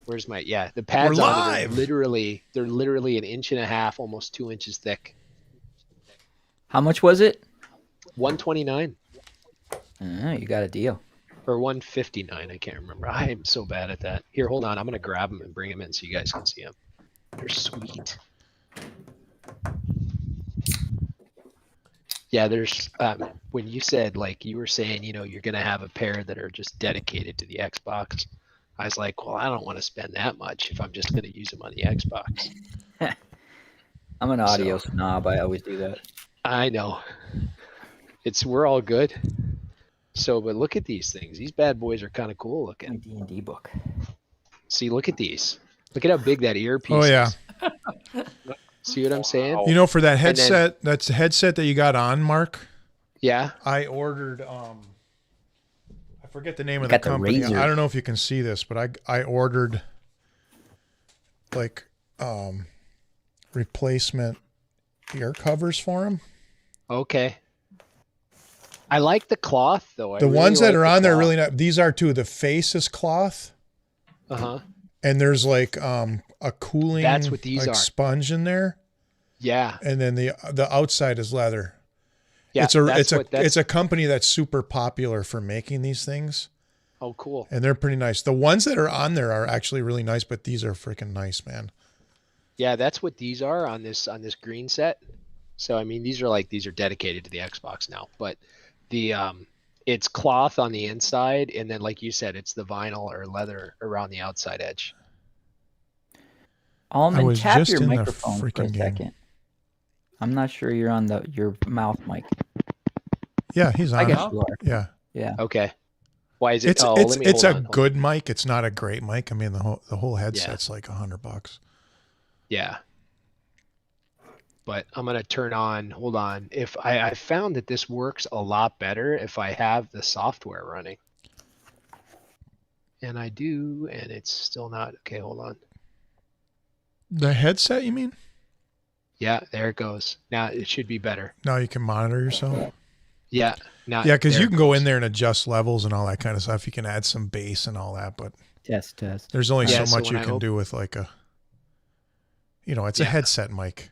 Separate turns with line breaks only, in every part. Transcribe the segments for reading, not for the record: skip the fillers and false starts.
Where's my, the
We're
pads on it are
live.
they're literally 1.5 inches, almost 2 inches thick.
How much was it?
$129
You got a deal.
or $159. I can't remember. I am so bad at that. Here, hold on. I'm gonna grab them and bring them in so you guys can see them. They're sweet. Yeah, there's when you said, like, you were saying, you're gonna have a pair that are just dedicated to the Xbox. I was like, well, I don't want to spend that much if I'm just gonna use them on the Xbox.
I'm an audio snob. I always do that.
I know. We're all good. So, but look at these things. These bad boys are kind of cool
My
looking.
D&D book.
See, look at these. Look at how big that earpiece
Oh yeah.
is. See what I'm saying?
You know, for that
And
headset, that's the headset that you got on, Mark.
Yeah.
I ordered. I forget the name of the
got the
company.
Razer.
I don't know if you can see this, but I ordered like replacement ear covers for him.
Okay. I like the cloth though.
The ones that are on there are really not. These are too. The face is cloth, and there's like a cooling.
That's what these
like
are.
Sponge in there.
Yeah.
And then the outside is leather.
Yeah.
It's a company that's super popular for making these things.
Oh, cool.
And they're pretty nice. The ones that are on there are actually really nice, but these are freaking nice, man.
Yeah, that's what these are on this green set. So I mean, these are dedicated to the Xbox now, but the it's cloth on the inside, and then like you said, it's the vinyl or leather around the outside edge.
Almond,
was
tap
just
your
in the
microphone for a
freaking game.
second. I'm not sure you're on your mouth mic.
Yeah, he's on.
I guess
it.
you are.
Yeah.
Yeah.
Okay. Why is it?
It's it's a good mic. It's not a great mic. I mean, the whole headset's like $100.
Yeah. But I'm gonna turn on. Hold on. If I found that this works a lot better if I have the software running, and I do, and it's still not. Okay, hold on.
The headset, you mean?
Yeah, there it goes. Now it should be better.
Now you can monitor yourself.
Yeah. Now.
Yeah, because
there
you
it
can go
goes.
in there and adjust levels and all that kind of stuff. You can add some bass and all that, but
Test.
there's only
Yeah,
so
so
much
when
you
I
can do with like a, it's a headset mic.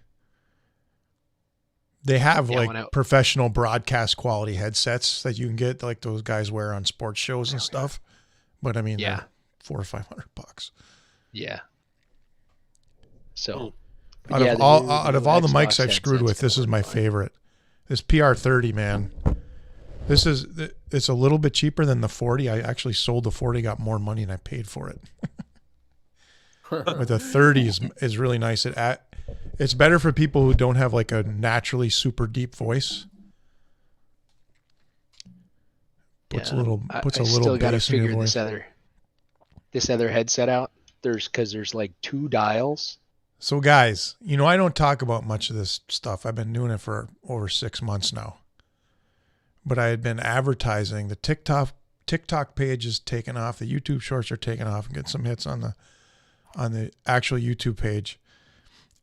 They have
Yeah,
like
when I-
professional broadcast quality headsets that you can get, like those guys wear on sports shows and stuff. But I mean,
Yeah.
they're $400 or $500.
Yeah. So.
Out
yeah,
of
the
all
new
the mics
Xbox
I've screwed with,
headset's
this is my
fun.
favorite. This PR30, man. It's a little bit cheaper than the 40. I actually sold the 40, got more money than I paid for it. But the 30 is really nice. It's better for people who don't have like a naturally super deep voice. Puts a little
still gotta
bass in your
figure
voice.
this other headset out. There's like 2 dials.
So guys, I don't talk about much of this stuff. I've been doing it for over 6 months now. But I had been advertising. The TikTok page is taken off. The YouTube shorts are taken off and get some hits on the actual YouTube page.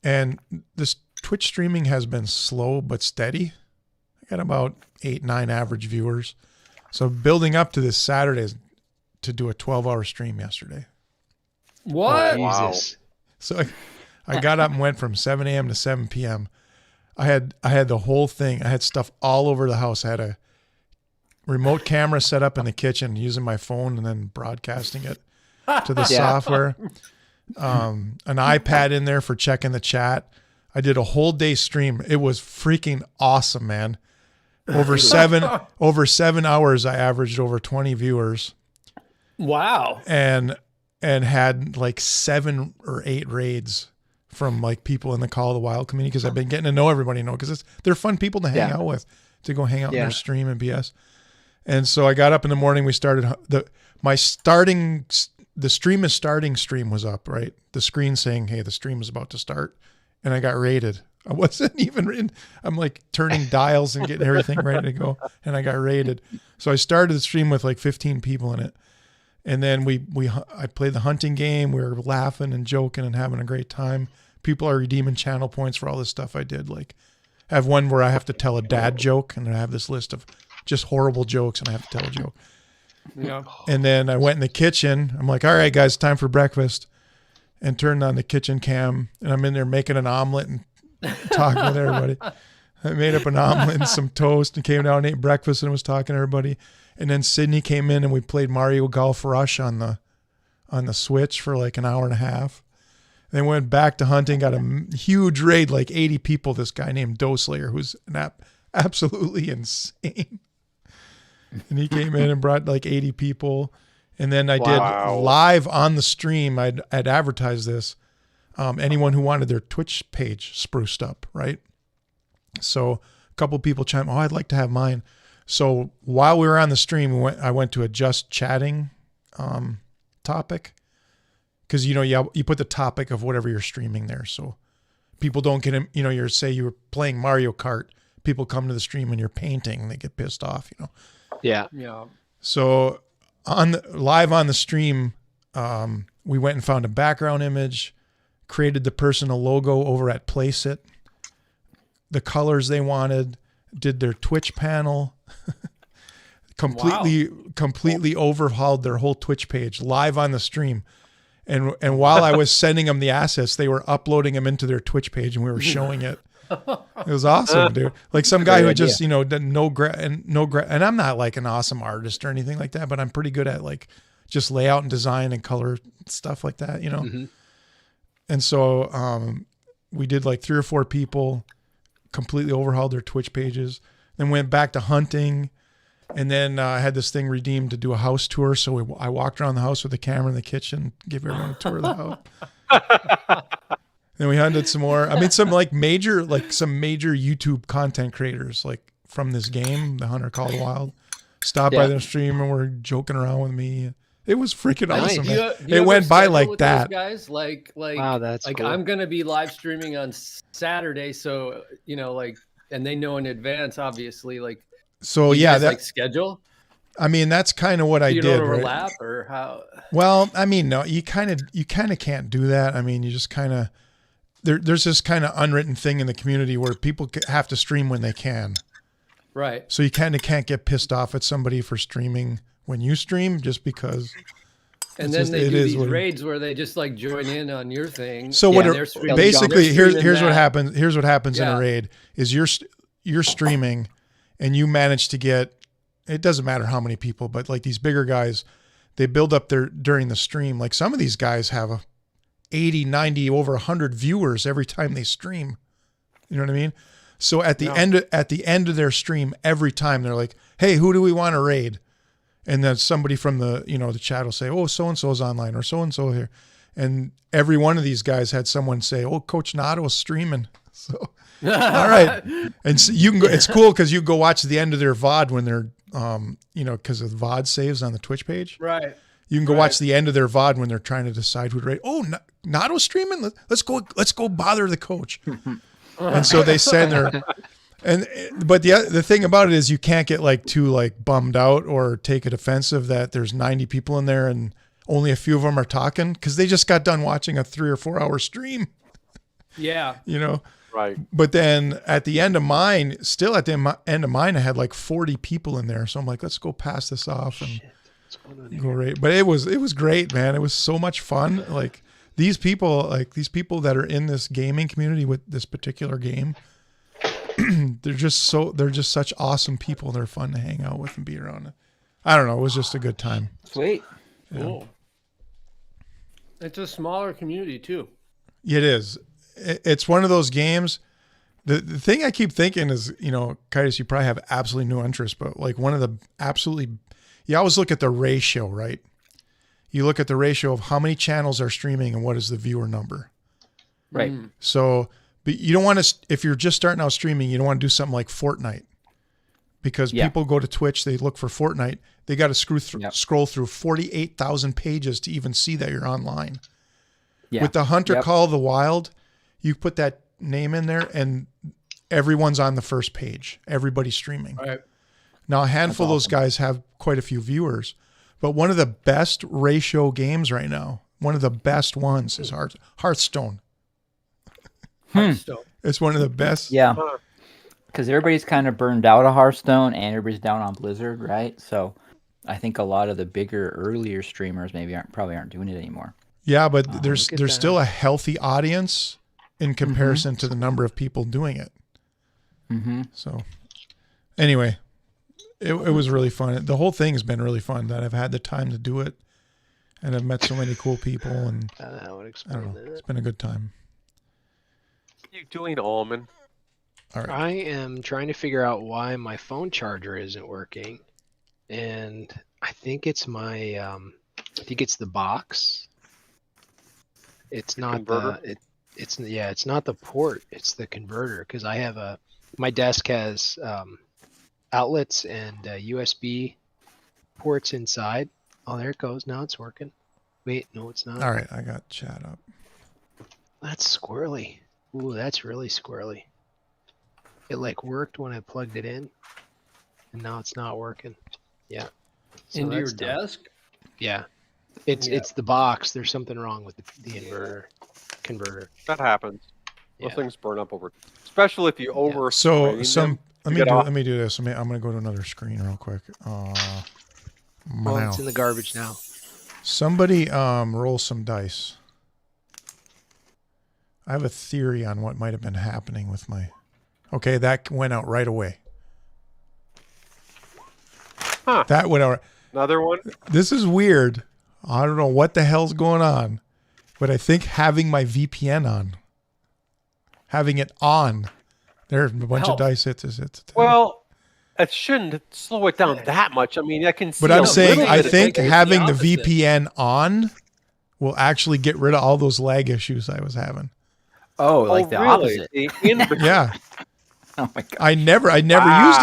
And this Twitch streaming has been slow but steady. I got about 8-9 average viewers. So building up to this Saturday to do a 12-hour stream yesterday.
What?
Oh, Jesus.
So I got up and went from 7 a.m. to 7 p.m. I had the whole thing. I had stuff all over the house. I had a remote camera set up in the kitchen using my phone and then broadcasting it to the software. An iPad in there for checking the chat. I did a whole day stream. It was freaking awesome, man. Over 7 hours, I averaged over 20 viewers.
Wow.
And had like 7 or 8 raids from like people in the Call of the Wild community, because I've been getting to know everybody, because they're fun people to hang out with, to go hang out in their stream and BS. And so I got up in the morning. We started the stream is starting stream was up, right? The screen saying, hey, the stream is about to start. And I got raided. I wasn't even in. I'm like turning dials and getting everything ready to go. And I got raided. So I started the stream with like 15 people in it. And then I played the hunting game. We were laughing and joking and having a great time. People are redeeming channel points for all this stuff I did. Like I have one where I have to tell a dad joke, and I have this list of just horrible jokes, and I have to tell a joke.
Yeah.
And then I went in the kitchen. I'm like, all right, guys, time for breakfast. and turned on the kitchen cam, and I'm in there making an omelet and talking with everybody. I made up an omelet and some toast and came down and ate breakfast and was talking to everybody. And then Sydney came in and we played Mario Golf Rush on the Switch for like an hour and a half. Then went back to hunting, got a huge raid, like 80 people. This guy named Doslayer, who's absolutely insane. And he came in and brought like 80 people. And then I did live on the stream. I'd advertised this. Anyone who wanted their Twitch page spruced up, right? So a couple people chimed, I'd like to have mine. So while we were on the stream, I went to a just chatting topic. Because, you put the topic of whatever you're streaming there. So people don't get, say you were playing Mario Kart. People come to the stream and you're painting. They get pissed off,
Yeah.
Yeah.
So live on the stream, we went and found a background image, created the personal logo over at Placeit, the colors they wanted, did their Twitch panel, completely overhauled their whole Twitch page live on the stream. And while I was sending them the assets, they were uploading them into their Twitch page and we were showing it. It was awesome, dude. Like some guy who just, and I'm not like an awesome artist or anything like that, but I'm pretty good at like just layout and design and color stuff like that,
Mm-hmm.
And so we did like 3 or 4 people, completely overhauled their Twitch pages, then went back to hunting. And then I had this thing redeemed to do a house tour. So I walked around the house with the camera in the kitchen, give everyone a tour of the house. Then we hunted some more. I mean, some major YouTube content creators, like from this game, The Hunter Call the Wild, stopped by their stream and were joking around with me. It was freaking awesome. It went by like that.
Guys,
wow, that's
like
cool.
I'm gonna be live streaming on Saturday, so and they know in advance, obviously, like.
So yeah,
that schedule.
I mean, that's kind of what I did.
Overlap
right?
Or how?
Well, I mean, no, you kind of can't do that. I mean, you just kind of there's this kind of unwritten thing in the community where people have to stream when they can.
Right.
So you kind of can't get pissed off at somebody for streaming when you stream just because.
And then they do these raids where they just like join in on your thing.
So basically here's what happens. Here's what happens in a raid is you're streaming. And you manage to get, it doesn't matter how many people, but like these bigger guys, they build up during the stream. Like some of these guys have 80, 90, over 100 viewers every time they stream. You know what I mean? So at the end of their stream, every time they're like, hey, who do we want to raid? And then somebody from the chat will say, oh, so-and-so's online or so-and-so here. And every one of these guys had someone say, oh, Coach Nato's streaming. So, all right. And so you can go, it's cool because you go watch the end of their VOD when they're, because of VOD saves on the Twitch page.
Right.
You can go watch the end of their VOD when they're trying to decide who to rate. Oh, Nato's streaming. Let's go bother the coach. And so they send but the thing about it is you can't get like too like bummed out or take it offensive that there's 90 people in there and only a few of them are talking because they just got done watching a 3 or 4 hour stream.
Yeah.
Right.
But then at the end of mine, I had like 40 people in there. So I'm like, let's go pass this off and go right. But it was great, man. It was so much fun. Like these people that are in this gaming community with this particular game, they're just such awesome people. They're fun to hang out with and be around. I don't know. It was just a good time.
Sweet.
Yeah.
Cool. It's a smaller community too.
It is. It's one of those games. The thing I keep thinking is, Kaitis, you probably have absolutely no interest, but like one of the you always look at the ratio, right? You look at the ratio of how many channels are streaming and what is the viewer number.
Right.
So, but you don't want to, if you're just starting out streaming, you don't want to do something like Fortnite because people go to Twitch, they look for Fortnite. They got to scroll through 48,000 pages to even see that you're online. Yeah. With the Hunter Call of the Wild, you put that name in there and everyone's on the first page. Everybody's streaming.
Right.
Now, a handful of those guys have quite a few viewers, but one of the best ratio games right now, one of the best ones is Hearthstone.
Hearthstone.
It's one of the best.
Yeah. Because everybody's kind of burned out of Hearthstone and everybody's down on Blizzard, right? So I think a lot of the bigger, earlier streamers probably aren't doing it anymore.
Yeah, but
Oh,
there's
look at
still
that.
a healthy audience in comparison to the number of people doing it.
Mm-hmm.
So anyway, it was really fun. The whole thing has been really fun that I've had the time to do it, and I've met so many cool people, and
I would
I
explain
don't know. It's
that.
been a good time.
What are you doing, Almond?
All right.
I am trying to figure out why my phone charger isn't working, and I think it's my I think it's the box. It's not
Converter?
it's not the port, it's the converter, because I have my desk has outlets and USB ports inside. Oh, there it goes. Now it's working. Wait, no, it's not.
All right. I got chat up.
That's squirrely. Ooh, that's really squirrely. It like worked when I plugged it in, and now it's not working. Yeah. So
Into your
that's dumb.
desk.
Yeah.
Yeah.
It's the box. There's something wrong with the inverter converter.
That happens.
Yeah.
Those things burn up over, especially if you over.
So
them.
let
get off.
me do this. I'm going to go to another screen real quick.
Well,
Minel.
it's in the garbage now.
Somebody roll some dice. I have a theory on what might have been happening with my. Okay, that went out right away.
Huh.
That went out.
Another one.
This is weird. I don't know what the hell's going on, but I think having my VPN on, having it on, there's a bunch of
Help.
dice hits.
Well, it shouldn't slow it down that much. I mean, I can see.
But
a
I'm
little
saying
bit
I
of
think
it.
having the
opposite.
VPN on will actually get rid of all those lag issues I was having.
Oh, like the
really?
opposite.
The in-
Yeah.
Oh my god.
I never used it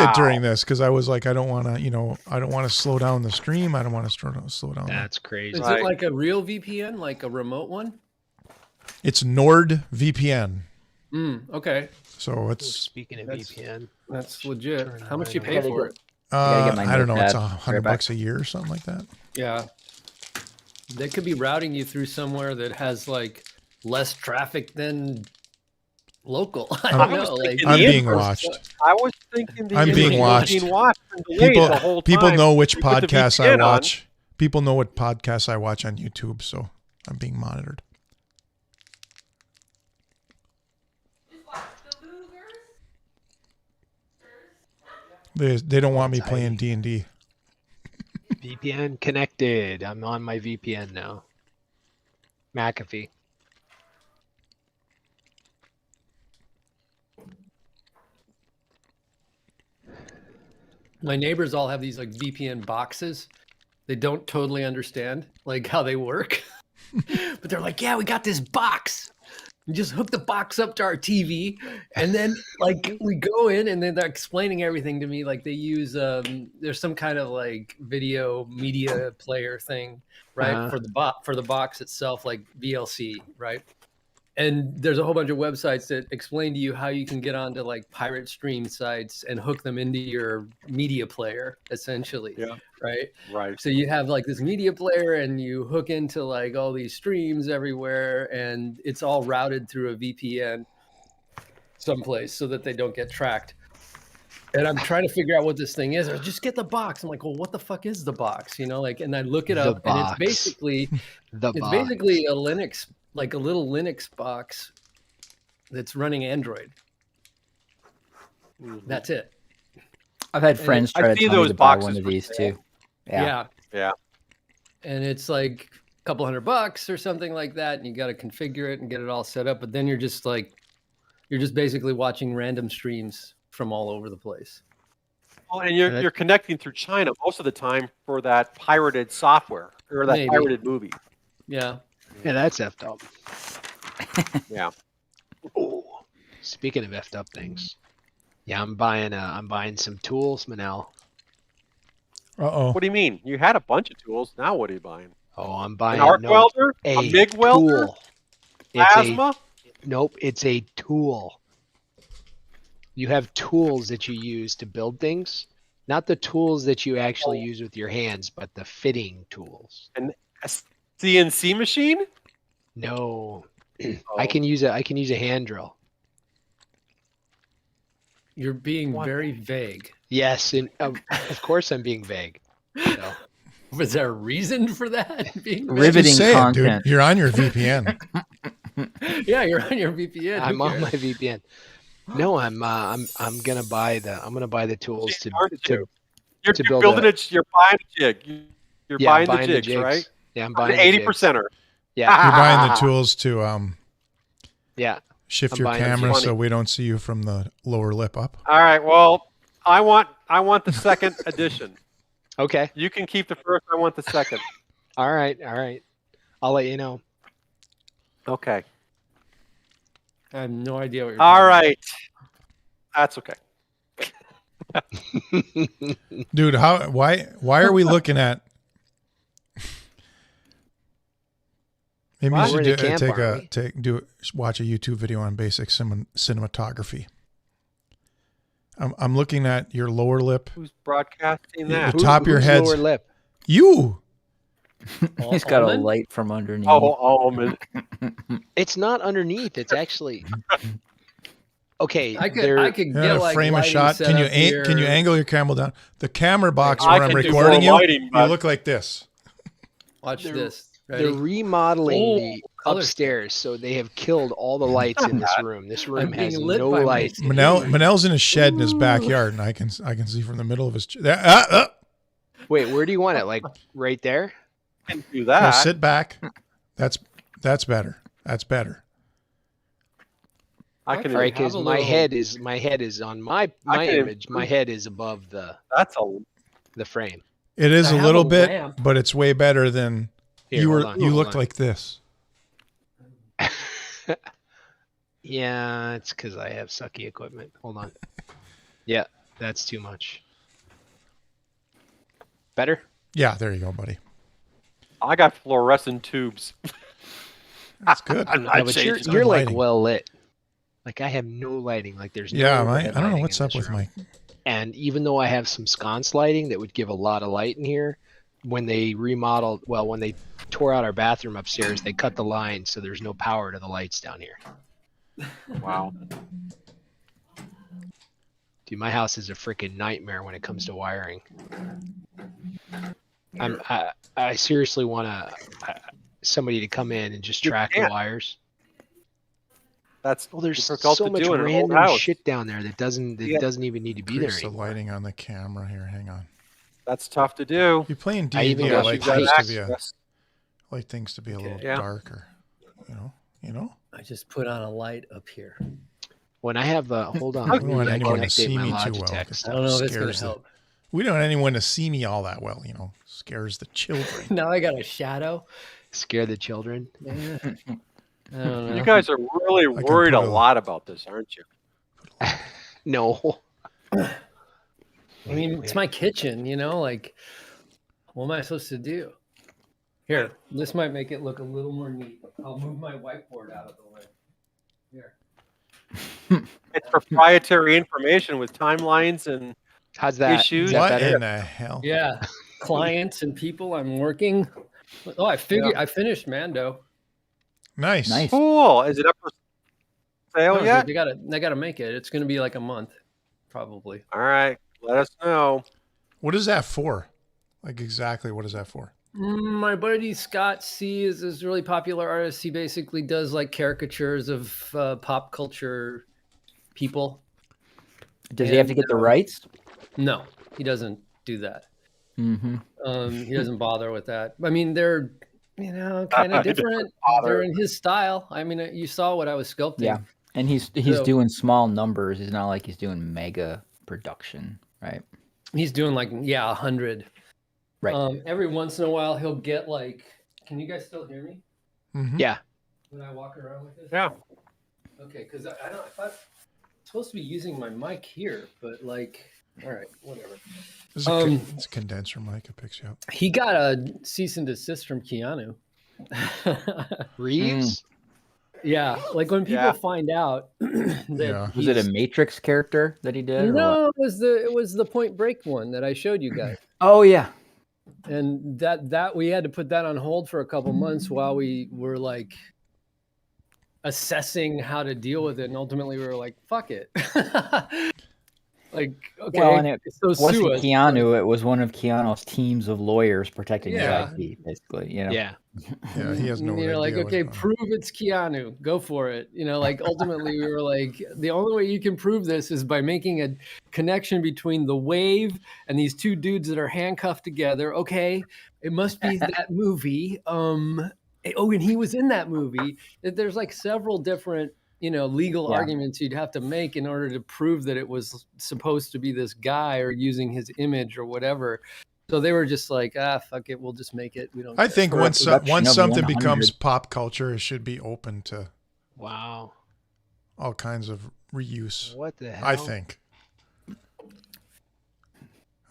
Wow.
during this because I was like, I don't want to, I don't want to slow down the stream. I don't want to slow down.
That's crazy.
Is
Right.
it like a real VPN, like a remote one?
It's NordVPN.
Okay,
So it's,
Speaking of
That's-
VPN,
that's legit.
Turn
How much you
mine
pay
on.
for it?
gotta get my
I don't know. It's
notepad.
$100
Right back.
a year or something like that.
Yeah, they could be routing you through somewhere that has like less traffic than local. I
I'm-
don't
I was
know. Like
thinking
I'm
the
being
inverse.
watched.
I was thinking the
I'm being
inverse was
watched.
being watched and delayed the whole
People
time.
know which
You put the
podcasts I
VPN on.
watch. People know what podcasts I watch on YouTube, so I'm being monitored. They don't want me playing D&D.
VPN connected. I'm on my VPN now. McAfee.
my neighbors all have these like VPN boxes. They don't totally understand like how they work, but they're like, "Yeah, we got this box. You just hook the box up to our TV, and then like we go in, and then they're explaining everything to me. Like they use there's some kind of like video media player thing, right,
Uh-huh.
for the box itself, like VLC, right? And there's a whole bunch of websites that explain to you how you can get onto like pirate stream sites and hook them into your media player, essentially.
Yeah.
Right.
Right.
So you have like this media player and you hook into like all these streams everywhere, and it's all routed through a VPN someplace so that they don't get tracked. And I'm trying to figure out what this thing is. Or just get the box. I'm like, well, what the fuck is the box? You know, like, and I look it
The
up, and it's
box.
basically
The
it's
box.
basically a Linux, like a little Linux box that's running Android.
Mhm.
That's it.
I've had friends
I
try to
see
tell me
those
to buy one
boxes
of
for
these
sale.
too. Yeah.
Yeah.
And it's like a couple $100 or something like that, and you got to configure it and get it all set up. But then you're just basically watching random streams from all over the place.
Well, and you're connecting through China most of the time for that pirated software or that
Maybe.
pirated movie.
Yeah.
Yeah, that's effed up.
Yeah.
Oh, speaking of effed up things, yeah, I'm buying some tools, Minel.
Uh-oh.
What do you mean? You had a bunch of tools. Now what are you buying?
Oh, I'm
An
buying
arc
no,
welder?
a
A MIG welder?
tool. It's
Plasma?
nope, it's a tool. You have tools that you use to build things, not the tools that you actually use with your hands, but the fitting tools.
A CNC machine?
No, I
Oh.
can use a hand drill.
You're being
What?
very vague.
Yes, and of course I'm being vague. So,
Was there a reason for that being
Riveting
Just say it,
content.
dude. You're on your VPN.
Yeah, you're on your VPN. Who
I'm on
cares?
my VPN. No, I'm gonna buy the tools
See, aren't you?
to
You're
build
building
a
it. You're buying a jig. You're
yeah, I'm
buying the jigs, right?
Yeah, I'm
An
buying the
80
jigs.
percenter.
Yeah,
You're buying the tools to
yeah.
shift
I'm
your
buying them
camera
funny.
so we don't see you from the lower lip up.
All right. Well, I want the second edition.
Okay.
You can keep the first. I want the second.
All right. I'll let you know.
Okay.
I have no idea what you're
All
talking
right. That's okay.
Dude, why are we looking at maybe
What?
you
We're
should
in the camp, aren't we?
watch a YouTube video on basic cinematography. I'm looking at your lower lip.
Who's broadcasting
The
that?
top of your
whose
head's
lower lip.
you.
about.
He's got a
Almond?
light from underneath.
Oh, almond.
It's not underneath. It's actually okay.
I could
You
get
know,
like
frame a
lighting
shot.
set
Can you
up here.
can you angle your camera down? The camera box
I
where I'm
can do
recording
more
you,
lighting,
you
but-
look like this.
Watch
They're-
this.
They're
Ready?
remodeling
Oh,
the
color
upstairs, so they have killed all the lights in this room. This room
I'm being
has
lit
no
by
lights.
my-
Manel's in a shed in his backyard, and I can see from the middle of his.
Wait, where do you want it? Like right there?
I can do
No,
that.
sit back. That's better. That's better.
I can.
All right,
have
because
a
my
little-
head is on my
can
image. My
improve.
head is above the
That's a.
frame.
It is
I
a
have
little
a
bit,
lamp.
but it's way better than
Here,
you
hold
were.
on,
You
hold
looked
on.
like this.
Yeah, it's because I have sucky equipment. Hold on. Yeah, that's too much. Better?
Yeah, there you go, buddy.
I got fluorescent tubes.
That's good.
I'm
Yeah,
not
but
changing.
you're like
lighting.
well lit. Like I have no lighting. Like there's no
Yeah,
overhead
I don't know
lighting
what's
in
up
this
with
room.
my.
And even though I have some sconce lighting that would give a lot of light in here, when they remodeled, well, when they tore out our bathroom upstairs, they cut the line so there's no power to the lights down here.
Wow.
Dude, my house is a freaking nightmare when it comes to wiring. I seriously want somebody to come in and just
You
track the
can't.
wires.
That's
Well, there's
difficult
so
to
much
do in an old
random
house.
shit down there that doesn't
Yeah.
even need to be there
Increase the
anymore.
lighting on the camera here. Hang on.
That's tough to do.
You're playing
I even
D&D. I
got
like
pipes.
things to be
access.
like things to be a little
Yeah.
darker. You know.
I just put on a light up here.
When I have hold on,
I don't want
I
anyone
can
to
update
see
my
me too well.
Logitech
'cause
stuff.
I don't know if it's gonna
scares the-
help.
We don't want anyone to see me all that well. Scares the children.
Now I got a shadow.
Scare the children.
Yeah. I don't know.
You guys are really
can
worried a
put a-
lot about this, aren't you?
No.
I mean, it's my kitchen, like, what am I supposed to do? Here, this might make it look a little more neat. I'll move my whiteboard out of the way. Here.
It's proprietary information with timelines and
How's that?
Issues?
Is that
What
better?
in the hell?
Yeah, clients and people I'm working. Oh, I finished Mando.
Nice.
Nice.
cool. Is it up for sale
No,
yet?
dude, they gotta make it. It's gonna be like a month, probably.
All right. Let us know.
What is that for? Like exactly what is that for?
My buddy Scott C is this really popular artist. He basically does like caricatures of pop culture people.
Does he have to get the rights?
No, he doesn't do that.
Mm-hmm.
He doesn't bother with that. I mean, they're kind of
He doesn't
different.
bother.
They're in his style. I mean, you saw what I was sculpting.
Yeah. And he's
So-
doing small numbers. It's not like he's doing mega production, right?
He's doing like 100.
Right.
Every once in a while, he'll get like. Can you guys still hear me
Mm-hmm.
Yeah.
when I walk around with this?
Yeah.
Okay, because I don't. I thought I'm supposed to be using my mic here, but like, all right, whatever.
It's a condenser mic. It picks you up.
He got a cease and desist from Keanu.
Reeves?
Yeah, like when people
Yeah.
find out that
Yeah.
Was it a
he's-
Matrix character that he did? or what?
No, it was the Point Break one that I showed you guys,
Oh yeah.
and that we had to put that on hold for a couple months while we were like assessing how to deal with it, and ultimately we were like, "Fuck it." Like, okay,
Well, and it
so
wasn't
sue us.
Keanu. It was one of Keanu's teams of lawyers protecting
Yeah.
his IP, basically. You know.
Yeah.
Yeah, he has no
You're like,
idea what's
okay,
going on.
prove it's Keanu. Go for it. Like ultimately we were like, the only way you can prove this is by making a connection between the wave and these two dudes that are handcuffed together. Okay, it must be that movie. And he was in that movie. There's like several different, legal
Yeah.
arguments you'd have to make in order to prove that it was supposed to be this guy or using his image or whatever. So they were just like, fuck it, we'll just make it. We don't.
I
care.
think
For a
once
production of
something
100.
becomes pop culture, it should be open to
Wow.
all kinds of reuse.
What the hell?
I think.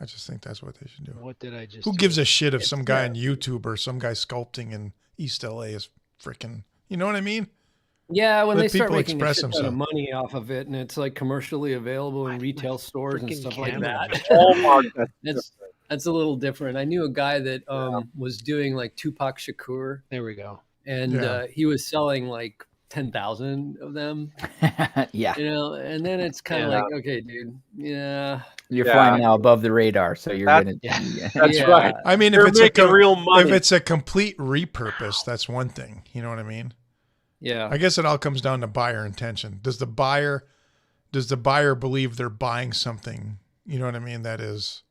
I just think that's what they should do.
What did I just
Who
do?
gives a shit if some guy on YouTube or some guy sculpting in East LA is freaking, you know what I mean?
Yeah, when
Let
they start
people
making a
express
shit ton of
themselves.
money off of it, and it's like commercially available in retail stores and
freaking
stuff like
camera.
that.
Hallmark.
That's a little different. I knew a guy that was doing like Tupac Shakur,
There we go.
and
Yeah.
he was selling like 10,000 of them.
Yeah.
And then it's kind of
Yeah.
like, okay, dude, yeah,
You're
Yeah.
flying now above the radar, so you're
That-
gonna.
Yeah.
That's
Yeah.
right.
I mean,
You're
if it's
making real
if
money.
it's a complete repurpose, that's one thing. You know what I mean?
yeah.
I guess it all comes down to buyer intention. Does the buyer believe they're buying something, you know what I mean, that is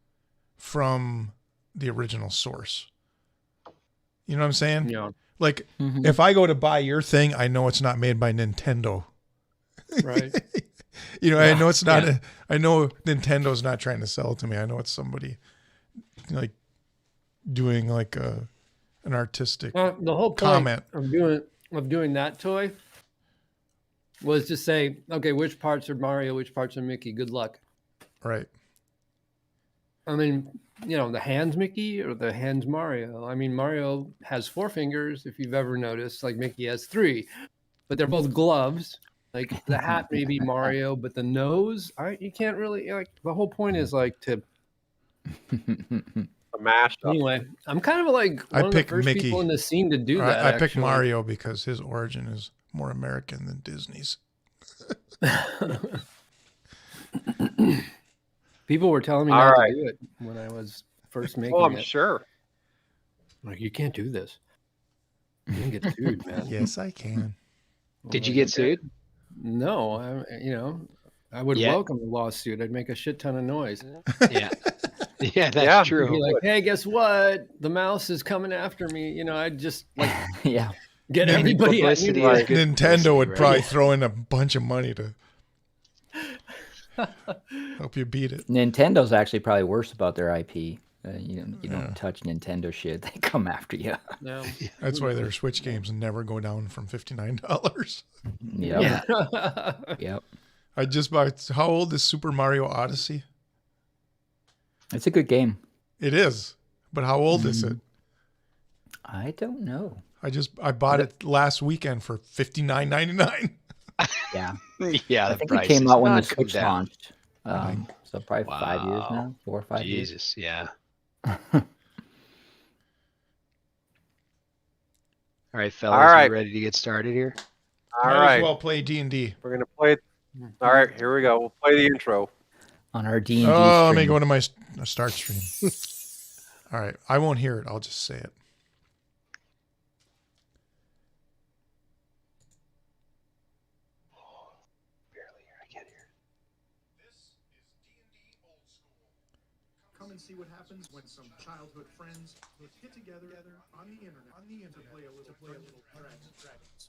from the original source? You know what I'm saying?
Yeah,
Like
Mhm.
if I go to buy your thing, I know it's not made by Nintendo.
right.
You know, I know it's not.
Yeah.
I know Nintendo's not trying to sell it to me. I know it's somebody like doing like an artistic.
The whole point
Comment.
of doing that toy was to say, okay, which parts are Mario, which parts are Mickey? Good luck.
Right.
I mean, the hands Mickey or the hands Mario. I mean, Mario has 4 fingers, if you've ever noticed, like Mickey has 3, but they're both gloves. Like the hat may be Mario, but the nose, you can't really, like, the whole point is like to,
A mashup.
anyway, I'm kind of like
I
one of the
picked
first
Mickey.
people in the scene to do that.
I picked
actually.
Mario because his origin is more American than Disney's.
People were telling me
All
not
right.
to do it when I was first making
Oh, I'm
it.
sure.
Like, you can't do this. You can get sued, man.
Yes, I can.
Did you
Like,
get sued?
No, I would
Yeah.
welcome a lawsuit. I'd make a shit ton of noise.
Yeah. Yeah, that's
Yeah.
I'd be
true.
like, hey, guess what? The mouse is coming after me. I'd just like
Yeah.
get
Any
everybody. at me
publicity
like-
is good
Nintendo
publicity,
would
right?
probably throw in a bunch of money to help you beat it.
Nintendo's actually probably worse about their IP. You
Yeah.
don't touch Nintendo shit; they come after you.
No.
That's why their Switch games never go down from $59.
Yep.
Yeah.
Yep.
I just bought. How old is Super Mario Odyssey?
It's a good game.
It is, but how old is it?
I don't know.
I bought it last weekend for $59.99.
Yeah.
Yeah,
I
the
think
price
it came
has
out when the
not come
Switch
down.
launched. So probably 5 years
Wow.
now, 4 or 5 years.
Jesus, yeah. All right, fellas,
All right.
you ready to get started here?
All
Might
right.
as well play D&D.
We're going to play. All right. Here we go. We'll play the intro.
On our D&D
Oh, let me
stream.
go to my start stream. All right. I won't hear it. I'll just say it.
Barely here. I can't hear.
Come and see what happens when some childhood friends get together on the internet to play a little dragons.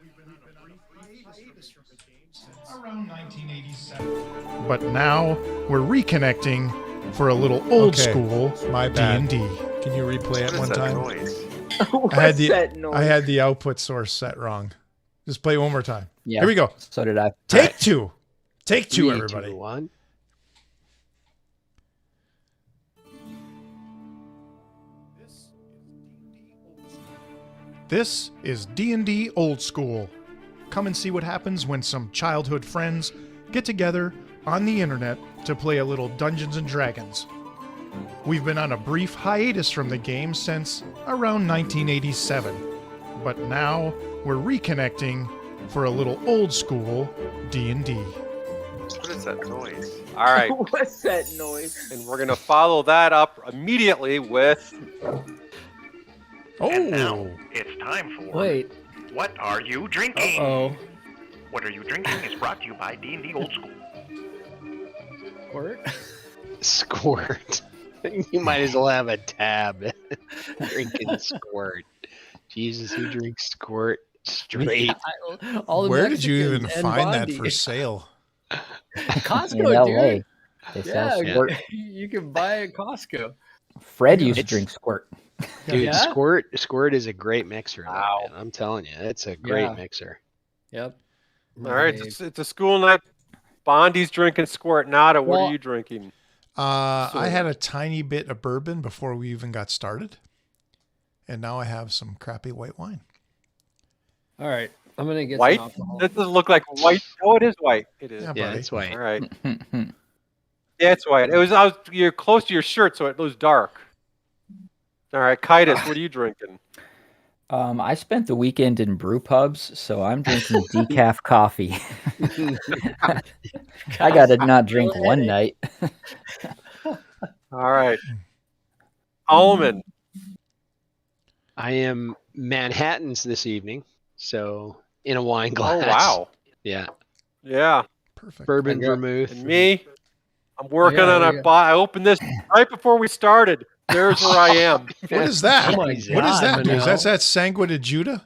We've been on a brief hiatus from the game since
Around 1987.
But now we're reconnecting for a little old school
My bad.
D&D. Can you replay it one time?
Noise.
I had the output source set wrong. Just play it one more time.
Yeah.
Here we go.
So did I.
Take two. Take two,
3,
everybody.
2, 1.
This is D&D Old School. Come and see what happens when some childhood friends get together on the internet to play a little Dungeons and Dragons. We've been on a brief hiatus from the game since around 1987, but now we're reconnecting for a little old school D&D.
What is that noise? All right.
What's that noise?
And we're going to follow that up immediately with
And now
Oh,
it's time for
Wait.
What Are You Drinking?
Uh-oh.
What Are You Drinking is brought to you by D&D Old School.
Squirt?
Squirt. You might as well have a tab. Drinking squirt. Jesus, who drinks squirt straight?
All the
where did you even
Mexicans and
find that
Bondi.
for sale?
Costco,
In LA,
dude.
they sell
Yeah,
squirt.
you can buy it at Costco.
Fred used to
It's-
drink squirt.
Dude,
Yeah?
squirt is a great mixer. Though,
Wow.
man. I'm telling you, it's a great
Yeah.
mixer.
Yep.
All right,
My-
it's a school night. Bondi's drinking squirt. Nada, what
Well-
are you drinking?
I had a tiny bit of bourbon before we even got started, and now I have some crappy white wine.
All right. I'm going to get
White?
some alcohol.
That doesn't look like white. Oh, it is white. It is.
Yeah,
Yeah,
buddy.
it's white.
All right. Yeah, it's white. You're close to your shirt, so it was dark. All right, Kitus, what are you drinking?
I spent the weekend in brew pubs, so I'm drinking decaf coffee. I got to not drink one night.
All right. Almond.
I am Manhattan's this evening, so in a wine glass.
Oh, wow.
Yeah,
Yeah.
Perfect.
bourbon
I got-
vermouth.
And me, I'm working
Yeah,
on
there
a
you go.
I opened this right before we started. There's where I am.
What is that?
Oh my
What is
God,
that, dude? Is
Minel.
that Sangua de Judah?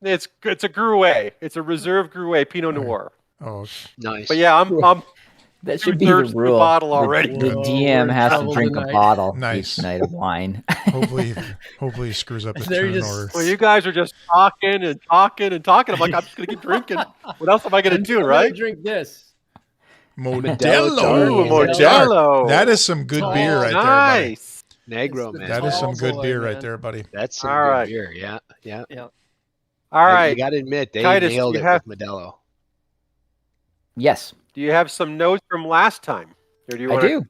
It's a Gruet. It's a reserve Gruet Pinot
All right.
Noir.
Oh,
Nice.
But yeah, I'm
That should be the
two-thirds through the
rule.
bottle already.
The
Whoa, we're
DM
in
has to
trouble
drink
tonight.
a bottle
Nice.
each night of wine.
hopefully he screws up his
They're
turn
just-
order.
Well, you guys are just talking and talking and talking. I'm like, I'm just gonna keep drinking. What else am I gonna
I'm
do,
gonna
right?
Drink this.
Modelo.
Ooh,
Oh,
Modelo.
That is some good beer right there, buddy.
Nice.
Negro,
It's the
man.
That is some
Tall
good
boy,
beer
man.
right there, buddy.
That's some
All
good
right.
beer. Yeah, yeah.
All
You
right.
got to admit, they
Titus,
nailed
you
it
have-
with Modelo.
Yes,
Do you have some notes from last time, or do you
I
want to
do.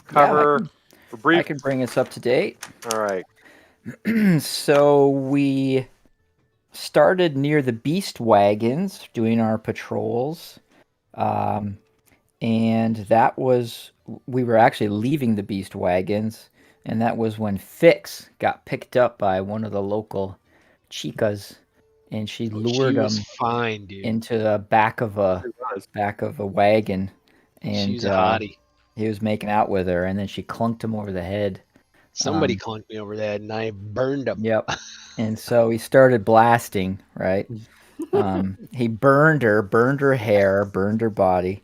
cover a
I
brief?
can bring us up to date.
All right.
So we started near the beast wagons doing our patrols. And that was, we were actually leaving the beast wagons. And that was when Fix got picked up by one of the local chicas. And she lured
She was
him
fine, dude.
into the back of a wagon. And
She's a hottie.
he was making out with her. And then she clunked him over the head.
Somebody clunked me over the head, and I burned him.
Yep. And so he started blasting, right? He burned her hair, burned her body.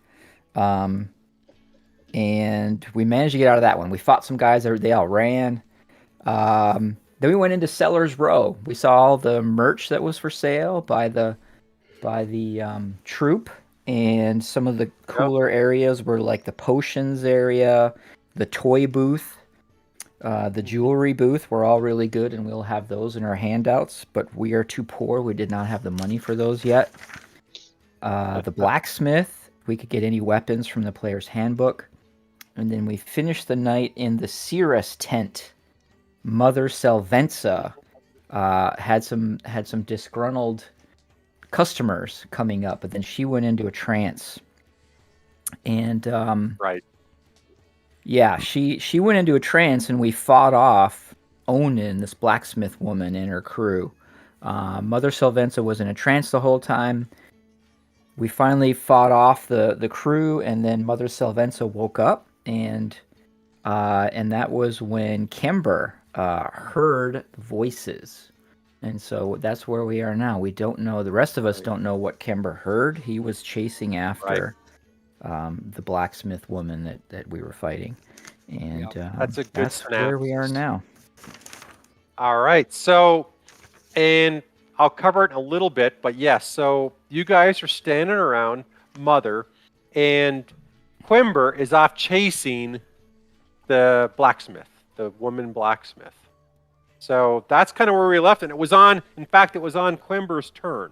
And we managed to get out of that one. We fought some guys, they all ran. Then we went into Sellers Row. We saw all the merch that was for sale by the troop. And some of the cooler areas were like the potions area, the toy booth. The jewelry booth were all really good, and we'll have those in our handouts, but we are too poor. We did not have the money for those yet. The blacksmith, we could get any weapons from the player's handbook. And then we finished the night in the Cirrus tent. Mother Selvenza had some disgruntled customers coming up, but then she went into a trance. And
Right.
yeah, she went into a trance, and we fought off Onan, this blacksmith woman, and her crew. Mother Selvenza was in a trance the whole time. We finally fought off the crew, and then Mother Selvenza woke up, and that was when Kimber heard voices. And so that's where we are now. We don't know. The rest of us don't know what Kimber heard. He was chasing after the blacksmith woman that we were fighting. And
That's a good
that's where we are now.
All right. So, and I'll cover it in a little bit, but yes. So you guys are standing around Mother, and Quimber is off chasing the blacksmith, the woman blacksmith. So that's kind of where we left, and in fact, it was on Quimber's turn.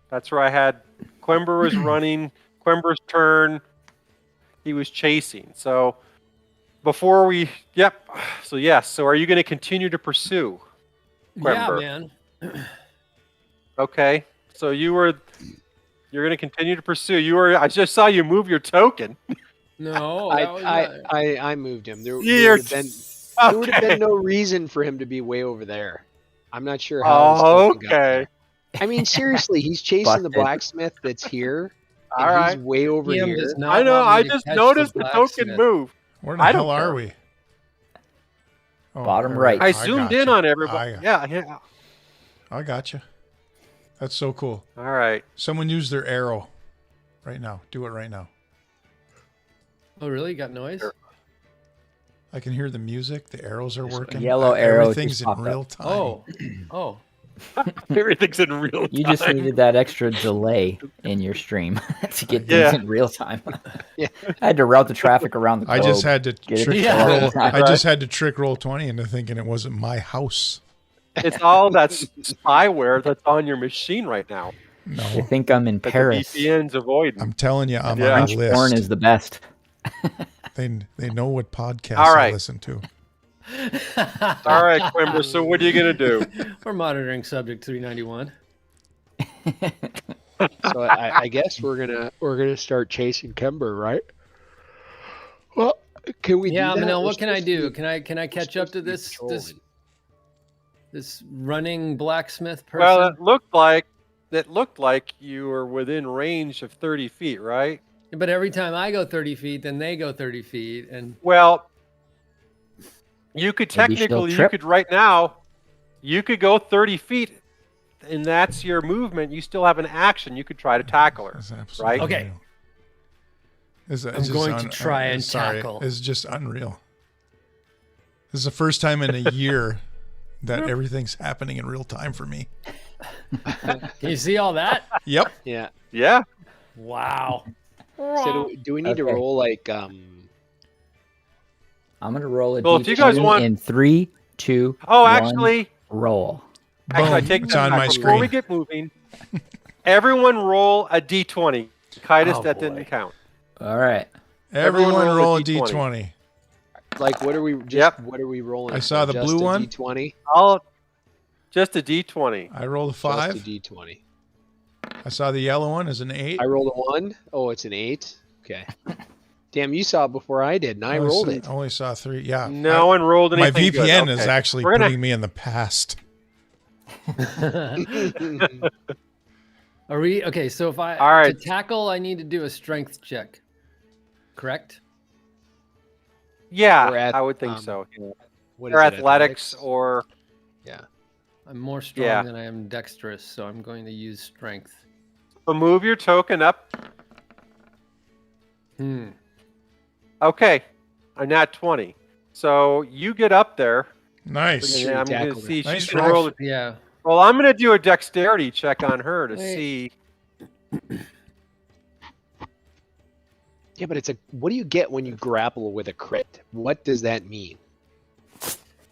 That's where I had Quimber was running, Quimber's turn, he was chasing. So before we, so yes, so are you going to continue to pursue
Yeah,
Quimber?
man.
Okay, so you're You're going to continue to pursue. I just saw you move your token.
No, that was not-
I moved him. There
You're
would have been
okay.
no reason for him to be way over there. I'm not sure how his token got
Okay.
there. I mean, seriously, he's chasing the
Busted.
blacksmith that's here, and
All
he's
right.
way over
PM
here.
does not
I know.
want me
I
to
just
catch
noticed the token
blacksmith.
move.
Where the
I
hell
don't
are
care.
we? Oh,
Bottom
there
right.
we
I
go.
zoomed in
gotcha.
on everybody. Yeah.
I got you. That's so cool.
All right.
Someone use their arrow right now. Do it right now.
Oh, really? You got noise?
Sure.
I can hear the music. The arrows are working.
yellow arrow
Everything's
just
in
popped up.
real time.
Oh.
Everything's in real time.
You just needed that extra delay in your stream to get
Yeah.
things in real time.
Yeah.
I had to route the traffic around the
I
globe.
just had to
Get it
trick
to all
roll.
the time.
I just had to trick roll 20 into thinking it wasn't my house.
It's all that spyware that's on your machine right now.
I
No,
think I'm in
That
Paris.
the VPN's avoiding.
I'm telling you, I'm
Yeah.
on
French
a
porn
list.
is the best.
They know what podcasts
All
I
right.
listen to.
All right, Quimber. So what are you gonna do?
We're monitoring subject 391.
So I guess we're gonna start chasing Kember, right? Well, can we?
Yeah,
do that?
Minel,
We're
what can I
supposed to
do?
be-
Can I catch up to this
patrolling.
this running blacksmith person?
Well, it looked like you were within range of 30 feet, right?
But every time I go 30 feet, then they go 30 feet, and
Well, you could
Maybe she'll
technically, you
trip.
could right now, you could go 30 feet, and that's your movement. You still have an action. You could try to tackle her.
It's absolutely
Right?
Okay.
unreal. It's
I'm going to try and tackle.
It's just unreal. This is the first time in a year that everything's happening in real time for me.
can you see all that?
Yep.
Yeah.
Yeah.
Wow.
So do we need to
Okay.
roll like
I'm gonna roll a
Well, if you guys
D20
want-
in 3, 2,
Oh,
1,
actually,
roll.
I
Boom.
take
It's
that
on
back.
my
Before we
screen.
get moving, everyone roll a d20. Titus,
Oh,
that
boy.
didn't count.
All right.
Everyone
Everyone
roll a
D20.
D20.
like what are we? Just,
Yep.
What are we rolling?
I saw
for?
the
Just
blue
a
one.
D20.
Just a d20.
I rolled a
Just a
5.
D20.
I saw the yellow one as an 8.
I rolled a 1. Oh, it's an 8. Okay. Damn, you saw it before I did, and I rolled it.
Only saw 3. Yeah.
No one rolled
My
anything.
VPN
good.
is
Okay.
actually
We're gonna-
putting me in the past.
Are we okay? So if I
All right.
to tackle, I need to do a strength check. Correct?
Yeah,
Or at,
I would think
um,
so.
What
Or
is it,
athletics, or
Yeah.
I'm more strong
Yeah.
than I am dexterous, so I'm going to use strength.
move your token up. Okay, a nat 20. So you get up there,
Nice.
Sure,
and I'm going
tackle
to
her.
see.
Nice
She's gonna
try.
roll.
Yeah.
Well, I'm going to do a dexterity check on her to
Wait.
see.
Yeah, but it's a. What do you get when you grapple with a crit? What does that mean?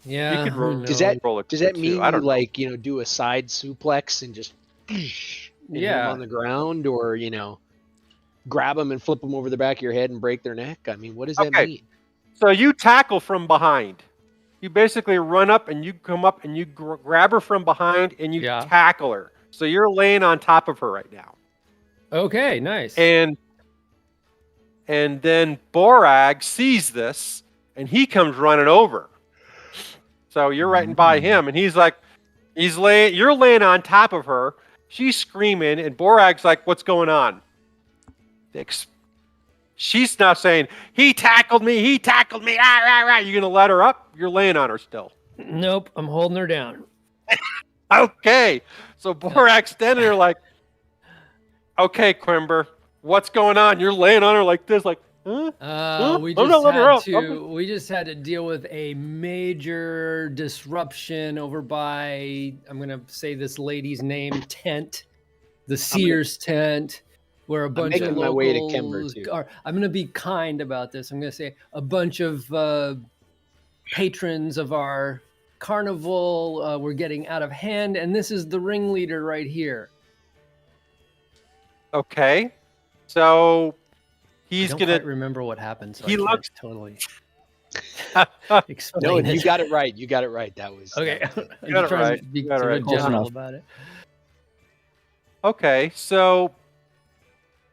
Yeah.
You could roll.
Does that-
roll a
Does that
two.
mean
I
you
don't know.
like do a side suplex and just and hit 'em
Yeah.
on the ground, or grab them and flip them over the back of your head and break their neck? I mean, what does that
Okay.
mean?
So you tackle from behind. You basically run up and you come up and you grab her from behind and you
Yeah.
tackle her. So you're laying on top of her right now.
Okay. Nice.
And then Borag sees this and he comes running over. So you're right by him and he's like, you're laying on top of her. She's screaming and Borag's like, what's going on? She's now saying, he tackled me, ah, rah, rah. You're going to let her up? You're laying on her still.
Nope. I'm holding her down.
Okay. So Borag's standing there like, okay, Quimber, what's going on? You're laying on her like this, like, huh?
We
I'm not letting her up.
we just had to deal with a major disruption over by, I'm gonna say this lady's name, tent, the Sears tent, where a bunch
making
of
my
locals
way to Kimber, too.
are. I'm gonna be kind about this. I'm gonna say a bunch of patrons of our carnival were getting out of hand, and this is the ringleader right here.
Okay. So he's
I don't
going
quite
to.
remember what happened. So
he
I can't
looks-
totally
No,
explain
you
it.
got it right. You got it right. That was
Okay,
that was it.
I'm
got
just
it
trying
right.
to be
You got it
sort
right.
of
Close
general
enough.
about it.
Okay. So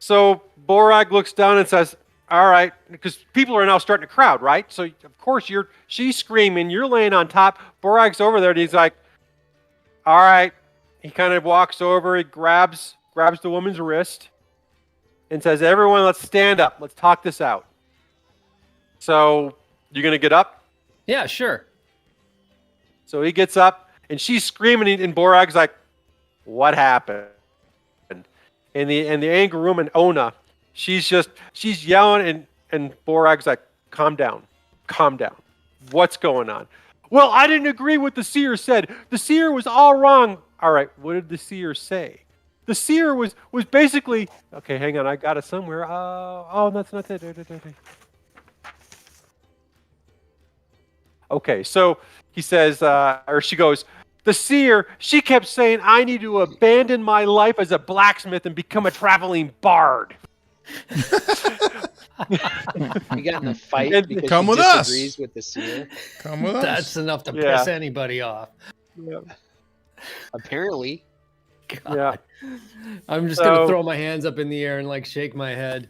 So Borag looks down and says, all right, because people are now starting to crowd, right? So of course she's screaming, you're laying on top. Borag's over there and he's like, all right. He kind of walks over, he grabs the woman's wrist and says, everyone, let's stand up. Let's talk this out. So you're going to get up?
Yeah, sure.
So he gets up and she's screaming and Borag's like, what happened? In the anger room, and Ona, she's yelling and Borag's like, calm down. What's going on? Well, I didn't agree with the seer said. The seer was all wrong. All right, what did the seer say? The seer was basically, okay, hang on, I got it somewhere. Oh, that's not that. Okay, so he says, or she goes, the seer, she kept saying, I need to abandon my life as a blacksmith and become a traveling bard.
You got in a fight
And-
because
Come
she
with us.
disagrees with the seer.
Come with
That's
us.
enough to
Yeah.
piss anybody off.
Apparently.
God.
Yeah.
I'm just
So-
gonna throw my hands up in the air and like shake my head.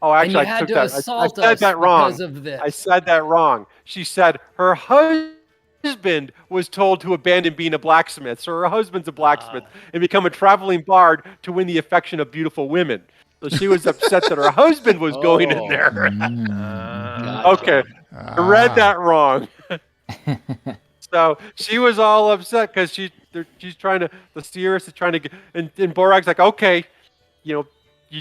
Oh,
And you
actually, I
had
took
to
that. I
assault
said
us
that wrong.
because of this.
I said that wrong. She said her husband was told to abandon being a blacksmith, so her husband's a blacksmith and become a traveling bard to win the affection of beautiful women. So she was upset that her husband was going in
Oh.
there.
Gotcha.
Okay, I read that wrong. So she was all upset because she's trying to, the seeress is trying to get, and Borag's like, okay, you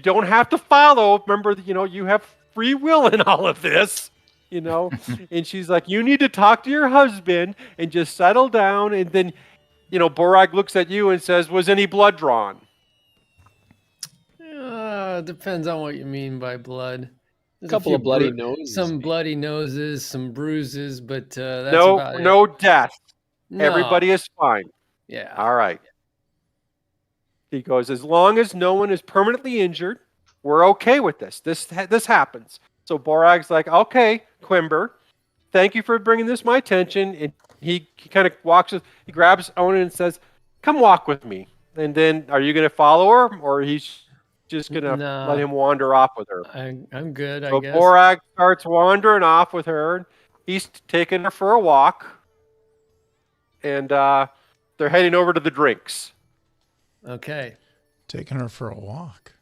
don't have to follow. Remember, you have free will in all of this, And she's like, you need to talk to your husband and just settle down. And then, Borag looks at you and says, was any blood drawn?
Depends on what you mean by blood.
A
There's
couple
few
of bloody noses.
some bloody noses, some bruises, but that's
No,
about it.
no death.
No.
Everybody is fine.
Yeah.
All right. He goes, as long as no one is permanently injured, we're okay with this. This happens. So Borag's like, okay, Quimber, thank you for bringing this to my attention. And he kind of he grabs Onan and says, come walk with me. And then, are you going to follow her, or he's just going to
No.
let him wander off with her?
I'm good,
So
I guess.
Borag starts wandering off with her. He's taking her for a walk. And they're heading over to the drinks.
Okay.
Taking her for a walk.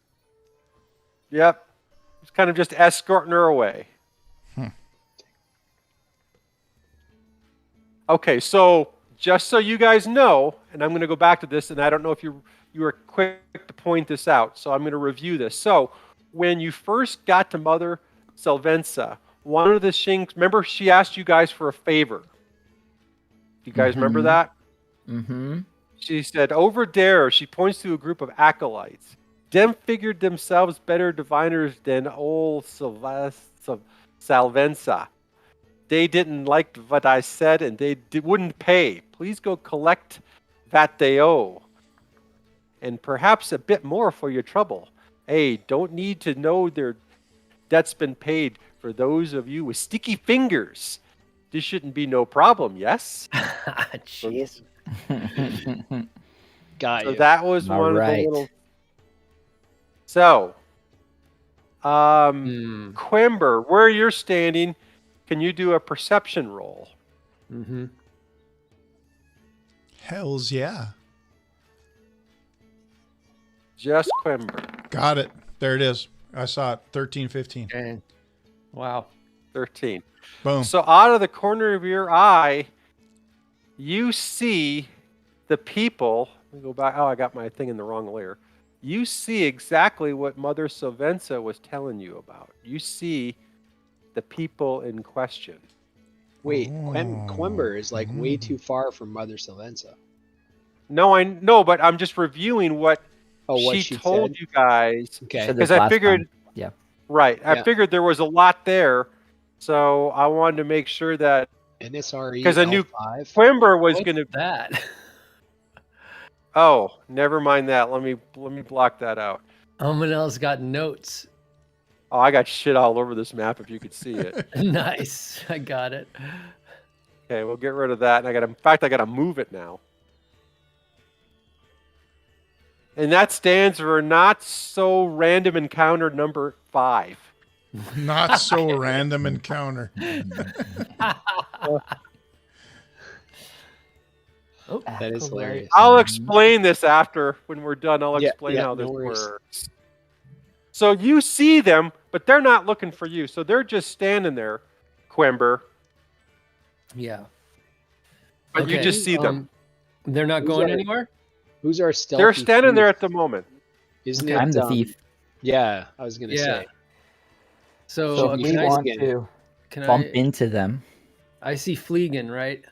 Yep. He's kind of just escorting her away. Okay, so just so you guys know, and I'm going to go back to this, and I don't know if you were quick to point this out, so I'm going to review this. So when you first got to Mother Selvensa, one of the things, remember she asked you guys for a favor. You guys remember that?
Mm-hmm.
She said, over there, she points to a group of acolytes. Them figured themselves better diviners than old Salvensa. They didn't like what I said, and they wouldn't pay. Please go collect that they owe. And perhaps a bit more for your trouble. Hey, don't need to know their debt's been paid for those of you with sticky fingers. This shouldn't be no problem, yes?
Jeez.
Got
So
you.
that was
All
one
right.
of the little. So, Quimber, where you're standing, can you do a perception roll?
Mm-hmm.
Hells yeah.
Just Quimber.
Got it. There it is. I saw it. 13, 15.
And wow.
13.
Boom.
So out of the corner of your eye, you see the people. Let me go back. Oh, I got my thing in the wrong layer. You see exactly what Mother Silvenza was telling you about. You see the people in question.
Wait,
Oh.
Quimber is like way too far from Mother Silvenza.
No, I know, but I'm just reviewing what,
What
she
she
told
said?
you guys.
Okay.
Said this
Because I
last
figured,
time. Yeah.
right, I
Yeah.
figured there was a lot there. So I wanted to make sure that
NSRE
'Cause I knew-
L5.
Quimber was
What's
going to.
that?
Oh, never mind that. Let me block that out.
Minel's got notes.
Oh, I got shit all over this map if you could see it.
Nice. I got it.
Okay, we'll get rid of that. And in fact, I got to move it now. And that stands for not so random encounter number 5.
Not so random encounter.
Oh,
That is
cool.
hilarious.
I'll explain this after when we're done. I'll
Yeah,
explain
yeah,
how
no
this
worries.
works. So you see them, but they're not looking for you. So they're just standing there, Quimber.
Yeah.
But you just see them.
They're not
Who's
going
our-
anywhere?
Who's our stealthy
They're standing there
thief?
at the moment.
Isn't
Okay.
it?
I'm the thief.
Yeah, I was gonna
Yeah.
say.
So,
So
Should
if
we
we
can
want
Fleegen.
to
can
bump
I?
into them,
I see Fleegen, right?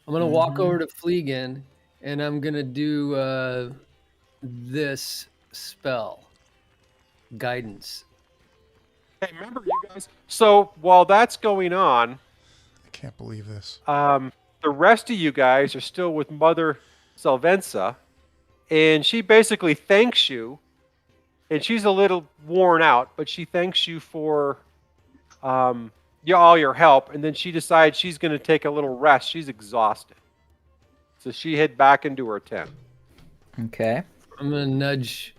I'm gonna walk over to Fleegen, and I'm gonna do this spell, guidance.
Hey, remember you guys? So while that's going on,
I can't believe this.
the rest of you guys are still with Mother Salvenza, and she basically thanks you. And she's a little worn out, but she thanks you for all your help. And then she decides she's going to take a little rest. She's exhausted, so she head back into her tent.
okay.
I'm gonna nudge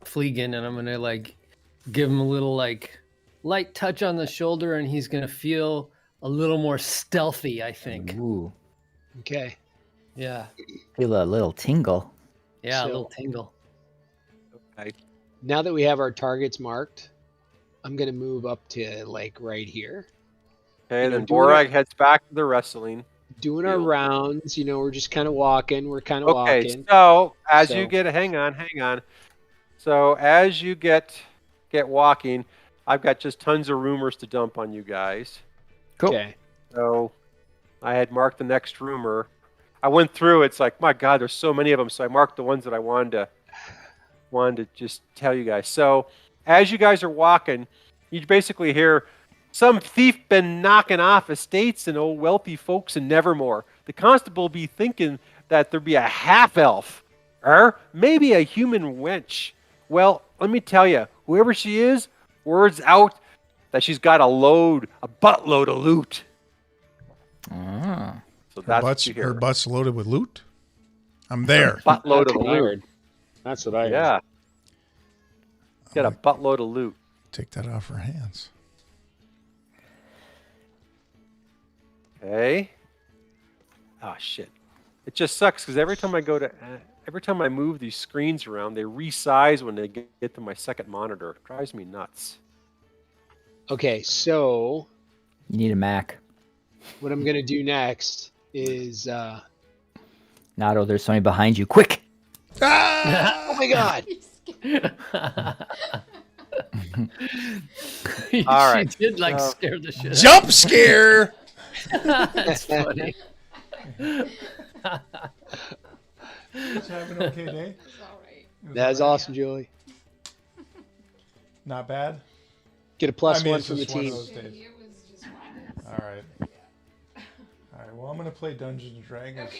Fleegen, and I'm gonna like give him a little like light touch on the shoulder, and he's gonna feel a little more stealthy, I think.
Ooh,
Okay.
Yeah,
feel a little tingle.
yeah, a
So-
little tingle.
Okay.
Now that we have our targets marked, I'm gonna move up to like right here,
Okay.
You know,
Then
doing
Borag heads back to the wrestling.
doing our
Field.
rounds. We're just kind of walking. We're kind of
Okay.
walking.
So as
So-
you get, hang on. So as you get walking, I've got just tons of rumors to dump on you guys.
Cool.
Okay.
So I had marked the next rumor. I went through. It's like, my God, there's so many of them. So I marked the ones that I wanted to just tell you guys. So as you guys are walking, you basically hear some thief been knocking off estates and old wealthy folks in Nevermore. The constable be thinking that there be a half elf or maybe a human wench. Well, let me tell you, whoever she is, word's out that she's got a buttload of loot.
Ah.
So
Her
that's what
butt's,
you
her
hear.
butt's loaded with loot. I'm there.
Buttload
That's
of
what I
loot.
heard. That's what I heard.
Yeah. Got a buttload of loot.
Take that off her hands.
Okay. Oh shit. It just sucks because every time I move these screens around, they resize when they get to my second monitor. It drives me nuts.
Okay, so
You need a Mac.
what I'm gonna do next is
Nato, there's somebody behind you. Quick!
oh my god.
All right,
She did like
so-
scare the shit.
Jump scare!
That's funny.
Just having an okay day?
That's awesome, Julie.
Not bad?
Get a plus
I mean,
one
it's
from the
just one of
team.
those days. All right. All right. Well, I'm gonna play Dungeons and Dragons.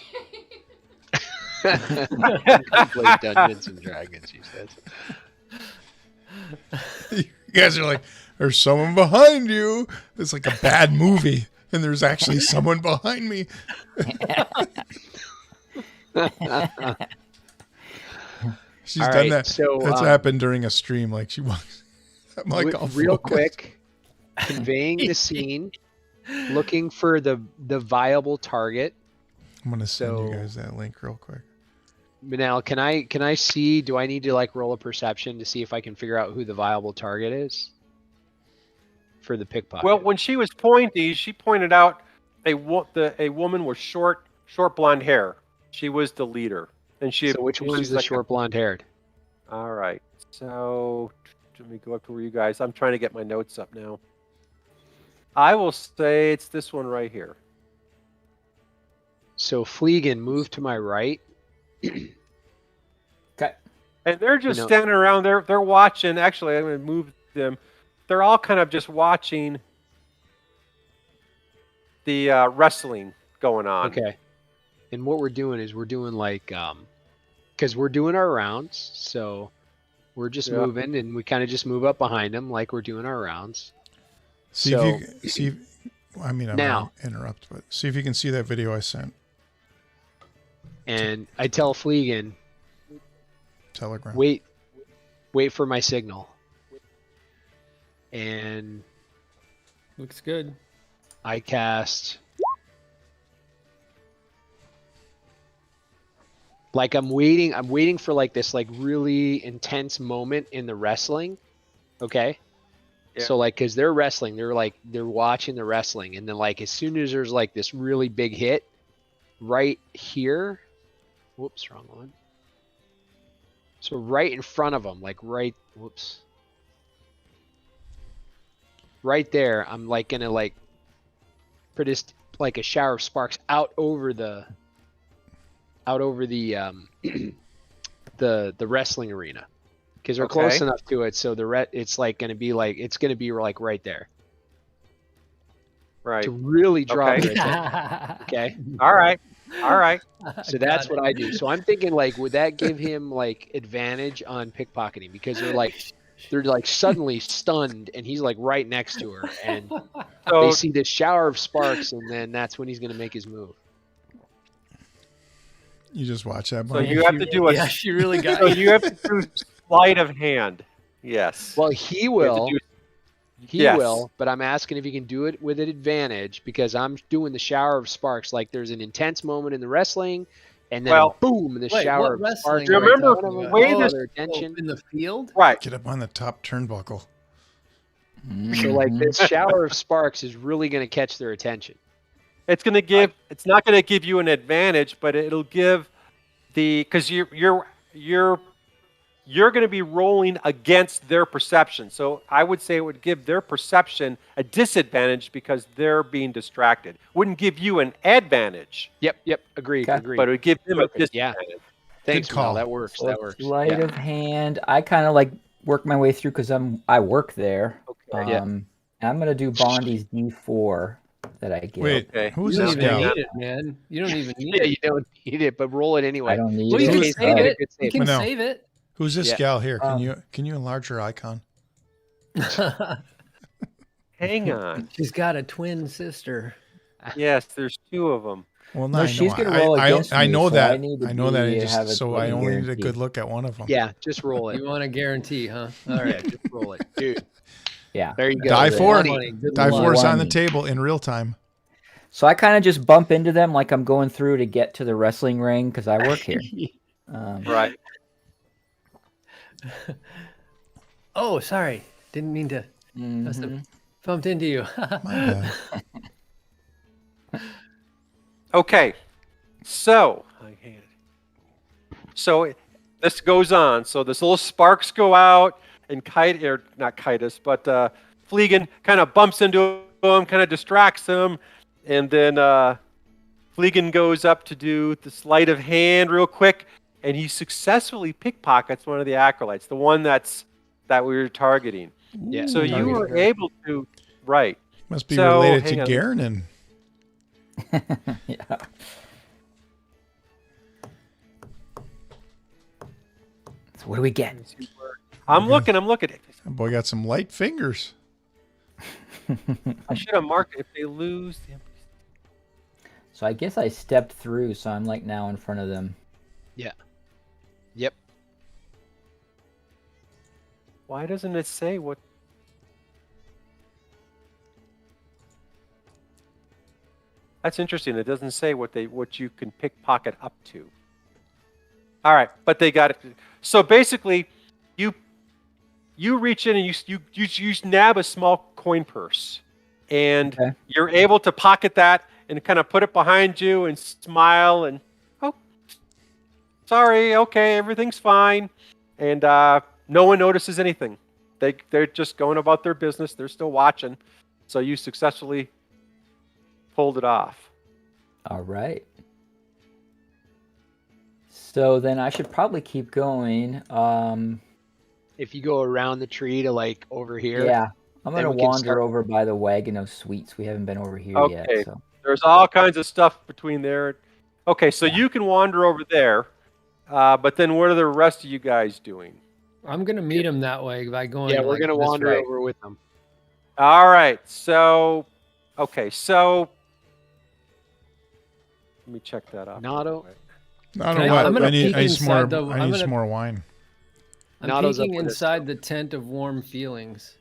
Play Dungeons and Dragons, she says.
You guys are like, "There's someone behind you." It's like a bad movie, and there's actually someone behind me. She's
All
done
right,
that.
so,
That's happened during a stream. Like she walks. I'm like, all
Real
focused.
quick, conveying the scene, looking for the viable target.
I'm gonna send you
So-
guys that link real quick.
Minel, can I see? Do I need to like roll a perception to see if I can figure out who the viable target is for the pickpocket?
Well, when she was pointy, she pointed out a woman with short blonde hair. She was the leader, and she.
so which one's
she's
the
like
short blonde-haired?
All right. So let me go up to where you guys. I'm trying to get my notes up now. I will say it's this one right here.
So Fleegen, move to my right.
Okay.
And they're just
You know-
standing around. They're watching. Actually, I'm going to move them. They're all kind of just watching the wrestling going on.
Okay. And what we're doing is we're doing like because we're doing our rounds, so we're just
Yeah.
moving and we kind of just move up behind them like we're doing our rounds.
See
So-
if you see. I mean, I'm
Now.
gonna interrupt, but see if you can see that video I sent.
And I tell Fleegen,
Telegram.
Wait for my signal. And
Looks good.
I cast. Like I'm waiting for like this like really intense moment in the wrestling. Okay.
Yeah.
So like, cause they're wrestling, they're watching the wrestling. And then like, as soon as there's like this really big hit right here, whoops, wrong one. So right in front of them, like right there, I'm like gonna like produce like a shower of sparks out over the the wrestling arena, because they're close
Okay.
enough to it, so it's like gonna be like right there
Right.
to really draw
Okay.
their attention. Okay,
All right. All right.
so that's what I do. So I'm thinking like, would that give him like advantage on pickpocketing, because they're like suddenly stunned and he's like right next to her, and they
So
see this shower of sparks, and then that's when he's gonna make his move.
You just watch that.
so
Bonnie.
you have to do a
Yeah, she really got
so
you.
you have to do sleight of hand. Yes.
Well, he
You have to
will.
do-
He
Yes.
will, but I'm asking if he can do it with an advantage, because I'm doing the shower of sparks. Like there's an intense moment in the wrestling, and then
Well-
boom, the
Wait,
shower
what
of
wrestling
sparks.
are we
right in
Remember,
front of them,
way
draw
this-
their attention.
in the field?
Right.
Get up on the top turnbuckle.
So like
Mhm.
this shower of sparks is really going to catch their attention.
It's going to give. It's not going to give you an advantage, but it'll give because you're going to be rolling against their perception. So I would say it would give their perception a disadvantage because they're being distracted. Wouldn't give you an advantage,
Yep, agreed,
Okay.
agreed.
but it would give them a
Perfect, yeah.
disadvantage.
Thanks,
Good call.
Mel. That works.
So
That works.
Sleight
Yeah.
of hand. I kind of like work my way through because I work there.
Okay.
Yeah.
And I'm gonna do Bondi's D4 that I get.
Wait,
Okay.
who's
You don't
this
even
gal?
need it, man. You don't even need
Yeah,
it.
you don't need it, but roll it anyway.
I don't need
Well,
it.
you can
case
save
you get a
it.
good
You
save.
can
No.
save it.
Who's this
Yeah.
gal here?
Um,
Can you enlarge her icon?
Hang on.
She's got a twin sister.
Yes, there's two of them.
Well,
No,
I
she's
know.
gonna roll against
I
me,
know
so
that.
I need to
I know that.
have a
So I
fucking
only need a
guarantee.
good look at one of them.
Yeah, just roll it.
You want a guarantee, huh? All
Yeah,
right.
just roll it, dude.
Yeah.
There you go.
Die
Good
for
Money,
it.
good
Die
luck.
for is on the
20.
table in real time.
So I kind of just bump into them like I'm going through to get to the wrestling ring because I work here.
Right.
Oh, sorry. Didn't mean to. Must have
Mhm.
bumped into you.
My bad.
Okay. So this goes on. So this little sparks go out, and not Kitus, but Fleegan kind of bumps into him, kind of distracts him, and then Fleegan goes up to do the sleight of hand real quick, and he successfully pickpockets one of the acolytes, the one that we were targeting.
Yeah.
So you
targeting
were
her.
able to, right?
Must be
So,
related to
hang on.
Garnon.
Yeah. So what do we get?
I'm looking.
That boy got some light fingers.
I should have marked it if they lose.
So I guess I stepped through, so I'm like now in front of them.
Yep.
Why doesn't it say what? That's interesting. It doesn't say what you can pickpocket up to. All right, but they got it. So basically, you reach in and you nab a small coin purse, and
Okay.
you're able to pocket that and kind of put it behind you and smile and sorry, okay, everything's fine, and no one notices anything. They're just going about their business. They're still watching, so you successfully pulled it off.
All right. So then I should probably keep going.
If you go around the tree to like over here.
Yeah, I'm
Then
gonna
we can
wander
start-
over by the Wagon of Sweets. We haven't been over here
Okay.
yet. So
There's all kinds of stuff between there. Okay, so you can wander over there, but then what are the rest of you guys doing?
I'm gonna meet him that way by going.
Yeah, we're
like,
gonna
this
wander
way.
over with them.
All right, so let me check that out.
Nato?
I don't
Can
know
I'm
what.
gonna
I need
peek
some more.
inside the-
I
I'm
need
gonna-
some more wine.
I'm
Nato's up
peeking
with us.
inside the tent of warm feelings.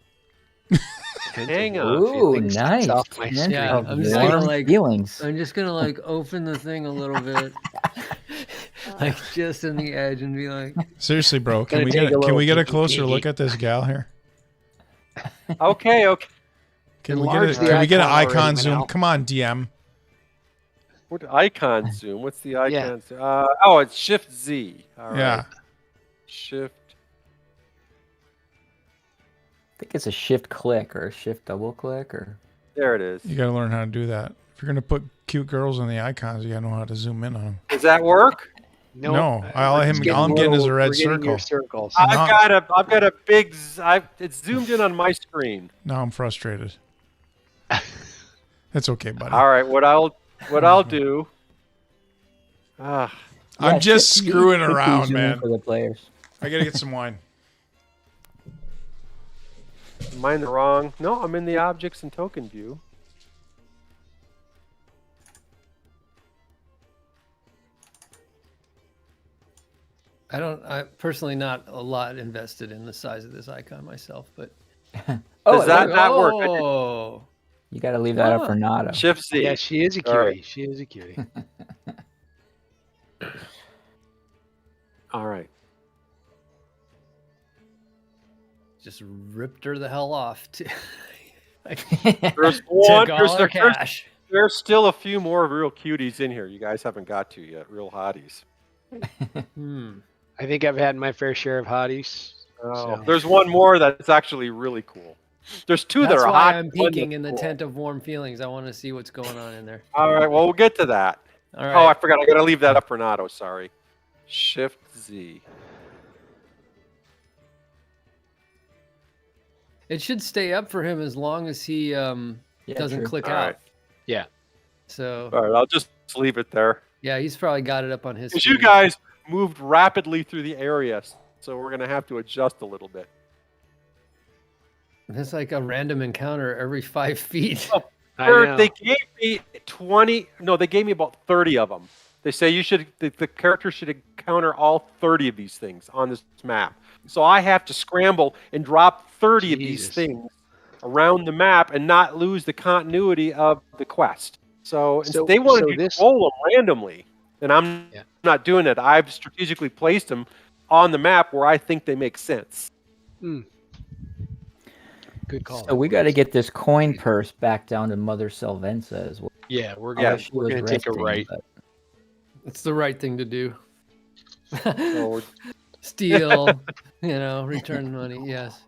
Hang on.
Ooh,
Feelings
nice.
off my
Tent
screen.
Yeah,
of
I'm just gonna
warm
like
feelings.
I'm just gonna like open the thing a little bit, like just in the edge, and be like,
Seriously, bro, can
Gonna
we
take
get
a
can we get a
little
closer
peeky.
look at this gal here?
Okay.
Can we
Enlarge
get
the
can we get an
icon
icon
already,
zoom?
Minel.
Come on, DM.
What icon zoom? What's the icon?
Yeah.
Zoom? Oh, it's Shift Z. All right.
Yeah.
Shift.
I think it's a shift click or a shift double click or.
There it is.
You got to learn how to do that. If you're gonna put cute girls on the icons, you got to know how to zoom in on them.
Does that work?
No,
we're
all
just getting
I'm getting is a
little-
red
we're getting your
circle.
circles.
No.
I've got a big. It's zoomed in on my screen.
Now I'm frustrated. It's okay, buddy.
All right. What I'll do.
I'm
Yeah,
just
shift Z
screwing
quickly
around,
zoom in
man.
For the players.
I gotta get some wine.
Am I in the wrong? No, I'm in the objects and token view.
I'm personally not a lot invested in the size of this icon myself, but
Does that not work?
Oh,
You got to leave that up for Nada.
Shift Z.
Yeah, she is a
All
cutie.
right.
She is a cutie.
All right.
just ripped her the hell off.
There's one.
Took all her cash.
There's still a few more real cuties in here. You guys haven't got to yet. Real hotties.
I think I've had my fair share of hotties.
Oh,
So.
there's one more that's actually really cool. There's two
That's
that are
why
hot.
I'm
one
peeking
that's
in the
cool.
tent of warm feelings. I want to see what's going on in there.
All right. Well, we'll get to that.
All right.
Oh, I forgot. I got to leave that up for Nato. Sorry. Shift Z.
It should stay up for him as long as he doesn't
true.
click
All
out.
right.
Yeah.
So
All right. I'll just leave it there.
yeah, he's probably got it up on his.
Because you
screen.
guys moved rapidly through the area, so we're gonna have to adjust a little bit.
It's like a random encounter every 5 feet.
I know.
They gave me 20. No, they gave me about 30 of them. They say the character should encounter all 30 of these things on this map. So I have to scramble and drop 30 of these
Jesus.
things around the map and not lose the continuity of the quest. So they wanted you to roll them randomly, and I'm not doing it. I've strategically placed them on the map where I think they make sense.
Good call.
So we got to get this coin purse back down to Mother Selvenza as well.
Yeah, we're
Yeah,
gonna
She
we're
was
gonna take a
resting,
right.
but-
It's the right thing to do.
So
Steal, return money. Yes.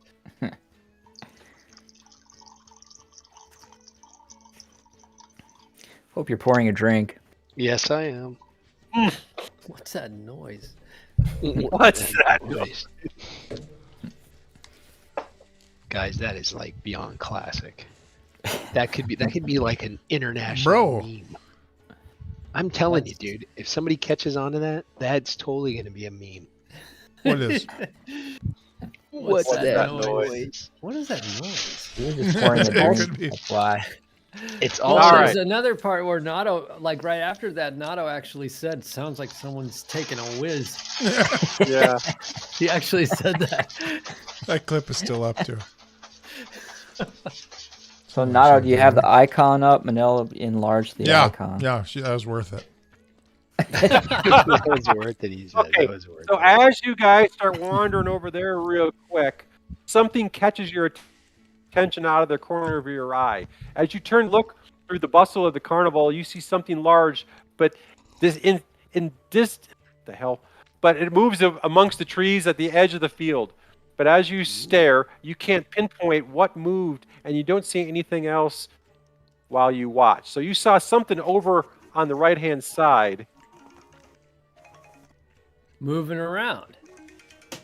Hope you're pouring a drink.
Yes, I am.
What's that noise?
what's that?
Noise? Guys, that is like beyond classic. That could be like an international meme. I'm telling you, dude. If somebody catches on to that, that's totally gonna be a meme.
What is?
What's
that
noise?
What is that noise?
You were just pouring a
It
drink.
could be.
That's why.
It's
Well,
also
there's another part where Nato, like right after that, Nato actually said, "Sounds like someone's taking a whiz."
Yeah.
He actually said that.
That clip is still up too.
So Nato, do you have the icon up? Manila enlarged the icon.
Yeah, that was worth it.
that was worth it. He said.
Okay,
That was worth
so
it.
as you guys start wandering over there real quick, something catches your attention out of the corner of your eye. As you turn, look through the bustle of the carnival, you see something large, but this the hell? But it moves amongst the trees at the edge of the field. But as you stare, you can't pinpoint what moved, and you don't see anything else while you watch. So you saw something over on the right-hand side,
Moving around.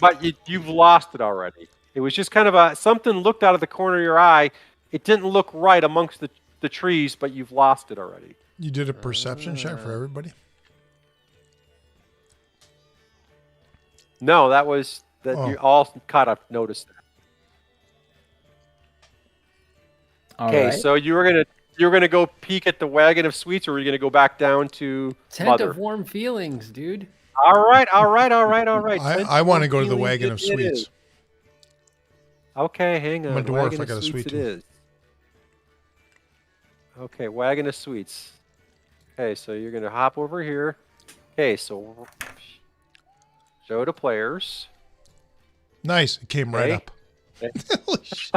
but you've lost it already. It was just kind of something looked out of the corner of your eye. It didn't look right amongst the trees, but you've lost it already.
You did a perception check for everybody?
No, that was that you all caught up noticed that.
All
Okay,
right.
so you were gonna you're going to go peek at the Wagon of Sweets, or are you going to go back down to
Tent
Mother?
of warm feelings, dude.
All right.
I want to go to the Wagon of
It is.
Sweets.
Okay, hang on.
I'm a dwarf,
Wagon
I
of
got a
Sweets
sweet
it
tooth.
is. Okay, Wagon of Sweets. Okay, so you're going to hop over here. Okay, so show to players.
Nice. It came right
Okay.
up. Holy shit.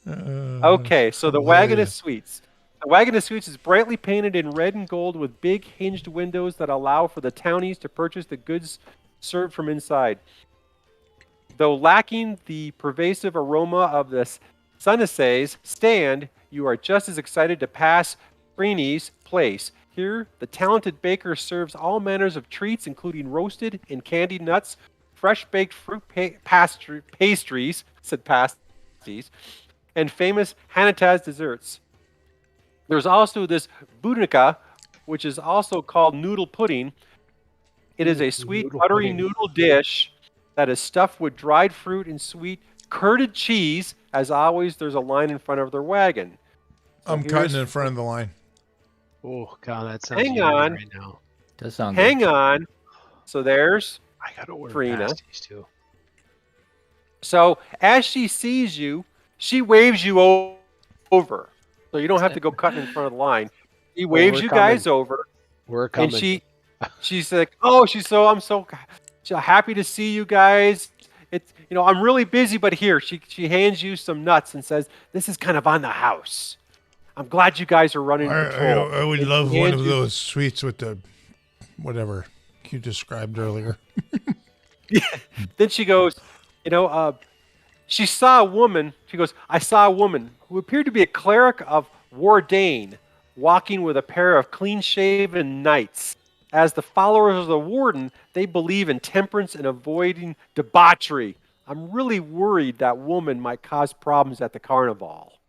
Okay, so the Wagon of
hilarious.
Sweets. The Wagon of Sweets is brightly painted in red and gold with big hinged windows that allow for the townies to purchase the goods served from inside. Though lacking the pervasive aroma of the Sunnisays stand, you are just as excited to pass Freeney's place. Here, the talented baker serves all manners of treats, including roasted and candied nuts, fresh baked fruit pastries, and famous Hanataz desserts. There's also this budica, which is also called noodle pudding. It is a sweet,
Noodle
buttery
pudding.
noodle dish that is stuffed with dried fruit and sweet curded cheese. As always, there's a line in front of their wagon. So
I'm
here's-
cutting in front of the line.
Oh god, that sounds
Hang
yummy
on.
right now.
Does sound good.
Hang on. So there's
I gotta order
Farina.
pasties too.
So as she sees you, she waves you over. So you don't have to go cutting in front of the line. She waves
we're
you guys over,
We're coming.
and she's like, "Oh, I'm so happy to see you guys. It's I'm really busy, but here." She hands you some nuts and says, "This is kind of on the house. I'm glad you guys are running patrol."
I would
And
love
she
one
hands
of
you-
those sweets with the whatever you described earlier.
Then she goes, she saw a woman. She goes, "I saw a woman who appeared to be a cleric of Wardain, walking with a pair of clean-shaven knights. As the followers of the warden, they believe in temperance and avoiding debauchery. I'm really worried that woman might cause problems at the carnival."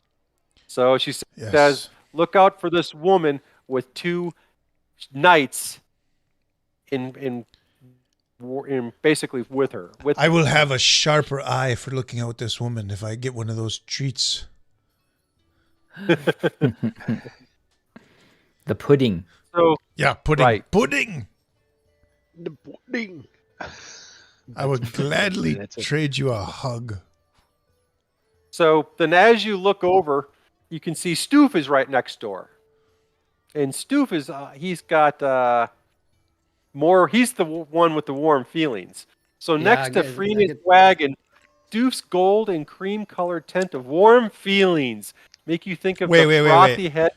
So she says,
Yes.
"Look out for this woman with two knights in basically with her."
I will have a sharper eye for looking out this woman if I get one of those treats.
The pudding.
So
Yeah, pudding.
Right.
Pudding.
The pudding.
I would gladly
That's it.
trade you a hug.
So then as you look over, you can see Stoof is right next door. And Stoof is, he's got he's the one with the warm feelings. So
Yeah,
next to
I
Freeney's
get-
wagon, Stoof's gold and cream colored tent of warm feelings make you think of
Wait,
the
wait, wait,
frothy
wait.
head.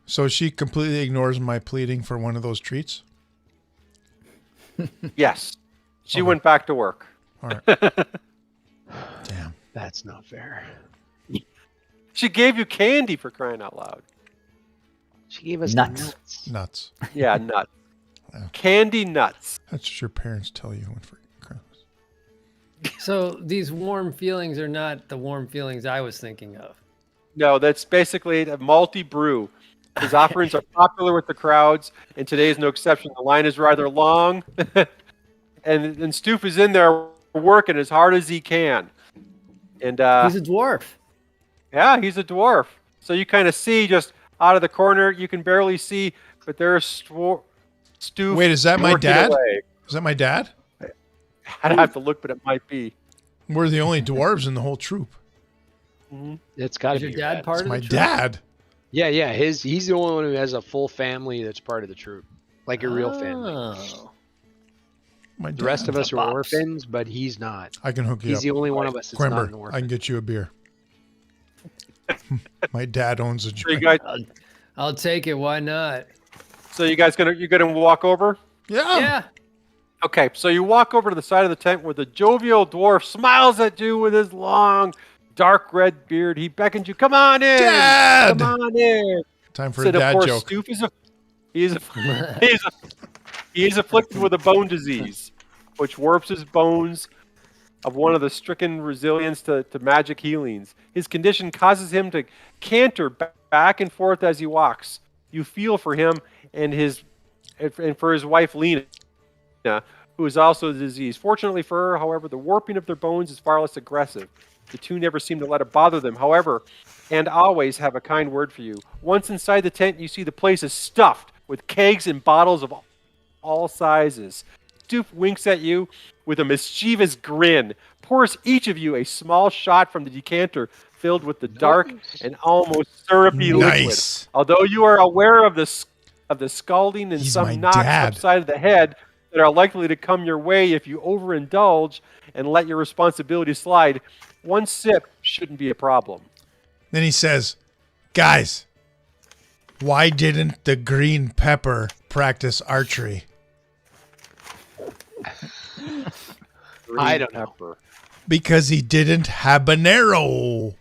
So she completely ignores my pleading for one of those treats?
Yes. She
Okay.
went back to work.
All right. Damn.
That's not fair.
She gave you candy, for crying out loud.
She gave us
Nuts.
nuts.
Nuts.
Yeah, nuts.
Yeah.
Candy nuts.
That's what your parents tell you when for Christmas.
So these warm feelings are not the warm feelings I was thinking of.
No, that's basically a malty brew. His offerings are popular with the crowds, and today is no exception. The line is rather long, and Stoof is in there working as hard as he can. And
He's a dwarf.
yeah, he's a dwarf. So you kind of see just out of the corner, you can barely see, but there's Stoof.
Wait, is that my
working
dad?
away.
Is that my dad?
I'd have to look, but it might be.
We're the only dwarves in the whole troop.
It's got
Is
to
your
be
dad
rad.
part
It's
of
my
the troop?
dad.
Yeah. He's the only one who has a full family that's part of the troop, like a real family.
Oh.
My dad.
The rest of us
The
are
bops.
orphans, but he's not.
I can hook you
He's
up.
the only one of us that's not an
Quimber, I
orphan.
can get you a beer. My dad owns a
So you
joint.
guys,
I'll take it. Why not?
you're gonna walk over.
Yeah.
Yeah.
Okay, so you walk over to the side of the tent where the jovial dwarf smiles at you with his long, dark red beard. He beckons you, "Come on in,
Dad!
come on in."
Time for
Said,
a
of
dad
course,
joke.
Stoof is he's afflicted with a bone disease, which warps his bones of one of the stricken resilience to magic healings. His condition causes him to canter back and forth as he walks. You feel for him and for his wife Lena, who is also diseased. Fortunately for her, however, the warping of their bones is far less aggressive. The two never seem to let it bother them. However, and always have a kind word for you. Once inside the tent, you see the place is stuffed with kegs and bottles of all sizes. Stoof winks at you with a mischievous grin, pours each of you a small shot from the decanter filled with the dark and almost syrupy liquid.
Nice.
Although you are aware of the scalding and
He's my
some knocks
dad.
upside of the head that are likely to come your way if you overindulge and let your responsibility slide, one sip shouldn't be a problem.
Then he says, guys, why didn't the green pepper practice archery?
I don't know.
Pepper.
Because he didn't habanero.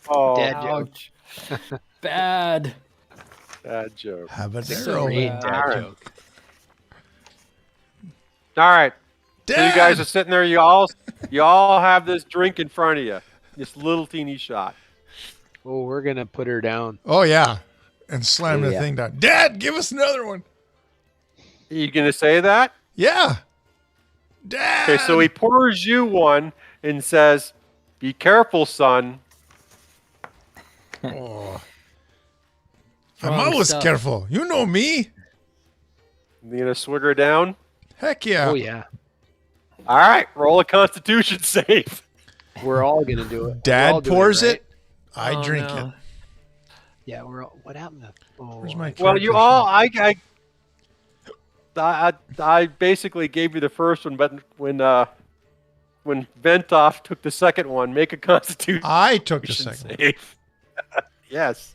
Oh,
Dad joke.
Ouch. Bad.
bad joke.
Habanero.
Great
bad.
dad
Alright.
joke.
All right. So you guys
Dad!
are sitting there. You all have this drink in front of you. This little teeny shot.
Oh, we're gonna put her down.
Oh, yeah. And slam
Oh,
the
yeah.
thing down. Dad, give us another one.
Are you gonna say that?
Yeah. Dad.
Okay. So he pours you one and says, "Be careful, son."
Oh. I'm
Wrong
always
stuff.
careful. You know me.
You gonna swig her down?
Heck yeah.
Oh yeah,
All right. Roll a Constitution save.
we're all gonna do it. We're all
Dad
doing
pours
right?
it. I
Oh,
drink
no.
it.
Yeah, we're all. What happened to? Oh,
Where's my
Well, you
character
all.
sheet?
I basically gave you the first one, but when Ventoff took the second one, make a Constitution
I took the second one.
save. Yes.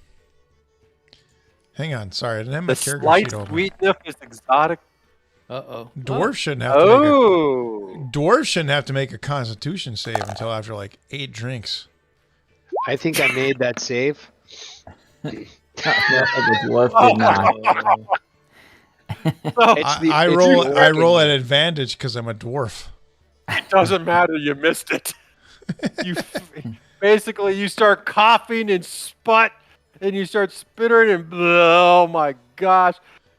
Hang on. Sorry, I didn't have my
The
character
slight
sheet open.
sweetness is exotic.
Uh-oh.
Dwarves shouldn't have to make
Oh.
dwarves shouldn't have to make a constitution save until after like 8 drinks.
I think I made that save.
The dwarf did not.
It's the-
I
it's
roll
the
I roll
working-
at advantage because I'm a dwarf.
It doesn't matter. You missed it. You basically you start coughing and sput, and you start spittering and oh my gosh,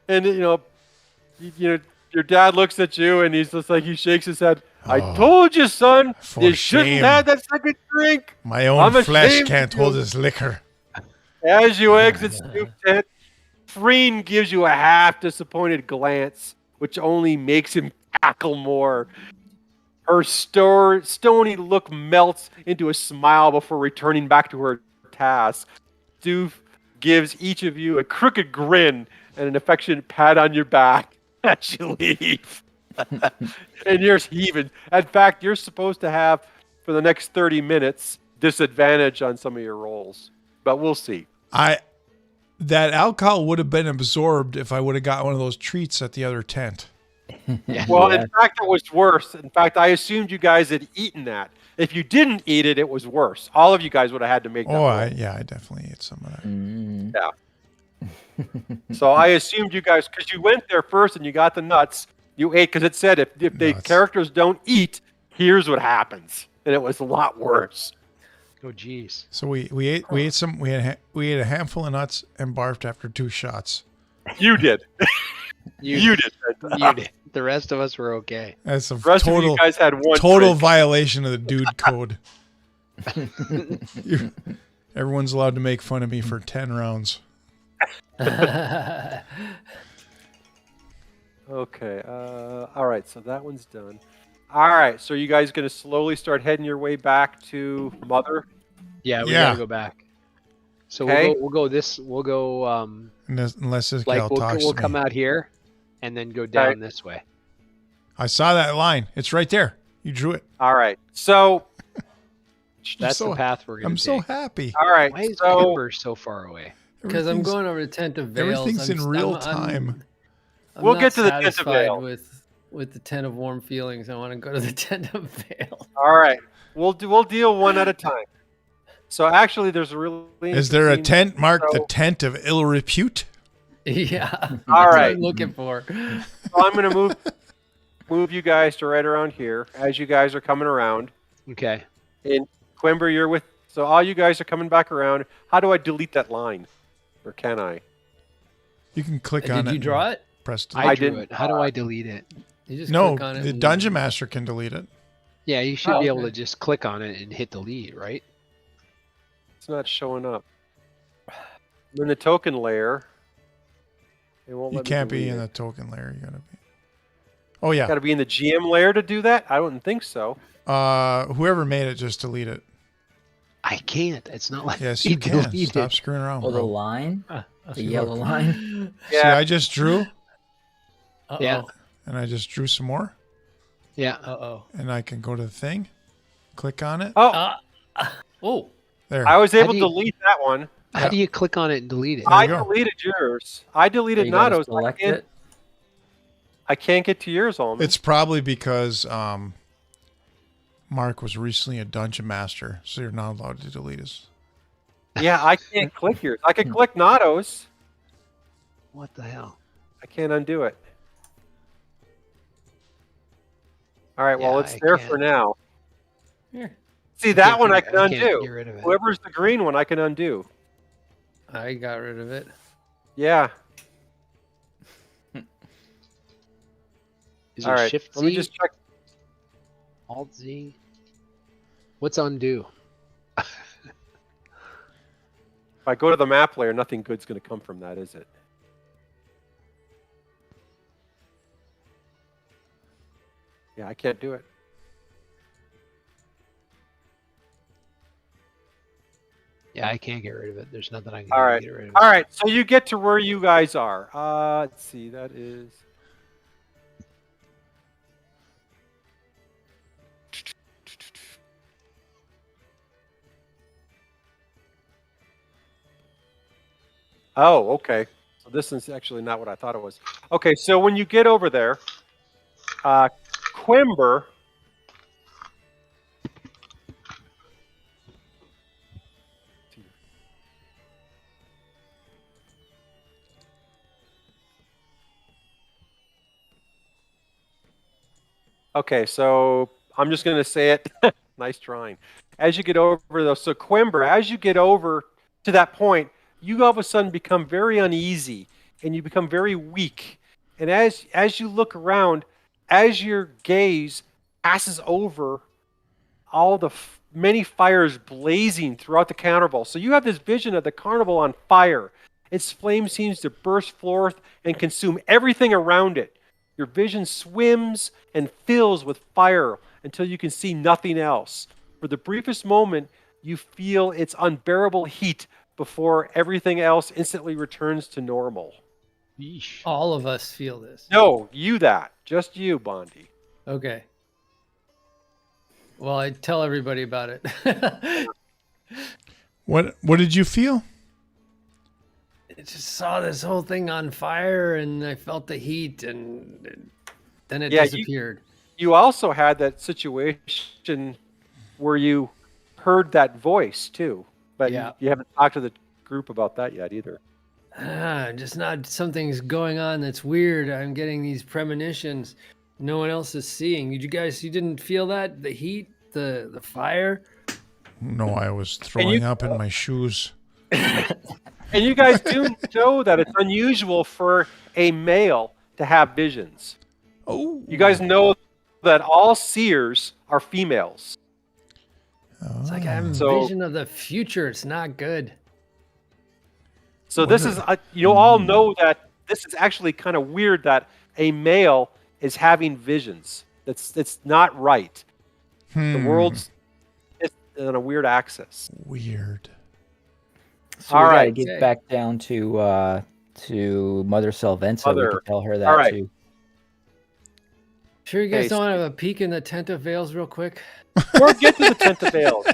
and you know your dad looks at you and he's just like he shakes his head. I
Oh,
told you, son,
for
you shouldn't
shame.
have that second drink.
My own
I'm
flesh
ashamed
can't
of you.
hold his liquor.
As you exit Snoop tent, Freen gives you a half disappointed glance, which only makes him cackle more. Her stony look melts into a smile before returning back to her task. Stoof gives each of you a crooked grin and an affectionate pat on your back as you leave. And you're heaving. In fact, you're supposed to have, for the next 30 minutes, disadvantage on some of your rolls. But we'll see.
That alcohol would have been absorbed if I would have got one of those treats at the other tent.
Well,
Yeah.
in fact, it was worse. In fact, I assumed you guys had eaten that. If you didn't eat it, it was worse. All of you guys would have had to make that
Oh,
roll.
I definitely ate some of that.
Mm.
So I assumed you guys, because you went there first and you got the nuts, you ate, because it said if the
Nuts.
characters don't eat, here's what happens. And it was a lot worse.
Oh jeez.
So we ate a handful of nuts and barfed after 2 shots.
You did.
You
did.
you did. The rest of us were okay.
That's a
The rest of
total
you guys had one
total
drink.
violation of the dude code. Everyone's allowed to make fun of me for 10 rounds.
Okay. All right. So that one's done. All right. So you guys going to slowly start heading your way back to Mother?
Yeah, we
Yeah.
gotta go back. So
Okay.
we'll go
Unless this
like
gal talks
we'll
to
come
me.
out here and then go down
Right.
this way.
I saw that line. It's right there. You drew it.
All right. So,
That's
so-
the path we're gonna
I'm so
take.
happy.
all right.
Why is
So,
Kimber so far away?
Because I'm
Everything's-
going over to Tent of Veils.
Everything's in real time.
I'm
We'll
not
get to the Tent of
satisfied
Veils.
with the Tent of Warm Feelings. I want to go to the Tent of Veils.
all right. We'll deal one at a time. So actually, there's a really
Is there a
interesting-
tent marked the
so-
tent of ill repute?
Yeah.
All
That's what
right.
I'm looking for.
So I'm going to move you guys to right around here as you guys are coming around.
Okay.
And Quimber, you're with. So all you guys are coming back around. How do I delete that line, or can I?
You can click on
Did
it.
you draw it?
Press delete.
I
I
drew
didn't-
it. How do I delete it?
You just
No,
click on it
the
and-
dungeon master can delete it.
Yeah, you should
Oh,
be able to
okay.
just click on it and hit delete, right?
It's not showing up. I'm in the token layer. It won't
You
let me
can't be
delete
in
it.
the token layer. You gotta be. Oh yeah.
Got to be in the GM layer to do that? I wouldn't think so.
Whoever made it, just delete it.
I can't. It's not like
Yes,
me
you can.
delete
Stop
it.
screwing around,
Oh, the
bro.
line, the
See,
yellow
look.
line.
See,
Yeah.
I just drew,
Uh-oh.
Yeah.
and I just drew some more,
Yeah.
Uh-oh.
and I can go to the thing, click on it.
Oh,
Oh.
There.
I was able
do
to
you-
delete that one.
How
Yeah.
do you click on it and delete it?
There you
I
go.
deleted yours. I
So
deleted
you gotta
Nato's.
select it.
I can't get to yours, Alman.
It's probably because Mark was recently a dungeon master, so you're not allowed to delete his.
Yeah, I can't click yours. I could click Nato's.
What the hell?
I can't undo it. All right, well,
Yeah,
it's
I
there
can't.
for now.
Here.
See, that
can't
one I
get-
can
I can't
undo.
get rid of it.
Whoever's the green one, I can undo.
I got rid of it.
Yeah.
Is
All
it
right.
Shift Z?
Let me just check.
Alt Z? What's undo?
If I go to the map layer, nothing good's going to come from that, is it? Yeah, I can't do it.
Yeah, I can't get rid of it. There's nothing I can
All
do
right.
to get rid of it.
All right. So you get to where you guys are. Let's see. That is. Oh, okay. So this is actually not what I thought it was. Okay, so when you get over there, Quimber. Okay, so I'm just going to say it. Nice trying. As you get over those, so Quimber, as you get over to that point, you all of a sudden become very uneasy and you become very weak. And as you look around, as your gaze passes over all the many fires blazing throughout the carnival, so you have this vision of the carnival on fire. Its flame seems to burst forth and consume everything around it. Your vision swims and fills with fire until you can see nothing else. For the briefest moment, you feel its unbearable heat before everything else instantly returns to normal.
Yeesh.
All of us feel this.
No, just you, Bondi.
Okay. Well, I tell everybody about it.
What did you feel?
I just saw this whole thing on fire and I felt the heat and then it
Yeah,
disappeared.
You also had that situation where you heard that voice too, but
Yeah.
you haven't talked to the group about that yet either.
Just not something's going on that's weird. I'm getting these premonitions no one else is seeing. You didn't feel that? The heat, the fire?
No, I was throwing up in my shoes.
And you guys do know that it's unusual for a male to have visions.
Oh.
You guys know that all seers are females.
It's like I have a
So-
vision of the future. It's not good.
So this is, you all know that this is actually kind of weird that a male is having visions. That's not right. The world's on a weird axis.
Weird.
So
All
we
right.
gotta get
Okay.
back down to Mother Selvenza. We
Mother.
can tell her that
All right.
too.
Sure, you guys
Hey,
don't want to have a peek in the tent of veils real quick?
Or get to the Tent of Veils.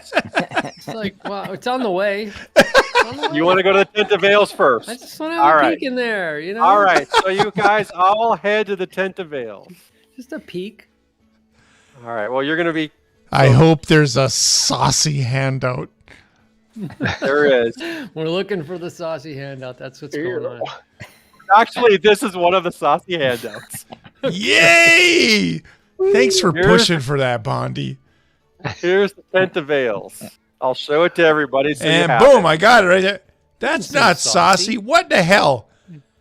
It's like, wow, it's on the way. It's on the way.
You want to go to the Tent of Veils first?
I just want to have
All
a
right.
peek in there, you know?
All right. So you guys all head to the Tent of Veils.
Just a peek.
All right. Well, you're going to be.
I hope there's a saucy handout.
There is.
We're looking for the saucy handout. That's what's going on.
Actually, this is one of the saucy handouts.
Yay! Thanks for
Here's-
pushing for that, Bondi.
Here's the Tent of Veils. I'll show it to everybody. So
And
you have
boom,
it.
I got it right there. That's
This is
not saucy.
saucy.
What the hell?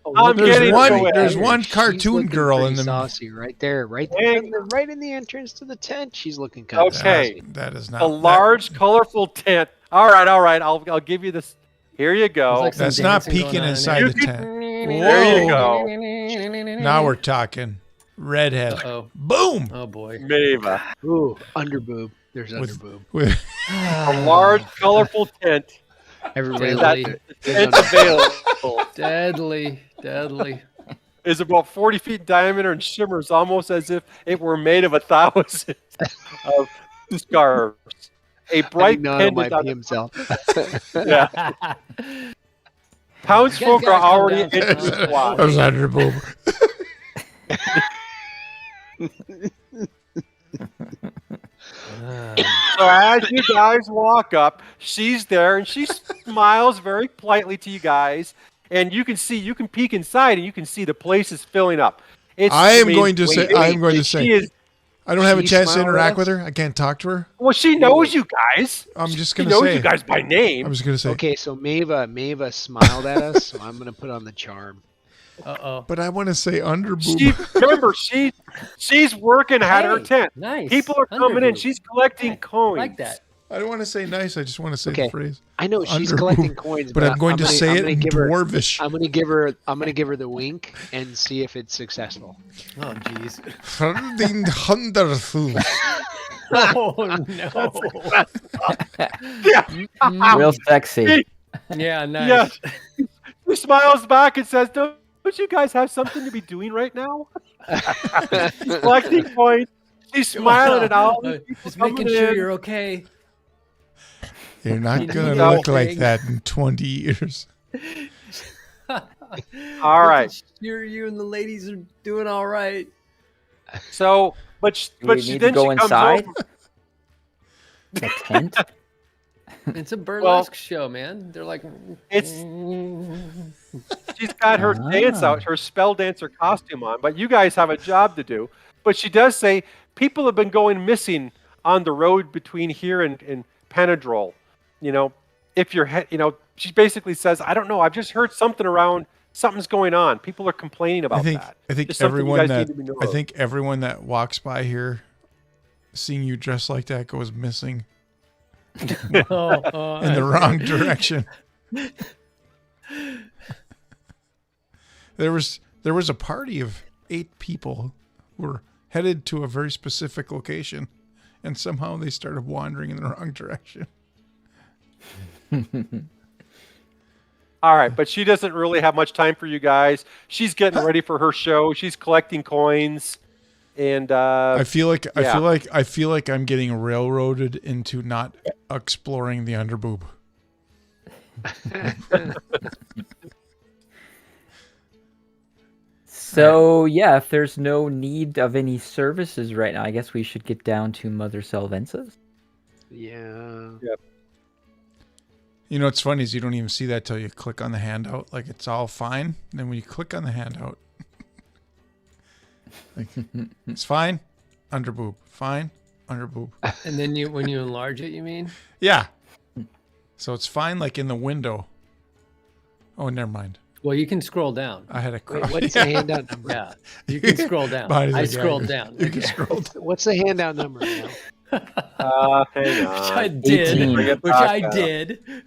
Oh, I'm
There's
getting
one.
to it.
There's one
She's
cartoon
looking
girl
pretty
in the.
saucy right there,
Hang
right in the entrance to the tent. She's looking kind of
Okay.
saucy.
That is not
A large, colorful tent. All right. I'll give you this. Here you go.
There's like some
That's not
dancing going
peeking
on in
inside
You
the
can-
tent.
There you
Whoa.
go.
Now we're talking. Redhead.
Uh-oh.
Boom.
Oh boy.
Mava.
Ooh, underboob. There's
With,
underboob.
with
A large, colorful tent.
Everybody
Deadly.
loves it.
It's available.
Deadly.
Is about 40 feet in diameter and shimmers almost as if it were made of 1,000 of scarves. A
I
bright
think Nano might
pendant on
pee himself.
yeah. Townsfolk
You
are
guys gotta
already
calm down
into
sometimes.
the plot.
I was under boob.
So as you guys walk up, she's there and she smiles very politely to you guys. And you can peek inside and you can see the place is filling up.
I am going to say.
she is.
I don't have a
She
chance to
smiled at
interact
us?
with her. I can't talk to her.
Well, she knows you guys.
I'm just
She
gonna
knows
say.
you guys by name.
I'm just gonna say.
Okay, so Mava smiled at us, so I'm gonna put on the charm.
Uh-oh.
But I want to say under boob.
Remember, she's working at her
Hey,
tent.
Nice.
People are coming in.
Underboob.
She's collecting
Hey,
coins.
like that.
I don't want to say nice. I just want to say
Okay.
the phrase.
I know she's
Under
collecting
boob.
coins,
But I'm going to say
I'm
it
gonna
in
give her.
dwarvish.
I'm gonna give her the wink and see if it's successful.
Oh jeez.
Funding Hunderfood.
Oh no.
Real sexy.
Yeah, nice.
Yes. She smiles back and says, don't you guys have something to be doing right now? She's collecting coins. She's smiling at all these people
Just making
coming
sure
in.
you're okay.
You're not
You
gonna
know
look like
thing.
that in 20 years.
All right.
Sure, you and the ladies are doing all right.
So, but
Do we
she
need
then
to go
she comes
inside?
over.
A tent?
It's a burlesque show, man. They're like,
It's she's got her dance
Ah.
out, her spell dancer costume on, but you guys have a job to do. But she does say people have been going missing on the road between here and Panadrol. You know, if you're, she basically says, I don't know, I've just heard something around, something's going on. People are complaining about that.
I think
Just something you
everyone
guys
that
need to be
I
know
think everyone that walks by here, seeing you dressed like that, goes missing in the wrong direction. There was a party of 8 people who were headed to a very specific location, and somehow they started wandering in the wrong direction.
All right, but she doesn't really have much time for you guys. She's getting ready for her show. She's collecting coins, and
I feel like
yeah.
I feel like I'm getting railroaded into not exploring the underboob.
So yeah, if there's no need of any services right now, I guess we should get down to Mother Salvenza's.
Yeah.
You know what's funny is you don't even see that till you click on the handout. Like it's all fine. And then when you click on the handout, like, it's fine, underboob, fine, underboob.
And then when you enlarge it, you mean?
Yeah. So it's fine, like in the window. Oh, never mind.
Well, you can scroll down.
I had a
Wait,
cross.
what's the handout number?
Yeah, you can scroll down.
Behind
I
the guy.
scrolled down.
You can scroll down.
What's the handout number now?
hang
Which I
on.
did.
18.
Bring it
Which
back
I
up.
did.
I'm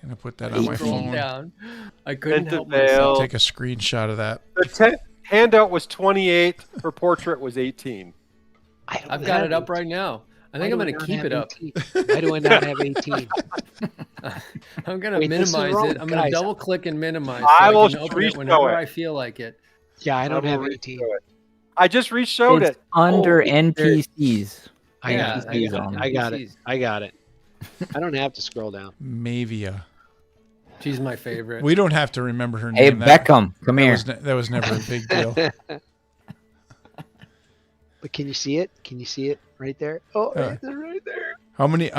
gonna put that on my
Scrolled
phone.
down. I couldn't help
Intervale.
myself.
Take a screenshot of that.
The handout was 28. Her portrait was 18.
I've got it up right now. I think I'm going to keep it up.
18? Why do I not have 18?
I'm going to
Wait, this is
minimize
wrong,
it. I'm going to
guys.
double click and minimize.
I
so
will
I can open it
reshow
whenever
it.
I feel like it.
Yeah, I don't
I
have
will
18.
reshow it. I just reshowed
It's
it.
under
Oh,
NPCs.
I
Yeah,
got
I
it.
got
I got it.
NPCs.
I got it. I don't have to scroll down.
Mavia.
She's my favorite.
We don't have to remember her
Hey
name. That-
Beckham, come here.
That was never a big deal.
But can you see it? Can you see it right there? Oh,
Yeah.
it's right there.
How many?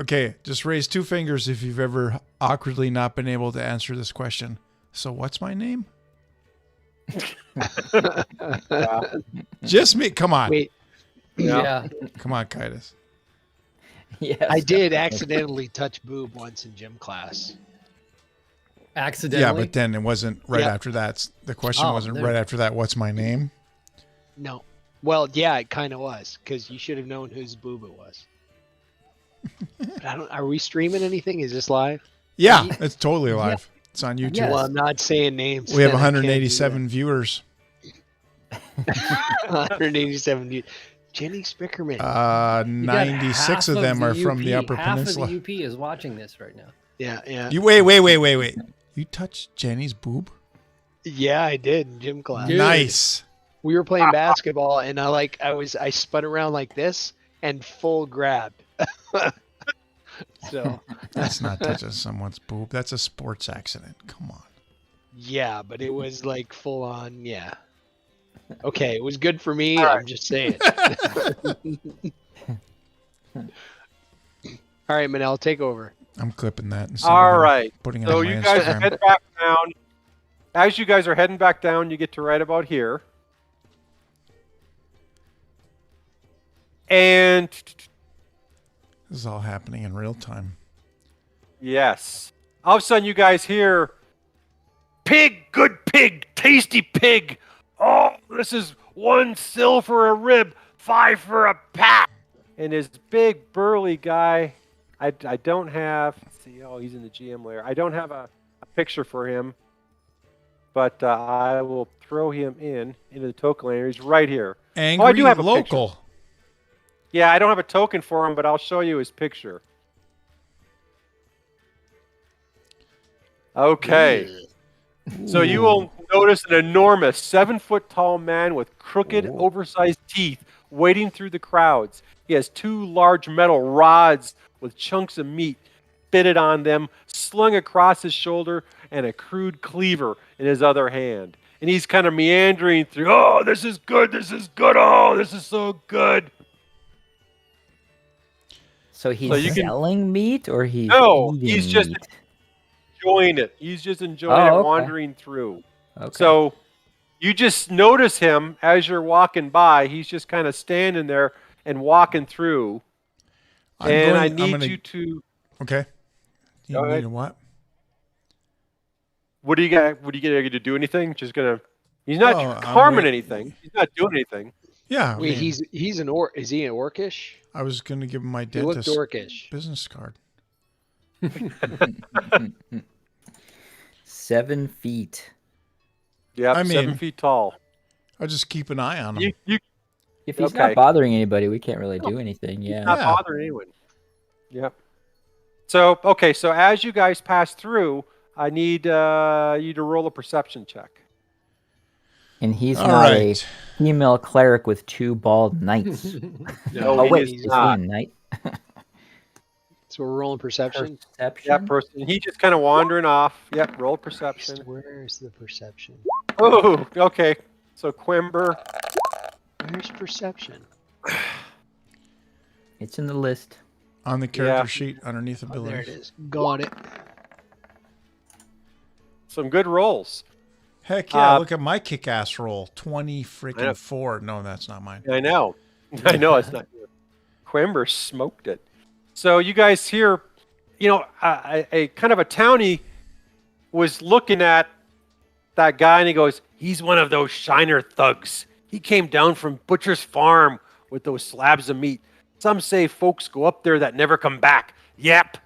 Okay, just raise 2 fingers if you've ever awkwardly not been able to answer this question. So what's my name? Just me. Come on.
Wait,
Yeah.
Come on, Kitus.
Yes.
I did accidentally touch boob once in gym class.
Accidentally.
Yeah, but then it wasn't right
Yep.
after that. The question
Oh,
wasn't
there-
right after that. What's my name?
No. Well, yeah, it kind of was because you should have known whose boob it was. But I don't. Are we streaming anything? Is this live?
Yeah, it's totally live. It's on YouTube.
Yes.
Well, I'm not saying names.
We have
then I can't do
187 viewers.
that. 187. Jenny Spickerman.
You got
96
half
of them are
the
from the
UP.
Upper
Half
Peninsula.
of the UP is watching this right now.
yeah.
You wait. You touched Jenny's boob?
Yeah, I did in gym class.
Dude.
Nice.
We were playing basketball, and I spun around like this and full grabbed. So
That's not touching someone's boob. That's a sports accident. Come on.
yeah, but it was like full on. Yeah. Okay, it was good for me.
All right.
I'm just saying. All right, Minel, take over.
I'm clipping that. And
All right.
Putting it
So
on my
you guys
Instagram.
head back down. As you guys are heading back down, you get to right about here. And
This is all happening in real time.
yes, all of a sudden you guys hear, "Pig, good pig, tasty pig. Oh, this is 1 sil for a rib, 5 for a pat." And this big burly guy, I don't have. Let's see, oh, he's in the GM layer. I don't have a picture for him, but I will throw him into the token layer. He's right here.
Angry
I do have a
local.
Yeah, I don't have a token for him, but I'll show you his picture. Okay. So you will notice an enormous 7-foot-tall man with crooked, oversized teeth wading through the crowds. He has 2 large metal rods with chunks of meat fitted on them, slung across his shoulder, and a crude cleaver in his other hand. And he's kind of meandering through. Oh, this is good. This is good. Oh, this is so good.
So he's
So you can-
selling meat or he's
No,
eating
he's just
meat?
enjoying it. He's just enjoying
Oh,
it,
okay.
wandering through.
Okay.
So you just notice him as you're walking by. He's just kind of standing there and walking through. I need you to.
Okay. You
Go
need
ahead.
a what?
What do you got? What are you going to do? Anything? Just gonna. He's not
Well, I'm
harming
wait-
anything. He's not doing anything.
Yeah. I
Wait,
mean,
he's an orc. Is he an orcish?
I was going to give him my
He looked
dentist
orcish.
business card.
7 feet.
Yep,
I
7
mean-
feet tall.
I'll just keep an eye on him.
You
If he's
Okay.
not bothering anybody, we can't really do anything. Yeah.
not
Yeah.
bothering anyone. Yep. So okay, so as you guys pass through, I need you to roll a perception check.
And he's
All
not
right.
a female cleric with 2 bald knights.
No,
Oh
he
wait,
is
is he
not.
a knight?
So we're rolling perception.
Perception.
That person. He's just kind of wandering off. Yep. Roll perception.
Where's the perception?
Oh, okay. So Quimber.
Where's perception?
It's in the list.
On the character
Yeah.
sheet underneath
Oh, there it
abilities.
is. Got it.
Some good rolls.
Heck yeah,
Uh,
look at my kick-ass roll. 20
I know.
freaking 4. No, that's not mine.
I know. I know it's not good. Quimber smoked it. So you guys hear, a kind of a townie was looking at that guy and he goes, "He's one of those Shiner thugs. He came down from Butcher's farm with those slabs of meat. Some say folks go up there that never come back. Yep,